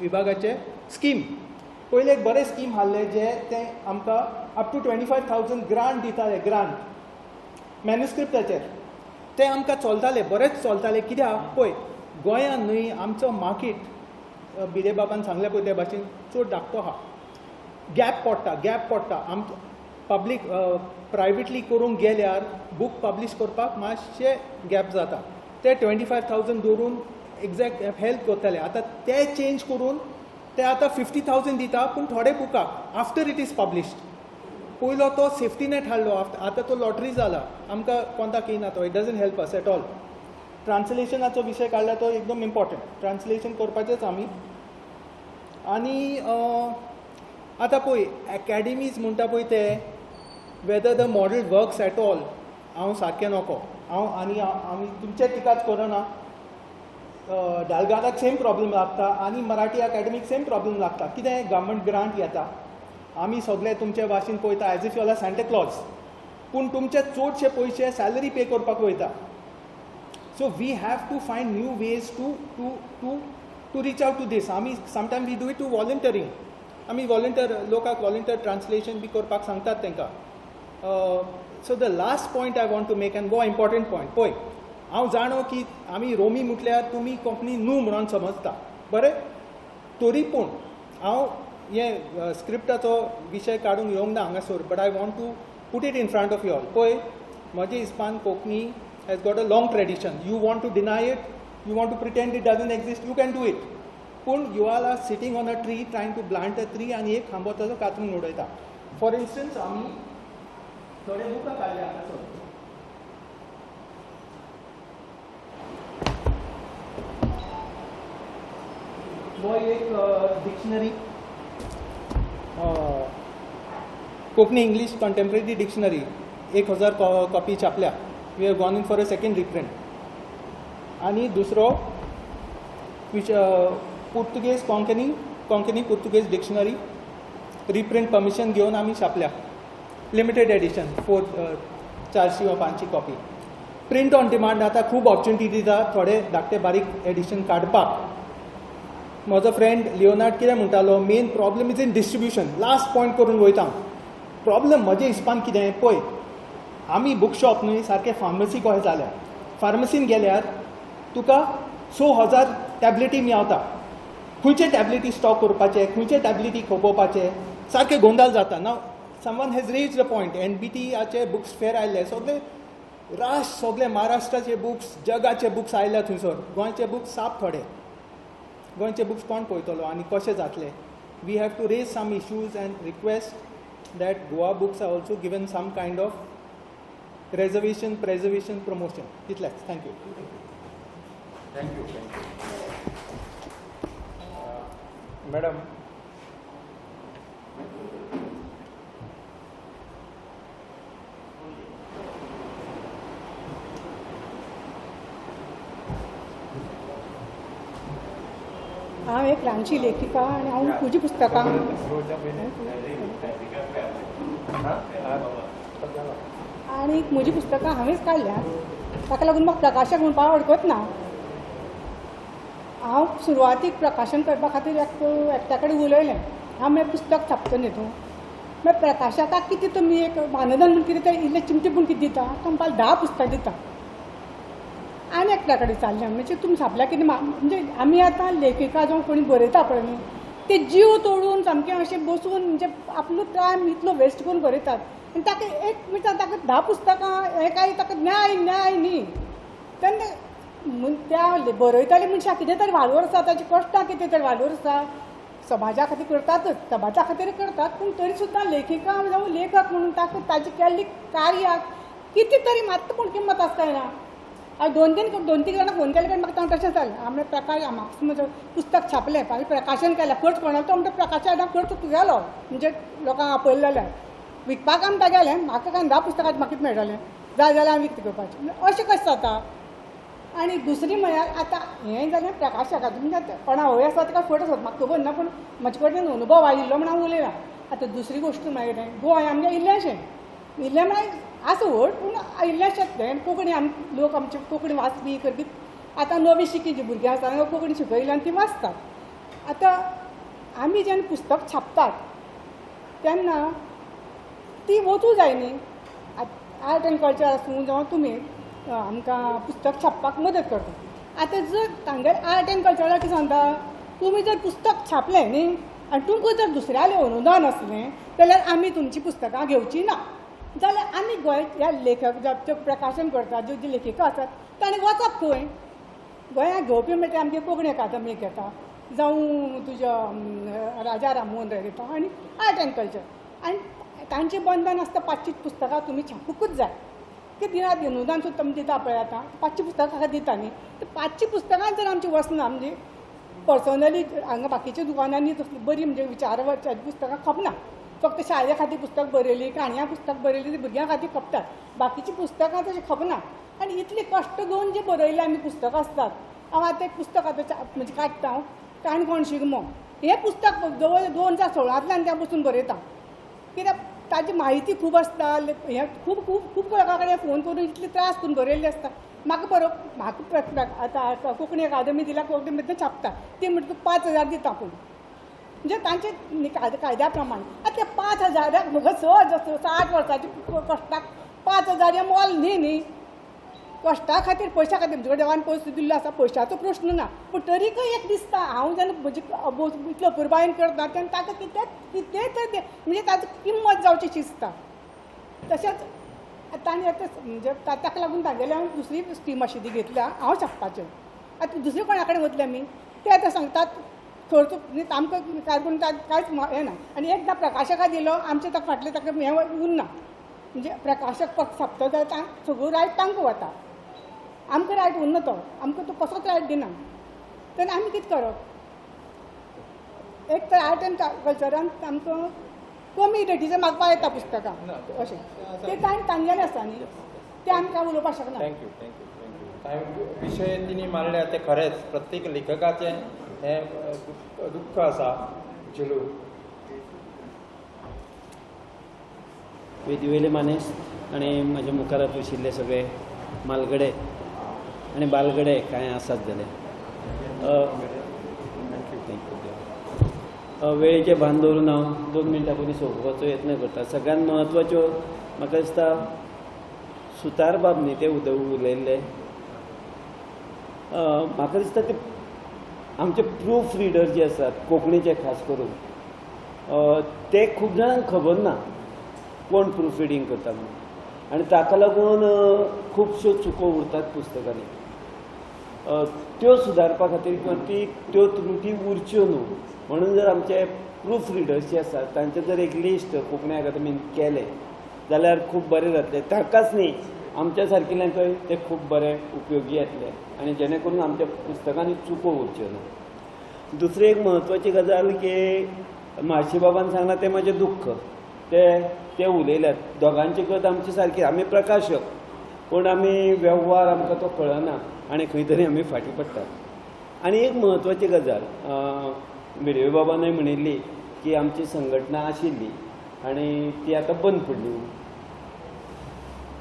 विभागाचे स्कीम. पयले एक बरें स्कीम आहले जे ते आमकां अप टू 25,000 ग्रांट दिताले, ग्रांट मॅन्युस्क्रिप्टाचेर. ते आमकां चलताले, बरेंच चलताले. कित्याक पळय गोंयांत न्हय आमचो मार्केट बिरे बाबान सांगले पळय ते भाशेन चड धाकटो आहा. गॅप पडटा. पब्लीक प्रायवेटली करूंक गेल्यार बूक पब्लीश करपाक मातशें गॅप जाता. ते 25,000 दवरून एक्झॅक्ट हेल्प करताले. आतां ते चेंज करून ते आतां 50,000 दिता, पूण थोडे बुकाक आफ्टर इट इज पब्लिश्ड. पयलो तो सेफ्टी नेट हाडलो, आतां तो लॉटरी जाला. आमकां कोंताक येयना तो. It doesn't help us at all. ट्रान्सलेशनाचो विशय काडला तो एकदम इम्पॉर्टंट. ट्रान्सलेशन करपाचेंच आमी. आनी आतां पळय एकाडेमीज म्हणटा पळय ते whether the model works at all, हांव सारकें नको. आमी तुमचे टिकाच करना. डालगाडाक सेम प्रॉब्लेम लागता आनी मराठी अकॅडमीक सेम प्रॉब्लेम लागता. कितें गव्हर्मेंट ग्रांट येता, आमी सगळे तुमचे भाशेन पळयता as if you are Santa Claus, पूण तुमचे चडशे पयशे सॅलरी पे करपाक वयता. So we have to find new ways to reach out to these. आमी sometime we do it to volunteering. आमी लोकांक वॉलंटियर ट्रान्सलेशन बी करपाक सांगतात तांकां. So the last point I want to make, एन गो इम्पॉर्टंट पॉयंट. पळय हांव जाणो की आमी रोमी म्हटल्यार तुमी कोंकणी न्हू म्हणून समजता, बरें. तरी पूण हांव हे स्क्रिप्टाचो विशय काडूंक येवंक ना हांगासर, but I want to put it in front of you all. पळय म्हजे हिसपान Konkani has got a long tradition. You want to deny it, you want to pretend it doesn't exist, you can do it. पूण you are sitting on a tree trying to plant a tree आनी एक खांबो ताजो कातरून उडयता. For instance आमी थोडे बुकां काडल्या हांगासर. हो एक dictionary, Konkani English contemporary dictionary, 1000 copy छापल्या. We have gone in for a second reprint. आनी दुसरो Portuguese Konkani Portuguese dictionary reprint permission घेवन आमी छापल्या. लिमिटेड एडिशन 400 वा 500 कॉपी. प्रिंट ऑन डिमांड आतां खूब ऑपॉर्च्युनिटी दिता थोडे धाकटे बारीक एडिशन काडपाक. म्हजो फ्रेंड लिओनार्ड कितें म्हणटालो, main problem is in distribution. Last point करून वयता. प्रॉब्लम म्हजे हिसपान कितें, पळय आमी बूक शॉप न्हय सारकें फार्मसी कशें जाल्या. फार्मसीन गेल्यार तुका 6,000 टॅबलेटी मेळटा. खंयचे टॅबलेटी स्टॉक करपाचे, खंयचे टॅबलेटी खपोवपाचे, सारकें गोंधळ जाता. Now someone has raised the point. NBTचे बुक्स फेर आयले, सगळे राश सगळे महाराष्ट्राचे बुक्स, जगाचे बुक्स आयल्या थंयसर. गोंयचे बुक्स साप थोडे. गोंयचे बुक्स कोण पळयतलो आनी कशें जातले. We have to raise some issues and request that Goa books are also given some kind of reservation, preservation, promotion. इतलेंच. थँक्यू. थँक्यू. मॅडम, हांव एक ल्हानशी लेखिका आनी हांव म्हजीं पुस्तकां आनी म्हजीं पुस्तकां हांवेंच काडल्यात. ताका लागून म्हाका प्रकाशक म्हणपाक आवडकत ना. हांव सुरवातीक प्रकाशन करपा खातीर एकट्या कडेन उलयलें. हांव मागीर पुस्तक छापता न्ही. मागीर प्रकाशकाक कितें तुमी एक मानधन म्हण कितें तें इल्लें चिमटे पूण कितें दिता, तो म्हणपाक 10 पुस्तकां दिता. आनी एकट्या कडेन चाललें. म्हणजे तुमी छापल्या कितें, म्हणजे आमी आतां लेखिका जावं कोणी बरयता पळय न्ही, ते जीव तोडून सामकें अशें बसून म्हणजे आपलो टायम इतलो वेस्ट करून बरयतात. आनी ताका एक मिनटां ताका 10 पुस्तकां हें काय ताका न्याय न्ही. तेन्ना त्या बरयताले मनशाक कितें तरी वालोर आसा, ताची कश्टां कितें तरी वालोर आसा. समाजा खातीर करतातच, समाजा खातीर करतात, पूण तरी सुद्दां लेखिका जावं लेखक म्हणून ताका ताची केल्ली कार्याक कितें तरी मात्त पूण किंमत आसता ना. हांव दोन तीन जाणां फोन केले म्हाका हांव तशें जालें हांवें प्रकाश म्हाका म्हजें पुस्तक छापलें हांवें प्रकाशन केलें खर्च कोणालो तो म्हणटा प्रकाशनाक खर्च तुगेलो म्हणजे लोकांक आपयले जाल्यार विकपाक आमकां गेलें म्हाका काय 10 पुस्तकां म्हाका कितें मेळटलें जाय जाल्यार हांव विकतें घेवपाचें अशें कशें जाता. आनी दुसरी म्हळ्यार आतां हें जालें प्रकाशकाचें म्हणजे कोणा हवय आसा ताका फट आसता म्हाका खबर ना पूण म्हजे कडेन अनुभव आयिल्लो म्हण हांव उलयलां. आतां दुसरी गोश्ट म्हळ्यार कितें गोंय आमचें इल्लें म्हळ्यार आसा व्हड पूण इल्लेंशेंच तें कोंकणी लोक आमचे कोंकणी वाचपी करपी आतां नवी शिकिल्लीं भुरगीं आसा तांकां कोंकणी शिकयली आनी तीं वाचतात. आतां आमी जेन्ना पुस्तक छापतात तेन्ना ती वचूं जाय न्ही. आर्ट एंड कल्चर आसूं जावं तुमी आमकां पुस्तक छापपाक मदत करता. आतां जर तांगेर आर्ट एंड कल्चराक कितें सांगता तुमी जर पुस्तक छापलें न्ही आनी तुमकां जर दुसऱ्यालें अनुदान आसलें जाल्यार आमी तुमचीं पुस्तकां घेवचीं ना. जाल्यार आमी गोंय ह्या लेखक जे प्रकाशन करतात ज्यो लेखिका आसात ताणें वचप खंय. गोंयांत घेवपी म्हणजे आमगे कोंकणी अकादमी घेता जावं तुज्या राजा राममोहन रॉय घेता आनी आर्ट एंड कल्चर आनी तांचें बंधन आसता 500 पुस्तकां तुमी छापूंकूच जाय. कितें दिनात अनुदान सुद्दां तुमी दिता पळय आतां 500 पुस्तकां दिता न्ही. 500 पुस्तकां जर आमची वचना म्हणजे पर्सनली हांगा बाकीच्या दुकानांनी बरी म्हणजे विचारवंताची पुस्तकां खपना. फक्त शाळे खातीर पुस्तक बरयली काणयां पुस्तक बरयली ती भुरग्यां खातीर खपतात. बाकीचीं पुस्तकां तशीं खपना. आनी इतले कश्ट घेवन जे बरयले आमी पुस्तकां आसतात हांव आतां एक पुस्तक आतां म्हणजे काडटा हांव काणकोण शिगमो हें पुस्तक जवळ 2016 त्या पसून बरयता. कित्याक ताजी म्हायती खूब आसता हें खूब खूब खूब लोकां कडेन फोन करून इतले त्रास करून बरयल्ले आसता. म्हाका आतां कोंकणी अकादमी दिल्या कोंकणी छापता ती म्हणटा 5,000 दिता पूण म्हणजे तांचे कायद्या प्रमाण आतां त्या 5,000 म्हाका 60 वर्सांची कश्टाक 5,000 हें मोल न्ही. कश्टा खातीर पयशा खातीर म्हजे कडेन देवान पयसो दिल्लो आसा पयशाचो प्रश्न ना पूण तरीकय एक दिसता हांव जेन्ना म्हजी इतलो पुरबायन करता तेन्ना ताका कितें तर म्हणजे ताची किंमत जावची दिसता. तशेंच ताणें आतां म्हणजे ताका लागून तागेले हांव दुसरी स्कीम आशिल्ली घेतल्या हांव छापपाचें. आतां दुसरे कोणा कडेन वतले आमी ते आतां सांगतात खर्च न्ही आमकां करून कांयच हें ना. आनी एकदां प्रकाशकाक दिलो आमचे ताका फाटलें ताका हें उरना म्हणजे प्रकाशक छापता जाल्यार सगळो रायट तांकां वता. आमकां रायट उरना तो आमकां तो कसोच रायट दिना. तेन्ना आमी कितें करप. एक तर आर्ट एंड कल्चरान आमकां कमी रेटीचें मागपा येता पुस्तकां अशें ते तांगेलें आसा न्ही ते आमी कांय उलोवपाक शकना. थँक्यू. विशय तिणी मांडल्या ते खरेंच प्रत्येक लेखकाचें हें दुख्ख आसा चेडू. वेदिवेले मानेस आनी म्हाज्या मुखारात बशिल्ले सगळे मालगडे आनी बालगडे कांय आसात जाले वेळेचें भान दवरून हांव 2 मिनटां पयलीं सोंपोवपाचो यत्न करता. सगळ्यांत म्हत्वाच्यो म्हाका दिसता सुतार बाब न्ही ते उलयल्ले म्हाका दिसता ते आमचे प्रूफ रिडर जे आसात कोंकणीचे खास करून ते खूब जाणांक खबर ना कोण प्रूफ रिडींग करता म्हणून आनी ताका लागून खुबश्यो चुको उरतात पुस्तकांनी. त्यो सुदारपा खातीर किंवा त्यो त्रुटी उरच्यो न्हू म्हणून जर आमचे प्रूफ रिडर्स जे आसात तांचे जर एक लिस्ट कोंकणी अकादमीन केलें जाल्यार खूब बरें जातलें. ताकाच न्ही आमच्या सारकिल्यांकय ते खूब बरें उपयोगी येतले आनी जेणे करून आमच्या पुस्तकांनी चुको उरच्यो ना. दुसरी एक म्हत्वाची गजाल की म्हाळशी बाबान सांगलां तें म्हाजें दुख्ख ते उलयल्यात. दोगांची गत आमची सारकी आमी प्रकाशक पूण आमी वेव्हार आमकां तो कळना आनी खंय तरी आमी फाटीं पडटात. आनी एक म्हत्वाची गजाल भिडवे बाबानय म्हणिल्ली की आमची संघटना आशिल्ली आनी ती आतां बंद पडली.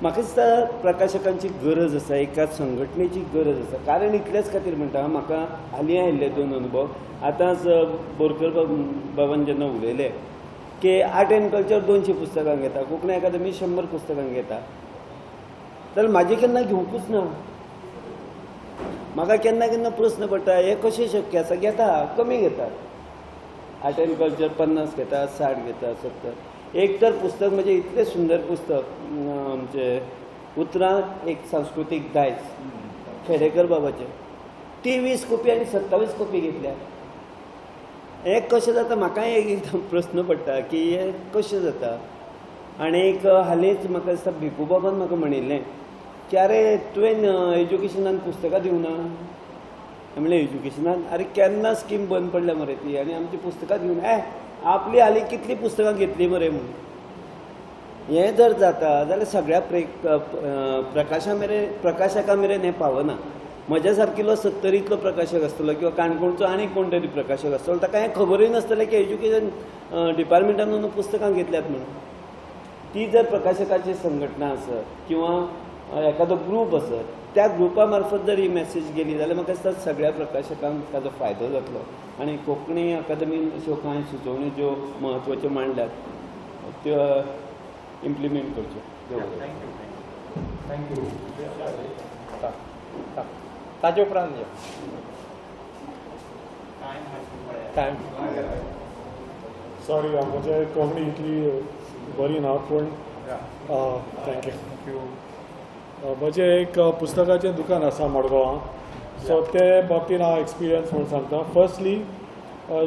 म्हाका दिसता प्रकाशकांची गरज आसा एका संघटनेची गरज आसा. कारण इतलेच खातीर म्हणटा म्हाका हालीं आयिल्ले 2 अनुभव. आतांच बोरकर बाबान जेन्ना उलयले की आर्ट एंड कल्चर 200 पुस्तकां घेता कोंकणी अकादमी 100 पुस्तकां घेता जाल्यार म्हाजें केन्ना घेवंकूच ना. म्हाका केन्ना प्रस्न पडटा हें कशें शक्य आसा. घेता कमी घेतात आर्ट एंड कल्चर 50 घेता 60 घेता 70. एक तर पुस्तक म्हणजे इतलें सुंदर पुस्तक आमचे उतरां एक सांस्कृतीक दायज खेडेकर बाबाचें ती 20 कॉपी आनी 27 कॉपी घेतल्या. हें कशें जाता म्हाकाय एकदम प्रस्न पडटा की हें कशें जाता. आनी एक हालींच म्हाका दिसता भिकू बाबान म्हाका म्हणिल्लें की अरे तुवें एज्युकेशनान पुस्तकां दिवना. म्हणलें एज्युकेशनान अरे केन्ना स्कीम बंद पडल्या मरे ती आनी आमची पुस्तकां दिवना. आपली हालीं कितलीं पुस्तकां घेतली मरे म्हणून. हें जर जाता जाल्यार सगळ्या प्रकाशका मेरेन हें पावना. म्हज्या सारकिलो 70 प्रकाशक आसतलो किंवा काणकोणचो आनी कोण तरी प्रकाशक आसतलो ताका हें खबरूय नासतलें की एज्युकेशन डिपार्टमेंटान पुस्तकां घेतल्यात म्हणून. ती जर प्रकाशकाची संघटना आसत किंवा एखादो ग्रूप आसत त्या ग्रुपा मार्फत जर ही मेसेज गेली जाल्यार म्हाका दिसता सगळ्या प्रकाशकांक ताजो फायदो जातलो. आनी कोंकणी अकादमीन अश्यो कांय सुचोवण्यो ज्यो म्हत्वाच्यो मांडल्यात त्यो इम्प्लिमेंट करच्यो. थँक्यू. ताजे उपरांत टायम सॉरी म्हजे कोंकणी इतली बरी ना पूण थँक्यू. म्हजें एक पुस्तकाचें दुकान आसा मडगांवां. सो ते बाबतींत हांव एक्सपिरियन्स म्हूण सांगता. फर्स्टली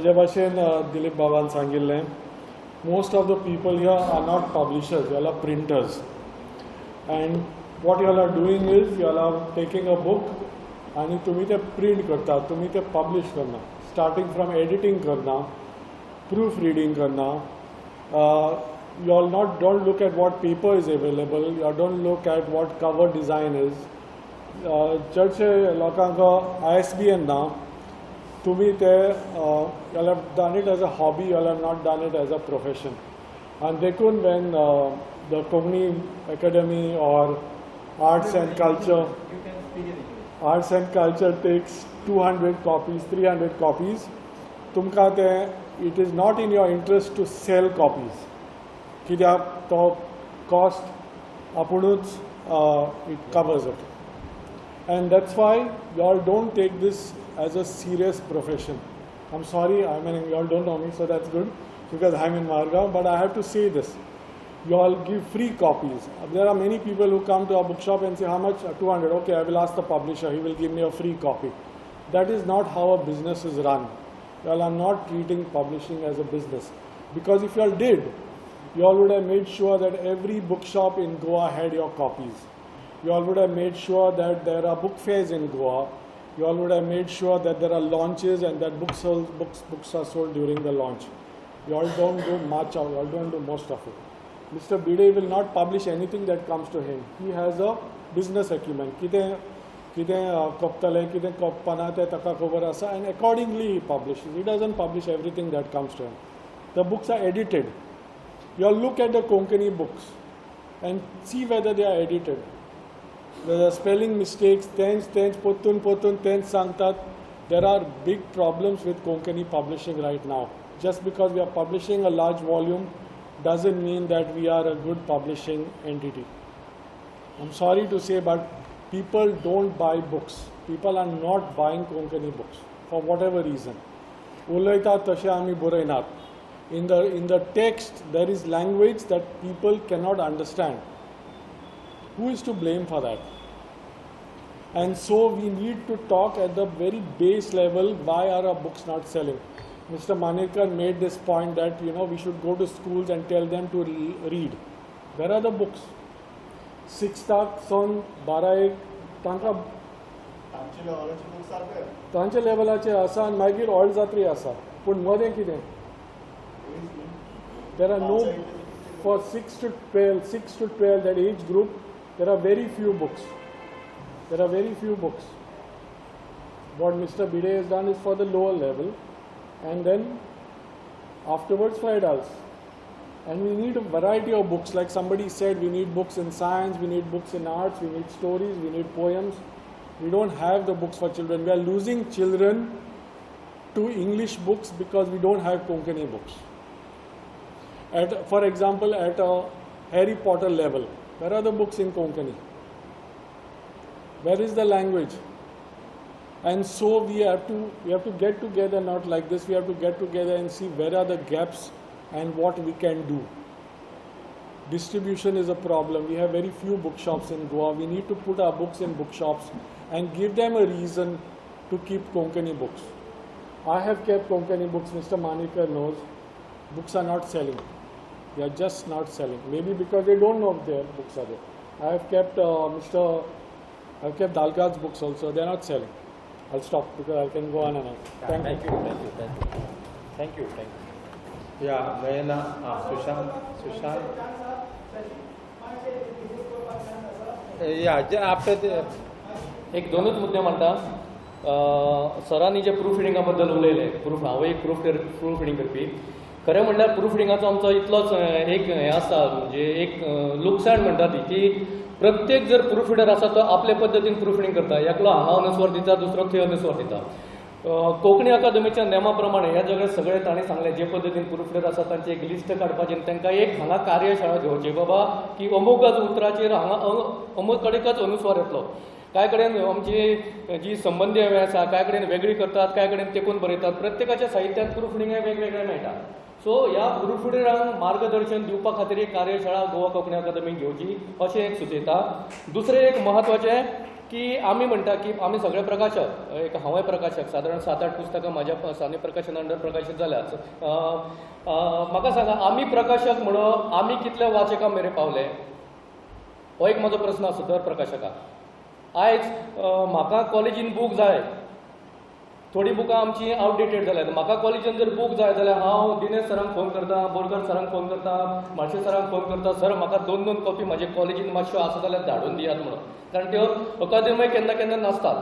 जे भाशेन दिलीप बाबान सांगिल्लें, most of the people here are not publishers, you all are printers. And what you all are doing is you all are taking a book आणि तुम्ही ते प्रिंट करता, तुम्ही ते पब्लिश करना. स्टार्टिंग फ्रॉम एडिटिंग करना, प्रूफ रिडींग करना. You all don't look at what paper is available, you don't look at what cover design is. चडशे लोकांक ISBN ना. तुम्ही ते you all have done it as a hobby, you all have not done it as a profession. And देखून when the Konkani Academy or Arts and Culture takes 200 copies, 300 copies, तुमकां ते it is not in your interest to sell copies. कित्याक तो cost आपुणूच it covers it. And that's why you all don't take this as a serious profession. I'm sorry, I mean you all don't know me, so that's good because I'm in Margaon, but I have to say this. You all give free copies. There are many people who come to our bookshop and say, how much? 200. Okay, I will ask the publisher. He will give me a free copy. That is not how a business is run. You all are not treating publishing as a business. Because if you all did, you all would have made sure that every bookshop in Goa had your copies. You all would have made sure that there are book fairs in Goa. You all would have made sure that there are launches and that books are sold during the launch. You all don't do much of it. You all don't do most of it. Mr. Bide will not publish anything that comes to him. He has a business acumen. कितें कोपतले कितें कोपना तें ताका खबर आसा and accordingly he publishes. He doesn't publish everything that comes to him. The books are edited. You all look at the Konkani books and see whether they are edited. There are spelling mistakes, tense, potun, santat. There are big problems with Konkani publishing right now. Just because we are publishing a large volume doesn't mean that we are a good publishing entity. I'm sorry to say, but people don't buy books. People are not buying Konkani books for whatever reason. Ulayta tashe ami buraynat. In the text, there is language that people cannot understand. Who is to blame for that? And so we need to talk at the very base level, why are our books not selling? Mr. Manekar made this point that, we should go to schools and tell them to read. Where are the books? 6th son, 12 तांचे लेवलाचे आसा आनी मागीर all जात्री आसा पूण मदें कितें there are no for 6 to 12 that age group there are very few books. What Mr. Bide has done is for the lower level and then afterwards for adults. And we need a variety of books. Like somebody said, we need books in science, we need books in arts, we need stories, we need poems. We don't have the books for children. We are losing children to English books because we don't have Konkani books. For example, at a Harry Potter level, where are the books in Konkani? Where is the language? And so we have to get together, not like this, we have to get together and see where are the gaps and what we can do. Distribution is a problem. We have very few bookshops in Goa. We need to put our books in bookshops and give them a reason to keep Konkani books. I have kept Konkani books, Mr. Manekar knows. Books are not selling. They are just not selling. Maybe because they don't know if their books are there. I have kept I've kept Dalkar's books also. They are not selling. I'll stop because I can go on and on. Thank you. Thank you. या नयना सुशांत या जे after एक दोनच मुद्दे म्हणटा सरांनी जे proof रिडिंगा बद्दल उलयले हांव एक प्रूफ रिडिंग करपी खरें म्हणल्यार प्रूफ रिडिंगाचो आमचो इतलोच एक हें आसा म्हणजे एक लुकसाण म्हणटा ती की प्रत्येक जर प्रूफ रिडर आसा तो आपले पद्दतीन प्रूफ रिडिंग करता एकलो हांगा अनुस्वार दिता दुसरो थंय अनुस्वार दिता कोंकणी अकादमीच्या नेमा प्रमाणे ह्या जगात सगळे ताणें सांगले जे पद्दतीन प्रूफ रिडर आसा तांची एक लिस्ट काडपाची आनी तांकां एक हांगा कार्यशाळा घेवची बाबा की अमुकच उतराचेर हांगा अमूक कडेकच अनुस्वार येतलो काय कडेन आमची जी संबंदी हांवें आसा काय कडेन वेगळी करतात काय कडेन तेंकून बरयतात प्रत्येकाच्या साहित्यांत प्रूफ रिडिंग वेगवेगळे मेळटा सो ह्या प्रूफ रिडरांक मार्गदर्शन दिवपा खातीर एक कार्यशाळा गोवा कोंकणी अकादमीक घेवची अशें एक सुचयता दुसरें एक म्हत्वाचें की आमी म्हणटा की आमी सगळे प्रकाशक एक हांवूय प्रकाशक सादारण 7-8 पुस्तकां म्हाज्या साने प्रकाशन अंडर प्रकाशीत जाल्यात म्हाका सांगा आमी प्रकाशक म्हणून आमी कितल्या वाचकां मेरेन पावले हो एक म्हजो प्रस्न आसा दर प्रकाशकाक आयज म्हाका कॉलेजीन बूक जाय थोडी बुकां आमची आउटडेटेड जाल्यात म्हाका कॉलेजीन जर बूक जाय जाल्यार हांव दिनेश सरांक फोन करता बोरकर सरांक फोन करता मार्शे सरांक फोन करता सर म्हाका 2-2 कॉपी म्हाजे कॉलेजीन मातश्यो आसा जाल्यार धाडून दियात म्हणून कारण त्यो अकादेमी केन्ना केन्ना नासतात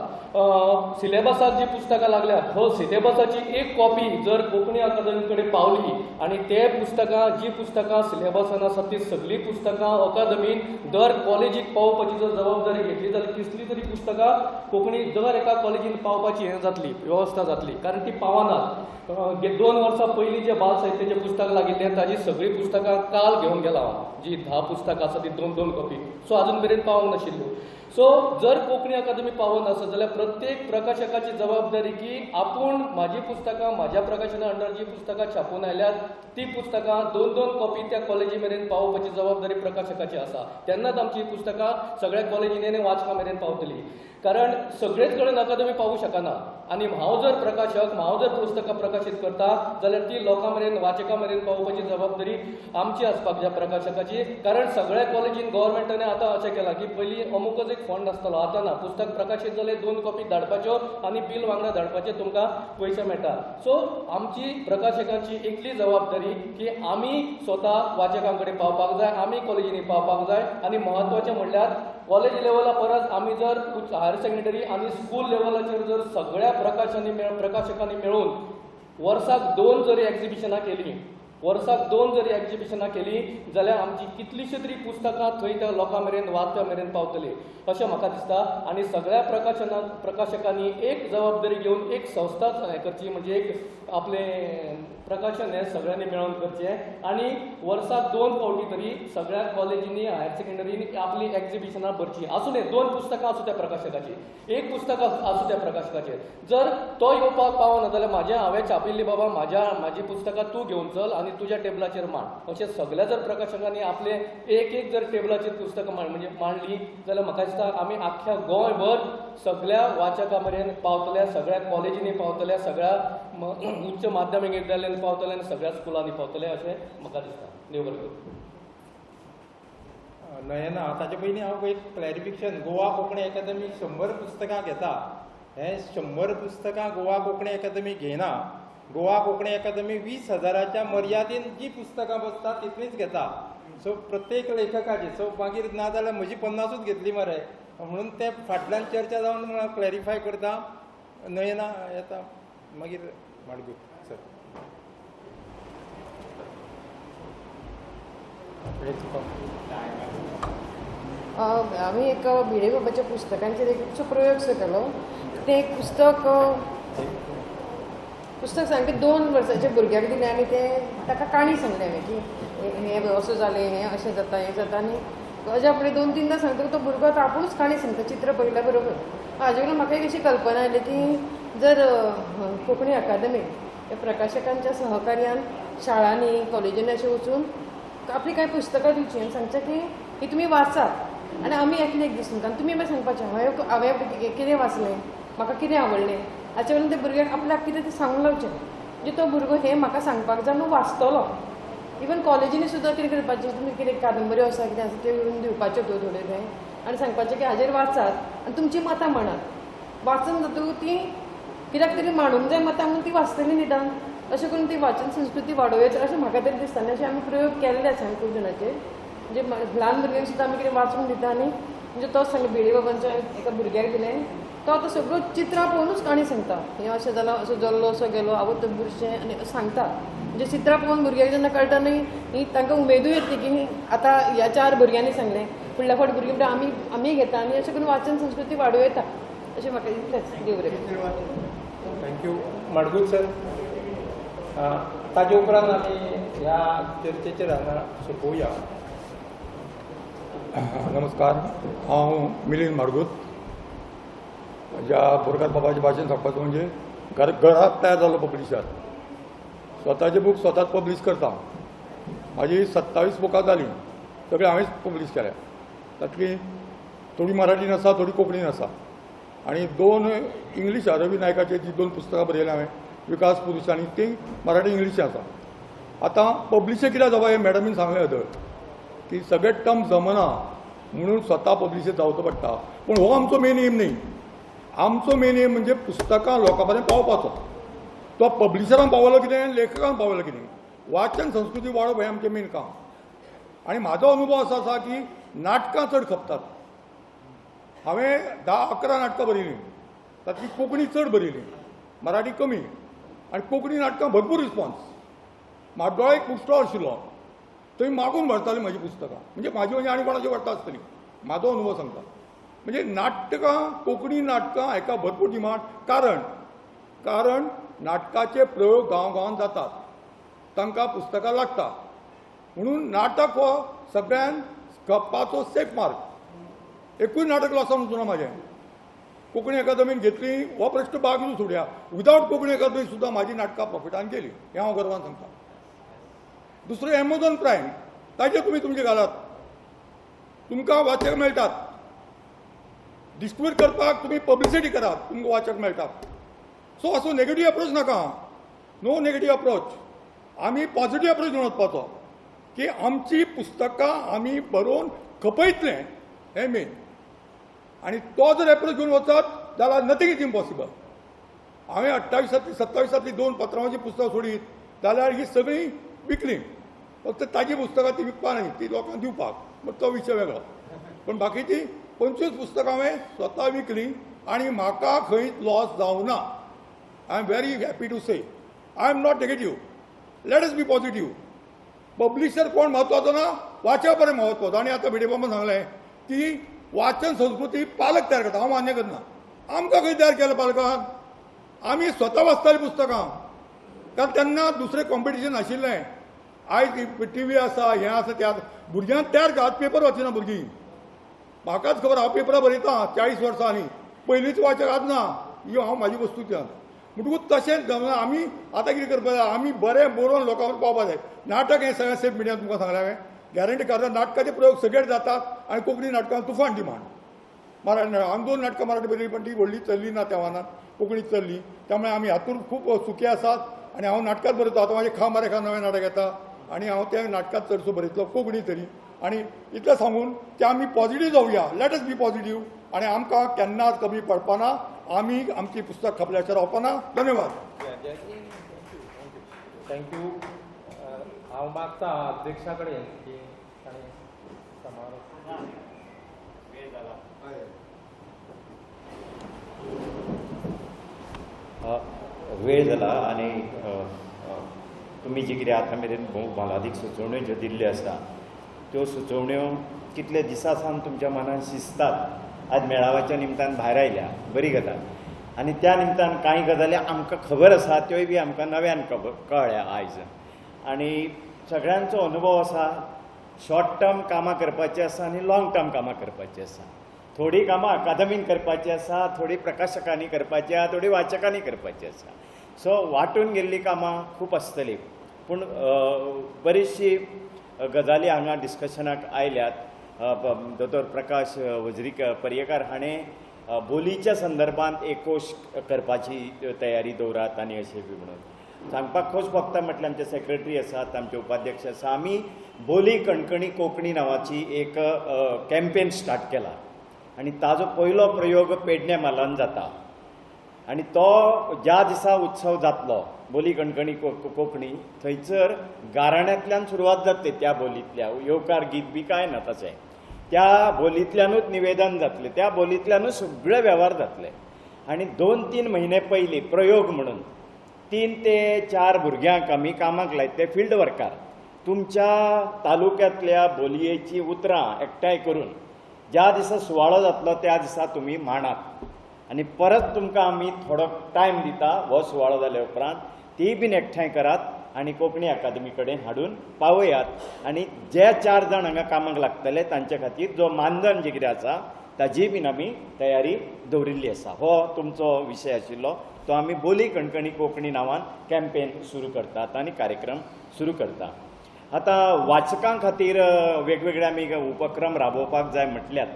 सिलेबसाक जी पुस्तकां लागल्यात हो सिलेबसाची एक कॉपी जर कोंकणी अकादमी कडेन पावली आनी ते पुस्तकां जी पुस्तकां सिलेबसान आसा ती सगळीं पुस्तकां अकादमीन दर कॉलेजीक पावोवपाची जर जबाबदारी घेतली जाल्यार कसली तरी पुस्तकां कोंकणी दर एका कॉलेजीन पावपाची हें जातली व्यवस्था जातली कारण ती पावनात 2 वर्सां पयलीं जे बाल साहित्याचें पुस्तक लागिल्लें ताजी सगळीं पुस्तकां काल घेवन गेला हांव जी 10 पुस्तकां आसा ती 2-2 कॉपी सो आजून मेरेन पावंक नाशिल्ल्यो सो जर कोंकणी अकादमी पावून आसत जाल्यार प्रत्येक प्रकाशकाची जबाबदारी की आपूण म्हाजी पुस्तकां म्हाज्या प्रकाशना अंडर जी पुस्तकां छापून आयल्यात ती पुस्तकां 2-2 कॉपी त्या कॉलेजी मेरेन पावोवपाची जबाबदारी प्रकाशकाची आसा तेन्नाच आमची पुस्तकां सगळ्या कॉलेजींनी आनी वाचकां मेरेन पावतली कारण सगळेच कडेन अकादमी पावूं शकना आनी हांव जर प्रकाशक हांव जर पुस्तकां प्रकाशीत करता जाल्यार ती लोकां मेरेन वाचकां मेरेन पावोवपाची जबाबदारी आमची आसपाक जाय प्रकाशकाची कारण सगळ्या कॉलेजीन गव्हर्मेंटाने आतां अशें केलां की पयलीं अमुकच एक फंड आसतालो आतां ना पुस्तक प्रकाशीत जाले 2 कॉपी धाडपाच्यो आनी बील वांगडा धाडपाचे तुमकां पयशे मेळटा सो आमची प्रकाशकांची एकली जबाबदारी की आमी स्वता वाचकां कडेन पावपाक जाय आमी कॉलेजींनी पावपाक जाय आनी म्हत्वाचें म्हणल्यार कॉलेज लेवला परस आमी जर हायर सेकंडरी आनी स्कूल लेवलाचेर जर सगळ्या प्रकाशकांनी मेळून वर्साक 2 जरी एक्झिबिशनां केलीं वर्साक 2 जरी एक्झिबिशनां केलीं जाल्यार आमची कितलीशीं तरी पुस्तकां थंय त्या लोकां मेरेन वाचप्या मेरेन पावतलीं अशें म्हाका दिसता आनी सगळ्या प्रकाशकांनी एक जबाबदारी घेवन एक संस्था हें करची म्हणजे एक आपलें प्रकाशन हें सगळ्यांनी मेळून करचें आनी वर्साक 2 फावटी तरी सगळ्या कॉलेजींनी हायर सेकंडरीनी आपली एक्झिबिशनां भरची आसूं न्ही 2 पुस्तकां आसूं त्या प्रकाशकाची एक पुस्तक आसूं त्या प्रकाशकाचेर जर तो येवपाक पावना जाल्यार हांवें छापिल्ली बाबा म्हाजी पुस्तकां तूं घेवन चल आनी तुज्या टेबलाचेर मांड अशें सगळ्या जर प्रकाशकांनी आपले एक जर टेबलाचेर पुस्तकां म्हणजे मांडली जाल्यार म्हाका दिसता आमी आख्ख्या गोंयभर सगळ्या वाचकां मेरेन पावतल्या सगळ्या कॉलेजींनी पावतल्या सगळ्या उच्च माध्यमीक विद्यालयांनी पावतले आनी सगळ्या स्कुलांनी पावतले अशें म्हाका दिसता देव बरें करूं नयना ताचे पयलीं हांव एक क्लॅरिफिकेशन गोवा कोंकणी अकादमी 100 पुस्तकां घेता हे 100 पुस्तकां गोवा कोंकणी अकादमी घेयना गोवा कोंकणी अकादमी 20,000च्या मर्यादेन जी पुस्तकां बसता तितलीच घेता सो प्रत्येक लेखकाची सो मागीर ना जाल्यार म्हजी 50च घेतली मरे म्हणून ते फाटल्यान चर्चा जावन हांव क्लॅरिफाय करता नयना येता मागीर माडगू सर आम्ही एक भिडे बाबाच्या पुस्तकांचेर एक प्रयोग केलो ते एक पुस्तक सामकें 2 वर्साच्या भुरग्याक दिलें आनी ताका काणी सांगलें हांवें की हें असो जालें हें अशें जाता हें जाता आनी हाज्या फुडें 2-3दां सांगता तो भुरगो आपुणूच काणी सांगता चित्र पळयल्या बरोबर हाजे कडल्यान म्हाका एक अशी कल्पना आयली की जर कोंकणी अकादमीक त्या प्रकाशकांच्या सहकार्यान शाळांनी कॉलेजींनी अशें वचून आपली कांय पुस्तकां दिवची आनी सांगचें की ही तुमी वाचात आनी आमी एक दीस तुमकां तुमी मागीर सांगपाचें हांवें कितें वाचलें म्हाका कितें आवडलें हाचे वयल्यान त्या भुरग्याक आपल्याक कितें तें सांगूंक लावचें म्हणजे तो भुरगो हें म्हाका सांगपाक जाय म्हणून वाचतलो इवन कॉलेजींनी सुद्दां कितें करपाचें तुमी कितें कादंबऱ्यो आसा कितें आसा त्यो दिवपाच्यो थोड्यो थंय आनी सांगपाचें की हाजेर वाचात आनी तुमची मतां मांडात वाचन जातकूच ती कित्याक तरी मांडूंक जाय मतां म्हणून ती वाचतली निदान अशें करून ती वाचन संस्कृती वाडोवची अशें म्हाका तरी दिसता आनी अशें आमी प्रयोग केल्ले आसा आमी खूब जाणांचेर म्हणजे ल्हान भुरग्यांक सुद्दां आमी कितें वाचूंक दिता आनी म्हणजे तोच सांगले बेडी बाबांच्या एका भुरग्याक दिलें तो आतां सगळ्यो चित्रां पळोवनूच काणी सांगता हें अशें जालां असो जल्लो असो गेलो आवय तो बुरशें आनी सांगता म्हणजे चित्रां पळोवन भुरग्यांक जेन्ना कळटा न्ही ही तांकां उमेदूय येतली की आतां ह्या 4 भुरग्यांनी सांगलें फुडल्या फावट भुरगीं म्हणटा आमी घेता आनी अशें करून वाचन संस्कृती वाडोवं येता अशें म्हाका दिसलें देव बरें थँक्यू माडगूळ सर ताजे उपरांत आमी ह्या चर्चेचेर हांगा सोंपोवया. नमस्कार, हांव मिलिंद माडगूळ. ज्या बोरकार बाबाचे भाशेन सांगपाचें म्हणजे घरांत तयार जाल्लो पब्लिशर स्वताचे बूक स्वताच पब्लीश करता. म्हाजी 27 बुकां जालीं, सगळीं हांवेंच पब्लीश केल्या. तातूंतली थोडी मराठीन आसा, थोडी कोंकणीन आसा आनी 2 इंग्लिशां रवी नायकाची जी 2 पुस्तकां बरयल्या हांवें, विकास पुरुश आनी ती मराठी इंग्लिशीन आसा. आतां पब्लिशर कित्याक जावप हें मॅडमीन सांगलें येदर की सगळे टर्म जमना म्हणून स्वता पब्लिशर जावचो पडटा. पूण हो आमचो मेन एम न्ही. आमचो मेन एम म्हणजे पुस्तकां लोकां पर्यंत पावपाचो. तो पब्लिशरांक पावलो कितें, लेखकांक पावलो कितें. वाचन संस्कृती वाडप हें आमचें मेन काम. आनी म्हाजो अनुभव असो आसा की नाटकां चड खपतात. हांवें 10-11 नाटकां बरयलीं, तातूंतली कोंकणी चड बरयलीं, मराठी कमी, आनी कोंकणी नाटकां भरपूर रिस्पॉन्स. म्हाजो एक बूक स्टॉल आशिल्लो, थंय मागून व्हरतालीं म्हाजी पुस्तकां. म्हणजे आनी कोणाची व्हरता आसतलीं. म्हाजो अनुभव सांगता. म्हणजे नाटकां, कोंकणी नाटकां हाका भरपूर डिमांड. कारण नाटकाचे प्रयोग गांवांत जातात, तांकां पुस्तकां लागता. म्हणून नाटक हो सगळ्यान खपपाचो सेफ मार्ग. एकूय नाटक लॉसान वचूना म्हाजें. कोंकणी अकादमीन घेतली हो प्रश्न बाजून सोडया. विदावट कोंकणी अकादमी सुद्दां म्हाजी नाटकां प्रॉफिटान गेली, हें हांव गर्वान सांगता. दुसरो एमेझॉन प्रायम, ताजेर तुमी तुमचे घालात, तुमकां वाचक मेळटात. डिस्ट्रिब्यूट करपाक तुमी पब्लिसिटी करात, तुमकां वाचक मेळटात. सो असो नेगेटीव अप्रोच नाका. No negative approach. आमी पॉझिटीव अप्रोच घेवन वचपाचो की आमची पुस्तकां आमी बरोवन खपयतले, हें मेन. आनी तो जर एप्रोच घेवन वचत जाल्यार नथींग इज इम्पॉसिबल. हांवें 28-27 2 पत्रांवाची पुस्तकां सोडीत जाल्यार ही सगळीं विकलीं. फक्त ताजी पुस्तकां ती विकपा न्ही, ती लोकांक दिवपाक, बट तो विशय वेगळो. पण बाकीची 25 पुस्तकां हांवें स्वता विकलीं आनी म्हाका खंयच लॉस जावं ना. I am very happy to say. I am not negative. Let us be positive. Publisher कोण म्हत्वाचो ना, वाचक पर्यंत म्हत्वाचो. आनी आतां भिडे बाबान सांगलें की वाचन संस्कृती पालक तयार करता. हांव मान्य करना. आमकां खंय तयार केलें पालकान? आमी स्वता वाचतालीं पुस्तकां. कारण तेन्ना दुसरें कॉम्पिटिशन नाशिल्लें. आयज टीव्ही आसा, हें आसा, तें आसा. भुरग्यांक तयार करात, पेपर वाचिना भुरगीं. म्हाकाच खबर, हांव पेपरां बरयतां 40 वर्सांनी. पयलींच वाचक आसना, ह्यो हांव म्हाजी वस्तू त्या. म्हणटकूच तशेंच जमना. आमी आतां कितें करपाक जाय, आमी बरें बरोवन लोकां पर्यंत पावपाक जाय. नाटक हें सगळें सेफ मिडियान तुमकां सांगलें हांवें. गॅरंटी करता. नाटकाचे प्रयोग सगळे जातात आनी कोंकणी नाटकां तुफान डिमांड. हांवें 2 नाटकां मराठी बरयलीं, पण ती व्हडली चल्ली ना त्या वानान. कोंकणी चल्ली. त्यामुळे आमी हातूंत खूब सुखी आसात. आनी हांव नाटकाच बरयता. आतां म्हाजें खा मारे खा नवें नाटक येता आनी हांव त्या नाटकात चडसो बरयतलो, कोंकणी तरी. आनी इतलें सांगून की आमी पॉझिटीव जावया. Let us be positive. आनी आमकां केन्नाच कमी पडपाना. आमी आमची पुस्तक खपल्याचेर रावपाना. धन्यवाद. थँक्यू. हांव मागता अध्यक्षा कडेन की ताणें समारोप. वेळ जाला आनी तुमी जे कितें आतां मेरेन मोलादीक सुचोवण्यो ज्यो दिल्ल्यो आसा त्यो सुचोवण्यो कितले दिसा सावन तुमच्या मनान शिजतात. आज मेळाव्याच्या निमतान भायर आयल्या, बरी गजाल. आनी त्या निमतान कांय गजाली आमकां खबर आसा, त्योय बी आमकां नव्यान कळ्ळ्या आयज. आनी सगळ्यांचो अनुभव आसा, शॉर्ट टर्म कामां करपाची आसा आनी लाँग टर्म कामां करपाची आसा. थोडी कामां अकादमीन करपाची आसा, थोडी प्रकाशकांनी करपाची आसा, थोडी वाचकांनी करपाची आसा. सो वांटून गेल्लीं कामां खूब आसतलीं. पूण बरीचशी गजाली हांगा डिस्कशनाक आयल्यात. दोतोर प्रकाश पर्येकार हाणें बोलीच्या संदर्भांत एक कोश करपाची तयारी दवरात आनी अशें बी म्हणून. सांगपाक खोस भोगता म्हटल्यार आमचे सेक्रेटरी आसात, आमचे उपाध्यक्ष आसा, आमी बोली कणकणी कोंकणी नांवाची एक कॅम्पेन स्टार्ट केला आनी ताजो पयलो प्रयोग पेडण्या म्हालान जाता आनी तो ज्या दिसा उत्सव जातलो बोली कणकणी कोंकणी थंयसर गाराण्यांतल्यान सुरवात जातली त्या बोलींतल्या येवकार गीत बी कांय ना तशें त्या बोलींतल्यानूच निवेदन जातलें त्या बोलींतल्यानूच सगळे वेव्हार जातले आनी 2-3 म्हयने पयलीं प्रयोग म्हणून 3 ते 4 भुरग्यांक आमी कामाक लायतले फिल्ड वर्कार तुमच्या तालुक्यांतल्या बोलयेची उतरां एकठांय करून ज्या दिसा सुवाळो जातलो त्या दिसा तुमी मांडात आनी परत तुमकां आमी थोडो टायम दिता हो सुवाळो जाल्या उपरांत ती बीन एकठांय करात आनी कोंकणी अकादमी कडेन हाडून पावयात आनी जे 4 जाण हांगा कामाक लागतले तांचे खातीर जो मानधन जे कितें आसा ताजी बीन आमी तयारी दवरिल्ली आसा हो तुमचो विशय आशिल्लो तो आमी बोली कणकणी कोंकणी नांवान कॅम्पेन सुरू करतात आनी कार्यक्रम सुरू करतात आतां वाचकां खातीर वेगवेगळे आमी उपक्रम राबोवपाक जाय म्हटल्यार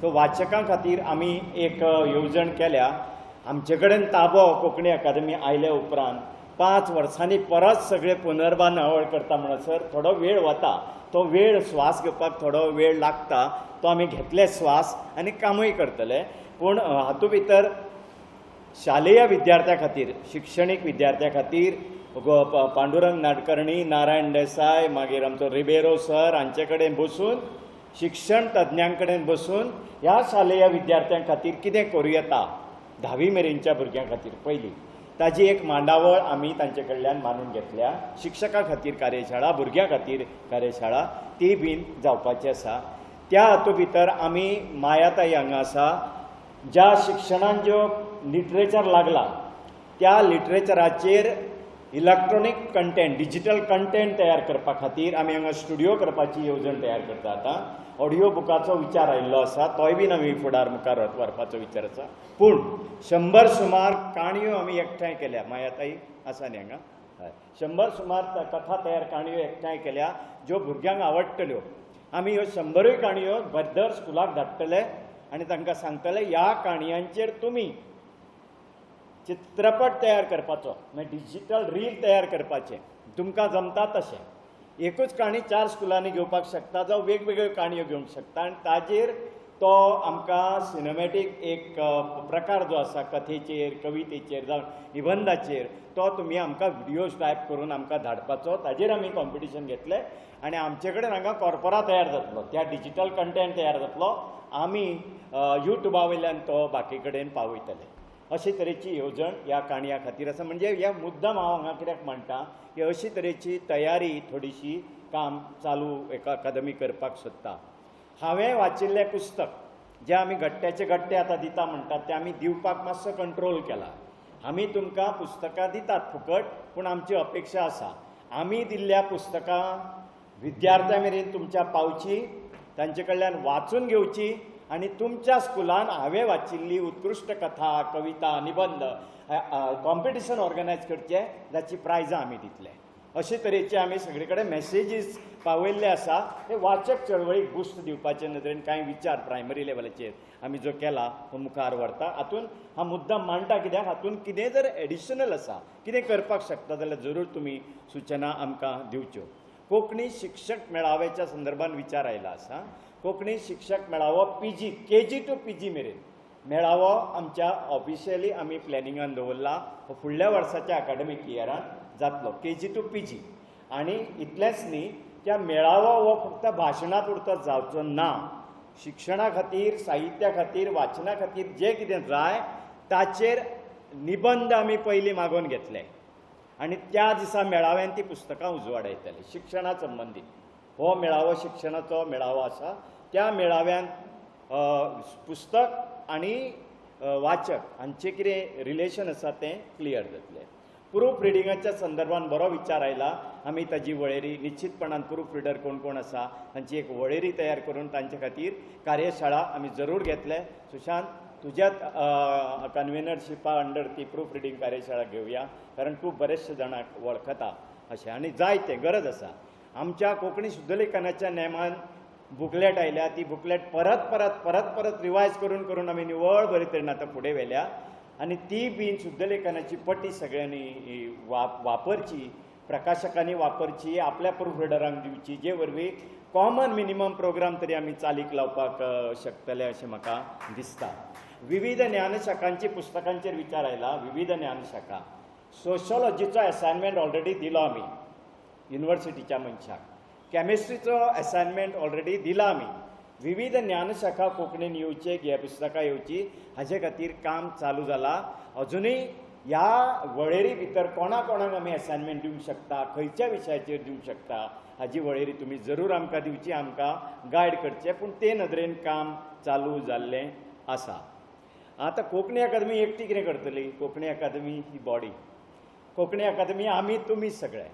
तो वाचकां खातीर आमी एक येवजण केल्या आमचे कडेन ताबो कोंकणी अकादमी आयल्या उपरांत 5 वर्सांनी परत सगळे पुनर्बांदावळ करता म्हणसर थोडो वेळ वता तो वेळ स्वास घेवपाक थोडो वेळ लागता तो आमी घेतले स्वास आनी कामूय करतले पूण हातूंत भितर शालेय विद्यार्थ्यां खातीर शिक्षणीक विद्यार्थ्यां खातीर पांडुरंग नाडकर्णी नारायण देसाय मागीर आमचो रिबेरो सर हांचे कडेन बसून शिक्षण तज्ञां कडेन बसून ह्या शालेय विद्यार्थ्यां खातीर कितें करूं येता 10वी मेरेनच्या भुरग्यां खातीर पयलीं ताजी एक मांडावळ आमी तांचे कडल्यान मानून घेतल्या शिक्षकां खातीर कार्यशाळा भुरग्यां खातीर कार्यशाळा ती बीन जावपाची आसा त्या हातूंत भितर आमी मायाताई हांगा आसा ज्या शिक्षणान ज्यो लिटरेचर लागला त्या लिटरेचराचेर इलेक्ट्रॉनीक कंटेंट डिजिटल कंटेंट तयार करपा खातीर आमी हांगा स्टुडिओ करपाची येवजण तयार करता आतां ऑडियो बुकाचो विचार आयिल्लो आसा तोय बीन आमी फुडार मुखार व्हरपाचो विचार आसा पूण 100 सुमार काणयो आमी एकठांय केल्या मायाताई आसा न्ही हांगा हय 100 सुमार कथा तयार काणयो एकठांय केल्या ज्यो भुरग्यांक आवडटल्यो आमी ह्यो 100 काणयो दर स्कुलाक धाडटले आनी तांकां सांगतले ह्या काणयांचेर तुमी चित्रपट तयार करपाचो मागीर डिजिटल रील तयार करपाचें तुमकां जमता तशें एकूच काणी 4 स्कुलांनी घेवपाक शकता जावं वेगवेगळ्यो काणयो घेवंक शकता आनी ताजेर तो आमकां सिनेमॅटीक एक प्रकार जो आसा कथेचेर कवितेचेर जावं निबंधाचेर तो तुमी आमकां व्हिडियोज टायप करून आमकां धाडपाचो ताजेर आमी कॉम्पिटिशन घेतलें आनी आमचे कडेन हांगा कॉर्पोरा तयार जातलो त्या डिजिटल कंटेंट तयार जातलो आमी युट्यूबा वयल्यान तो बाकी कडेन पावयतले अशे तरेची येवजण ह्या काणया खातीर आसा म्हणजे ह्या मुद्दम हांव हांगा कित्याक म्हणटा की अशी तरेची तयारी थोडीशी काम चालू एका अकादमी करपाक सोदता हांवें वाचिल्लें पुस्तक जें आमी घट्ट्याचे घट्टे आतां दिता म्हणटात तें आमी दिवपाक मातसो कंट्रोल केला आमी तुमकां पुस्तकां दितात फुकट पूण आमची अपेक्षा आसा आमी दिल्ल्या पुस्तकां विद्यार्थ्यां मेरेन तुमच्या पावची तांचे कडल्यान वाचून घेवची आनी तुमच्या स्कुलान हांवें वाचिल्ली उत्कृश्ट कथा कविता निबंध कॉम्पिटिशन ऑर्गनायज करचें जाची प्रायजां आमी दितले अशे तरेचे आमी सगळे कडेन मॅसेजीस पावयल्ले आसा ते वाचक चळवळीक बुस्ट दिवपाचे नदरेन कांय विचार प्रायमरी लेवलाचेर आमी जो केला तो मुखार व्हरता हातून हा मुद्दाम मांडटा कित्याक हातून कितें जर एडिशनल आसा कितें करपाक शकता जाल्यार जरूर तुमी सुचना आमकां दिवच्यो कोंकणी शिक्षक मेळाव्याच्या संदर्भान विचार आयला आसा कोंकणी शिक्षक मेळावो PG KG to PG मेरेन मेळावो आमच्या ऑफिशियली आमी प्लॅनिंगान दवरला फुडल्या वर्साच्या अकाडेमीक इयरान जातलो KG to PG आनी इतलेंच न्ही त्या मेळावो हो फक्त भाशणा पुरतो जावचो ना शिक्षणा खातीर साहित्या खातीर वाचना खातीर जें कितें जाय ताचेर निबंध आमी पयलीं मागोवन घेतले आनी त्या दिसा मेळाव्यान ती पुस्तकां उजवाड येतली शिक्षणा संबंदीत हो मेळावो शिक्षणाचो मेळावो आसा त्या मेळाव्यान पुस्तक आनी वाचक हांचें कितें रिलेशन आसा तें क्लियर जातलें प्रूफ रिडिंगाच्या संदर्भान बरो विचार आयला आमी ताजी वळेरी निश्चितपणान प्रूफ रिडर कोण कोण आसा तांची एक वळेरी तयार करून तांचे खातीर कार्यशाळा आमी जरूर घेतले सुशांत तुज्याच कन्व्हेनरशिपा अंडर ती प्रूफ रिडींग कार्यशाळा घेवया कारण तूं बरेचशे जाणांक वळखता अशें आनी जाय तें गरज आसा आमच्या कोंकणी शुद्धलेखनाच्या नेमान बुकलेट आयल्या ती बुकलेट परत परत रिवायज करून करून आमी निवळ बरे तरेन आतां फुडें व्हेल्या आणि ती बीन शुद्धलेखनाची पटी सगळ्यांनी वापरची, प्रकाशकांनी वापरची, आपल्या प्रूफ रिडरांक दिवची, जे वरवीं कॉमन मिनिमम प्रोग्राम तरी आमी चालीक लावपाक शकतले अशें म्हाका दिसता. विविध ज्ञानशाखांची पुस्तकांचेर विचार आयला. विविध ज्ञानशाखा सोशियोलॉजीचो असायनमेंट ऑलरेडी दिलो आमी युनिवर्सिटीच्या मनशाक. कॅमिस्ट्रीचो असायनमेंट ऑलरेडी दिला आमी. विविध ज्ञानशाखा कोंकणीन येवचे, हे पुस्तकां येवची, हाजे खातीर काम चालू जाला. अजुनूय ह्या वळेरी भितर कोणाक आमी असायनमेंट दिवंक शकता, खंयच्या विशयाचेर दिवंक शकता, हाजी वळेरी तुमी जरूर आमकां दिवची, आमकां गायड करचें. पूण ते नदरेन काम चालू जाल्लें आसा. आतां कोंकणी अकादमी एकटी कितें करतली? कोंकणी अकादमी ही बॉडी. कोंकणी अकादमी आमी तुमी सगळे,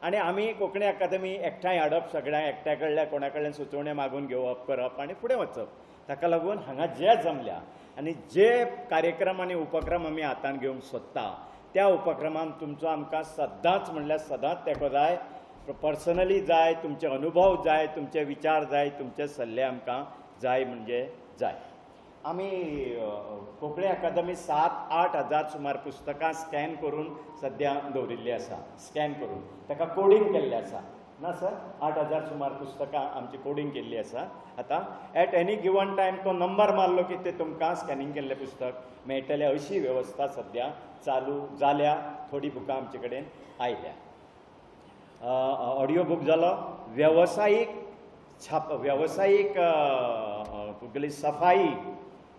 आनी आमी कोंकणी अकादमी एकठांय हाडप, सगळ्यांक एकट्या कडल्यान कोणा कडल्यान सुचोवण्यो मागून घेवप, करप आनी फुडें वचप. ताका लागून हांगा जे जमल्या आनी जे कार्यक्रम आनी उपक्रम आमी हातांत घेवंक सोदता, त्या उपक्रमान तुमचो आमकां सदांच म्हणल्यार सदांच तेंको जाय. पर्सनली जाय, तुमचे अनुभव जाय, तुमचे विचार जाय, तुमचे सल्ले आमकां जाय म्हणजे जाय. आमी कोंकणी अकादमी 7-8 हजार सुमार पुस्तकां स्कॅन करून सद्या दवरिल्लीं आसा. स्कॅन करून ताका कोडिंग केल्लें आसा ना सर. 8 हजार सुमार पुस्तकां आमची कोडिंग केल्ली आसा. आतां एट एनी गिवन टायम तो नंबर मारलो की ते तुमकां स्कॅनिंग केल्लें पुस्तक मेळटलें, अशी वेवस्था सद्या चालू जाल्या. थोडी बुकां आमचे कडेन आयल्या. ऑडियो बूक जालो. वेवसायीक तुगेली सफाई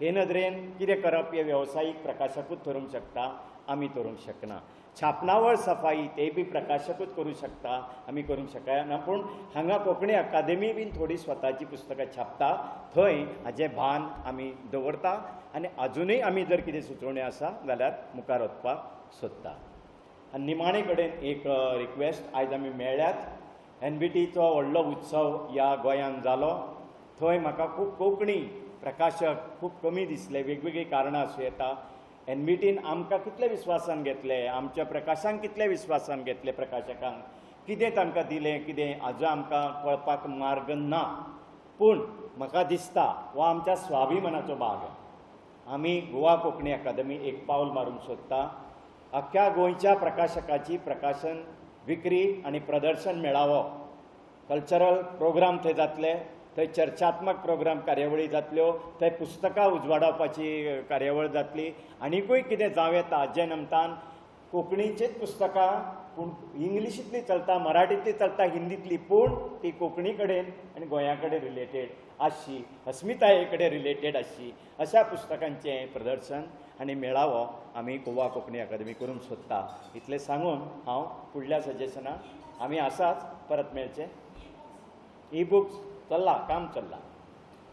हे नदरेन कितें करप हे वेवसायीक प्रकाशकूच धरूंक शकता, आमी धरूंक शकना. छापणावळ सफाई ते बी प्रकाशकूच करूंक शकता, आमी करूंक शकना. पूण हांगा कोंकणी अकादेमी बीन थोडी स्वताची पुस्तकां छापता, थंय हाजें भान आमी दवरता. आनी अजुनूय आमी जर कितें सुचोवण्यो आसा जाल्यार मुखार वचपाक सोदता. आनी निमाणे कडेन एक रिक्वेस्ट, आयज आमी मेळ्ळ्यात. NBTचो व्हडलो उत्सव ह्या गोंयांत जालो. थंय म्हाका खूब कोंकणी प्रकाशक खूब कमी दिसले. वेगवेगळी कारणां आसूं येता. NBTन आमकां कितले विस्वासान घेतले, आमच्या प्रकाशांक कितले विस्वासान घेतले, प्रकाशकांक कितें तांकां दिलें, कितें हाजो आमकां कळपाक मार्ग ना. पूण म्हाका दिसता हो आमच्या स्वाभिमानाचो भाग. आमी गोवा कोंकणी अकादमी एक पावल मारूंक सोदता. अख्ख्या गोंयच्या प्रकाशकाची प्रकाशन, विक्री आनी प्रदर्शन मेळावो, कल्चरल प्रोग्राम थंय जातले. थंय चर्चात्मक प्रोग्राम कार्यावळी जातल्यो. थंय पुस्तकां उजवाडोवपाची कार्यावळ जातली. आनीकूय कितें जावं येता जे निमतान कोंकणीचीच पुस्तकां, पूण इंग्लिशींतली चलता, मराठींतली चलता, हिंदींतली, पूण ती कोंकणी कडेन आनी गोंया कडेन रिलेटेड आसची, अस्मिताये कडेन रिलेटेड आसची, अशा पुस्तकांचें प्रदर्शन आनी मेळावो आमी गोवा कोंकणी अकादमी करूंक सोदता. इतलें सांगून हांव फुडल्या सजेशनाक आमी आसाच, परत मेळचें. ई बुक्स चल्ला, काम चल्ला.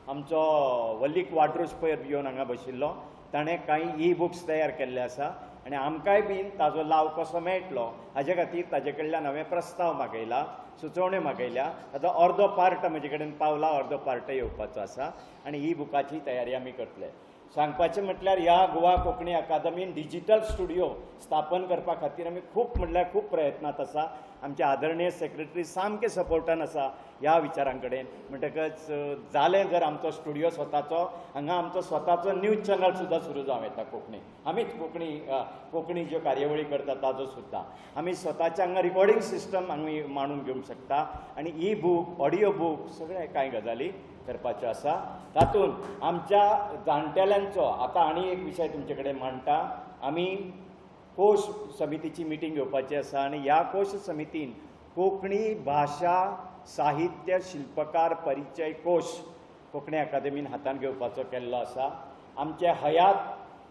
आमचो वल्लीक वाड्रूज पयर येवन हांगा बशिल्लो, ताणें कांय ई बुक्स तयार केल्ले आसा आनी आमकांय बीन ताजो लाव कसो मेळटलो हाजे खातीर ताजे कडल्यान हांवें प्रस्ताव मागयला, सुचोवण्यो मागयल्या. ताजो अर्दो पार्ट म्हजे कडेन पावला, अर्दो पार्ट येवपाचो आसा आनी ई बुकाची तयारी आमी करतले. सांगपाचें म्हटल्यार ह्या गोवा कोंकणी अकादमीन डिजिटल स्टुडिओ स्थापन करपा खातीर आमी खूब म्हणल्यार खूब प्रयत्नांत आसा. आमचे आदरणीय सेक्रेटरी सामके सपोर्टान आसा ह्या विचारां कडेन. म्हणटकच जालें जर आमचो स्टुडिओ स्वताचो, हांगा आमचो स्वताचो न्यूज चॅनल सुद्दां सुरू जावं येता कोंकणी. आमीच कोंकणी ज्यो कार्यावळी करता ताजो सुद्दां आमी स्वताचें हांगा रिकॉर्डिंग सिस्टम आमी मांडून घेवंक शकता. आनी ई बूक, ऑडियो बूक सगळे कांय गजाली करपाच्यो आसा. तातूंत आमच्या जाणटेल्यांचो आतां आनी एक विशय तुमचे कडेन मांडटा. आमी कोश समितीची मिटींग घेवपाची आसा आनी ह्या कोश समितीन कोंकणी भाशा साहित्य शिल्पकार परिचय कोश कोंकणी अकादमीन हातांत घेवपाचो केल्लो आसा. आमचे हयात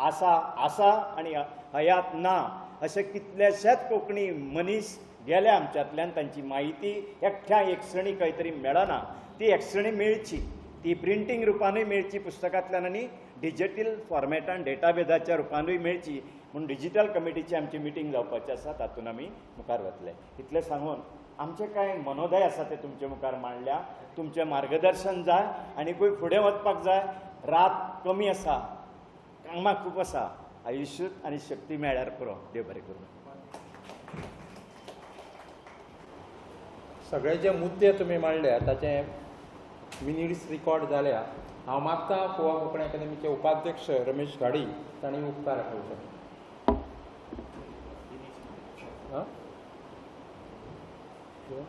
आसा आनी हयात ना अशे कितलेशेच कोंकणी मनीस गेले आमच्यांतल्यान. तांची म्हायती एकठ्या एकसणी खंय तरी मेळना. ती एकसणी मेळची, ती प्रिंटींग रुपानूय मेळची पुस्तकांतल्यान आनी डिजिटल फॉर्मेटान डेटाबेजाच्या रुपानूय मेळची. म्हूण डिजिटल कमिटीची आमची मिटींग जावपाची आसा, तातूंत आमी मुखार वतले. इतलें सांगून आमचे कांय मनोदय आसा ते तुमचे मुखार मांडल्या. तुमचें मार्गदर्शन जाय आनीकूय फुडें वचपाक जाय. रात कमी आसा, कामां खूब आसा. आयुश्य आनी शक्ती मेळ्ळ्यार पुरो. देव बरें करूं. सगळे जे मुद्दे तुमी मांडले ताचें मिनिट्स रिकॉर्ड जाल्या हांव मागतां गोवा कोंकणी अकादमीचे उपाध्यक्ष रमेश घाडी तांणी उपकार आठवचे.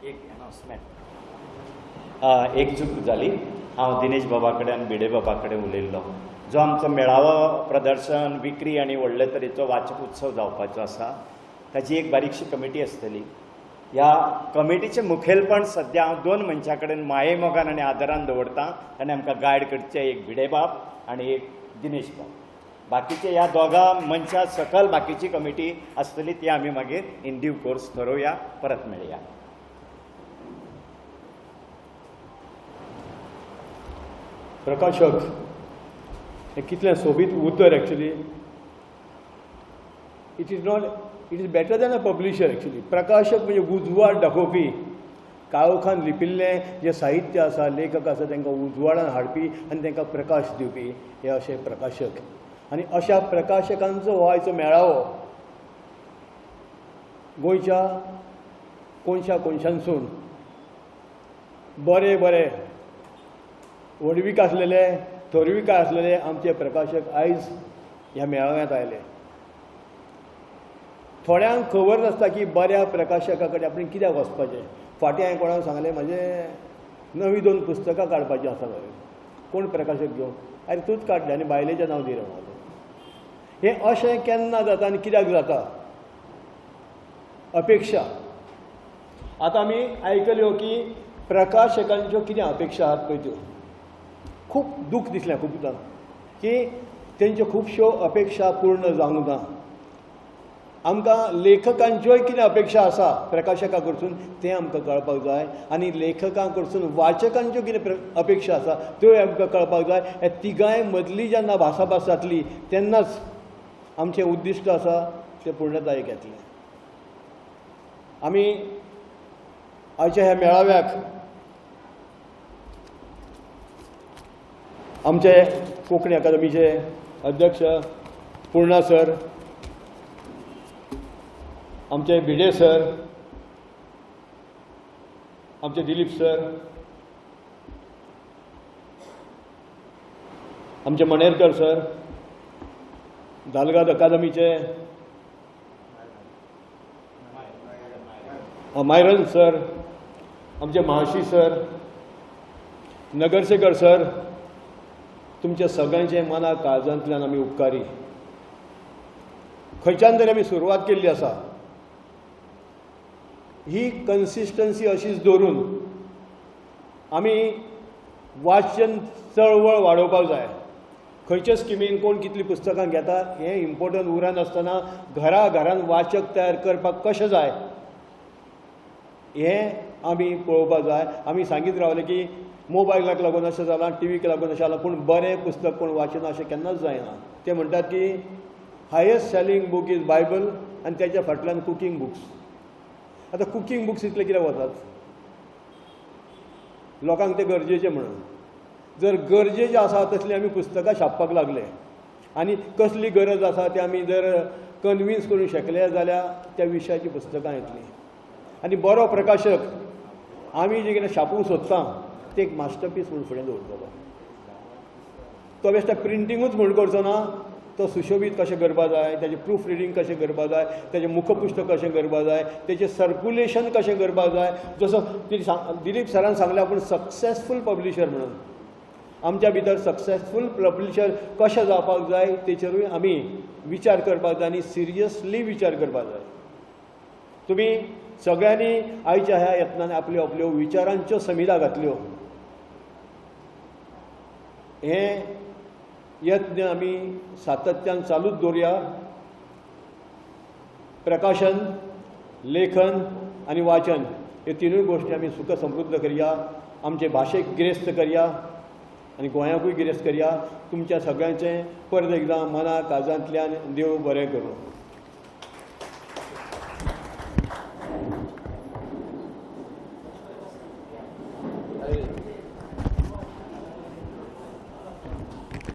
एक अनाउन्समेंट एक चूक जाली. हांव दिनेश बाबा कडेन आनी भिडे बाबा कडेन उलयल्लो. जो आमचो मेळावो प्रदर्शन विक्री आनी व्हडले तरेचो वाचक उत्सव जावपाचो आसा ताची एक बारीकशी कमिटी आसतली. ह्या कमिटीचें मुखेलपण सद्या हांव 2 मनशां कडेन माये मोगान आनी आदरान दवरतां आनी आमकां गायड करचे एक भिडे बाब आनी एक दिनेश बाब. बाकीचे ह्या दोगा मनशां सकल बाकीची कमिटी आसतली ती आमी मागीर इन ड्यू कोर्स थारोवया. परत मेळया. प्रकाशक हें कितलें सोबीत उतर actually. It is better than a publisher actually. प्रकाशक म्हणजे उजवाड दाखोवपी, काळोखान लिपिल्लें जें साहित्य आसा, लेखक आसा तांकां उजवाडान हाडपी आनी तांकां प्रकाश दिवपी हे अशे प्रकाशक. आनी अशा प्रकाशकांचो हो आयचो मेळावो गोंयच्या कोणशा कोणशांसून बरे बरे व्हडवीक आसलेले थोरविका आसलेले आमचे प्रकाशक आयज ह्या मेळाव्यांत आयले. थोड्यांक खबर नासता की बऱ्या प्रकाशका कडेन आपण कित्याक वचपाचें. फाटीं हांवें कोणाक सांगलें म्हाजें नवीं 2 पुस्तकां काडपाचीं आसा खंय. कोण प्रकाशक घेवन अरे तूंच काडलें आनी बायलेचें नांव दी रे म्हाजें. हें अशें केन्ना जाता आनी कित्याक जाता. अपेक्षा आतां आमी आयकल्यो की प्रकाशकांच्यो कितें अपेक्षा आहात पळय त्यो. खूब दूख दिसलें खुबदां की तेंच्यो खुबश्यो अपेक्षा पूर्ण जावंक ना. आमकां लेखकांच्योय कितें अपेक्षा आसा प्रकाशका कडसून तें आमकां कळपाक जाय आनी लेखकां कडसून वाचकांच्यो कितें अपेक्षा आसा त्योय आमकां कळपाक जाय. हे तिगांय मदली जेन्ना भासाभास जातली तेन्नाच आमचें उद्दिश्ट आसा तें पूर्णतायेक येतलें. आमी आयच्या ह्या मेळाव्याक आमचे कोंकणी अकादमीचे अध्यक्ष पूर्णा सर, आमचे भिडे सर, आमचे दिलीप सर, आमचे मणेरकर सर, दालगाद अकादमीचे मायरन सर, आमचे महाशी सर, नगरसेकर सर, तुमच्या सगळ्यांचे मना काळजांतल्यान आमी उपकारी. खंयच्यान तरी आमी सुरवात केल्ली आसा. ही कन्सिस्टन्सी अशीच दवरून आमी वाचन चळवळ वाडोवपाक जाय. खंयच्या स्किमीन कोण कितलीं पुस्तकां घेता हें इम्पॉर्टंट उरनासतना घरा घरान वाचक तयार करपाक कशें जाय हें आमी पळोवपाक जाय. आमी सांगीत रावले की मोबायलाक लागून अशें जालां, टीव्हीक लागून अशें जालां, पूण बरें पुस्तक कोण वाचना अशें केन्नाच जायना. ते म्हणटात की highest selling book is Bible आनी तेच्या फाटल्यान कुकींग बुक्स. आतां कुकींग बुक्स इतले कित्याक वतात. लोकांक ते गरजेचे म्हणून. जर गरजेचे आसा तसली आमी पुस्तकां छापपाक लागले आनी कसली गरज आसा ती आमी जर कन्विन्स करूंक शकले जाल्यार त्या विशयाची पुस्तकां येतलीं. आनी बरो प्रकाशक आमी जें कितें छापूंक सोदता ते एक मास्टरपीस म्हणून फुडें दवरतलो. तो बेश्टे प्रिंटींगूच म्हूण करचो ना, तो सुशोभीत कशें करपा जाय, तेजें प्रूफ रिडींग कशें करपा जाय, तेजें मुखपुस्तक कशें करपा जाय, तेजें सर्क्युलेशन कशें करपा जाय. जसो दिलीप सरान सांगलें आपूण सक्सेसफूल पब्लिशर म्हणून. आमच्या भितर सक्सेसफूल पब्लिशर कशें जावपाक जाय तेचेरूय आमी विचार करपाक जाय आनी सिरियसली विचार करपाक जाय. तुमी सगळ्यांनी आयच्या ह्या यत्नान आपल्यो आपल्यो विचारांच्यो समिधा घातल्यो. हे यत्न आमी सातत्यान चालूच दवरया. प्रकाशन, लेखन आनी वाचन हे तिनूय गोश्टी आमी सुख समृद्ध करया. आमचे भाशेक गिरेस्त करया आनी गोंयाकूय गिरेस्त करया. तुमच्या सगळ्यांचें परत एकदां मना काळजांतल्यान देव बरें करूं.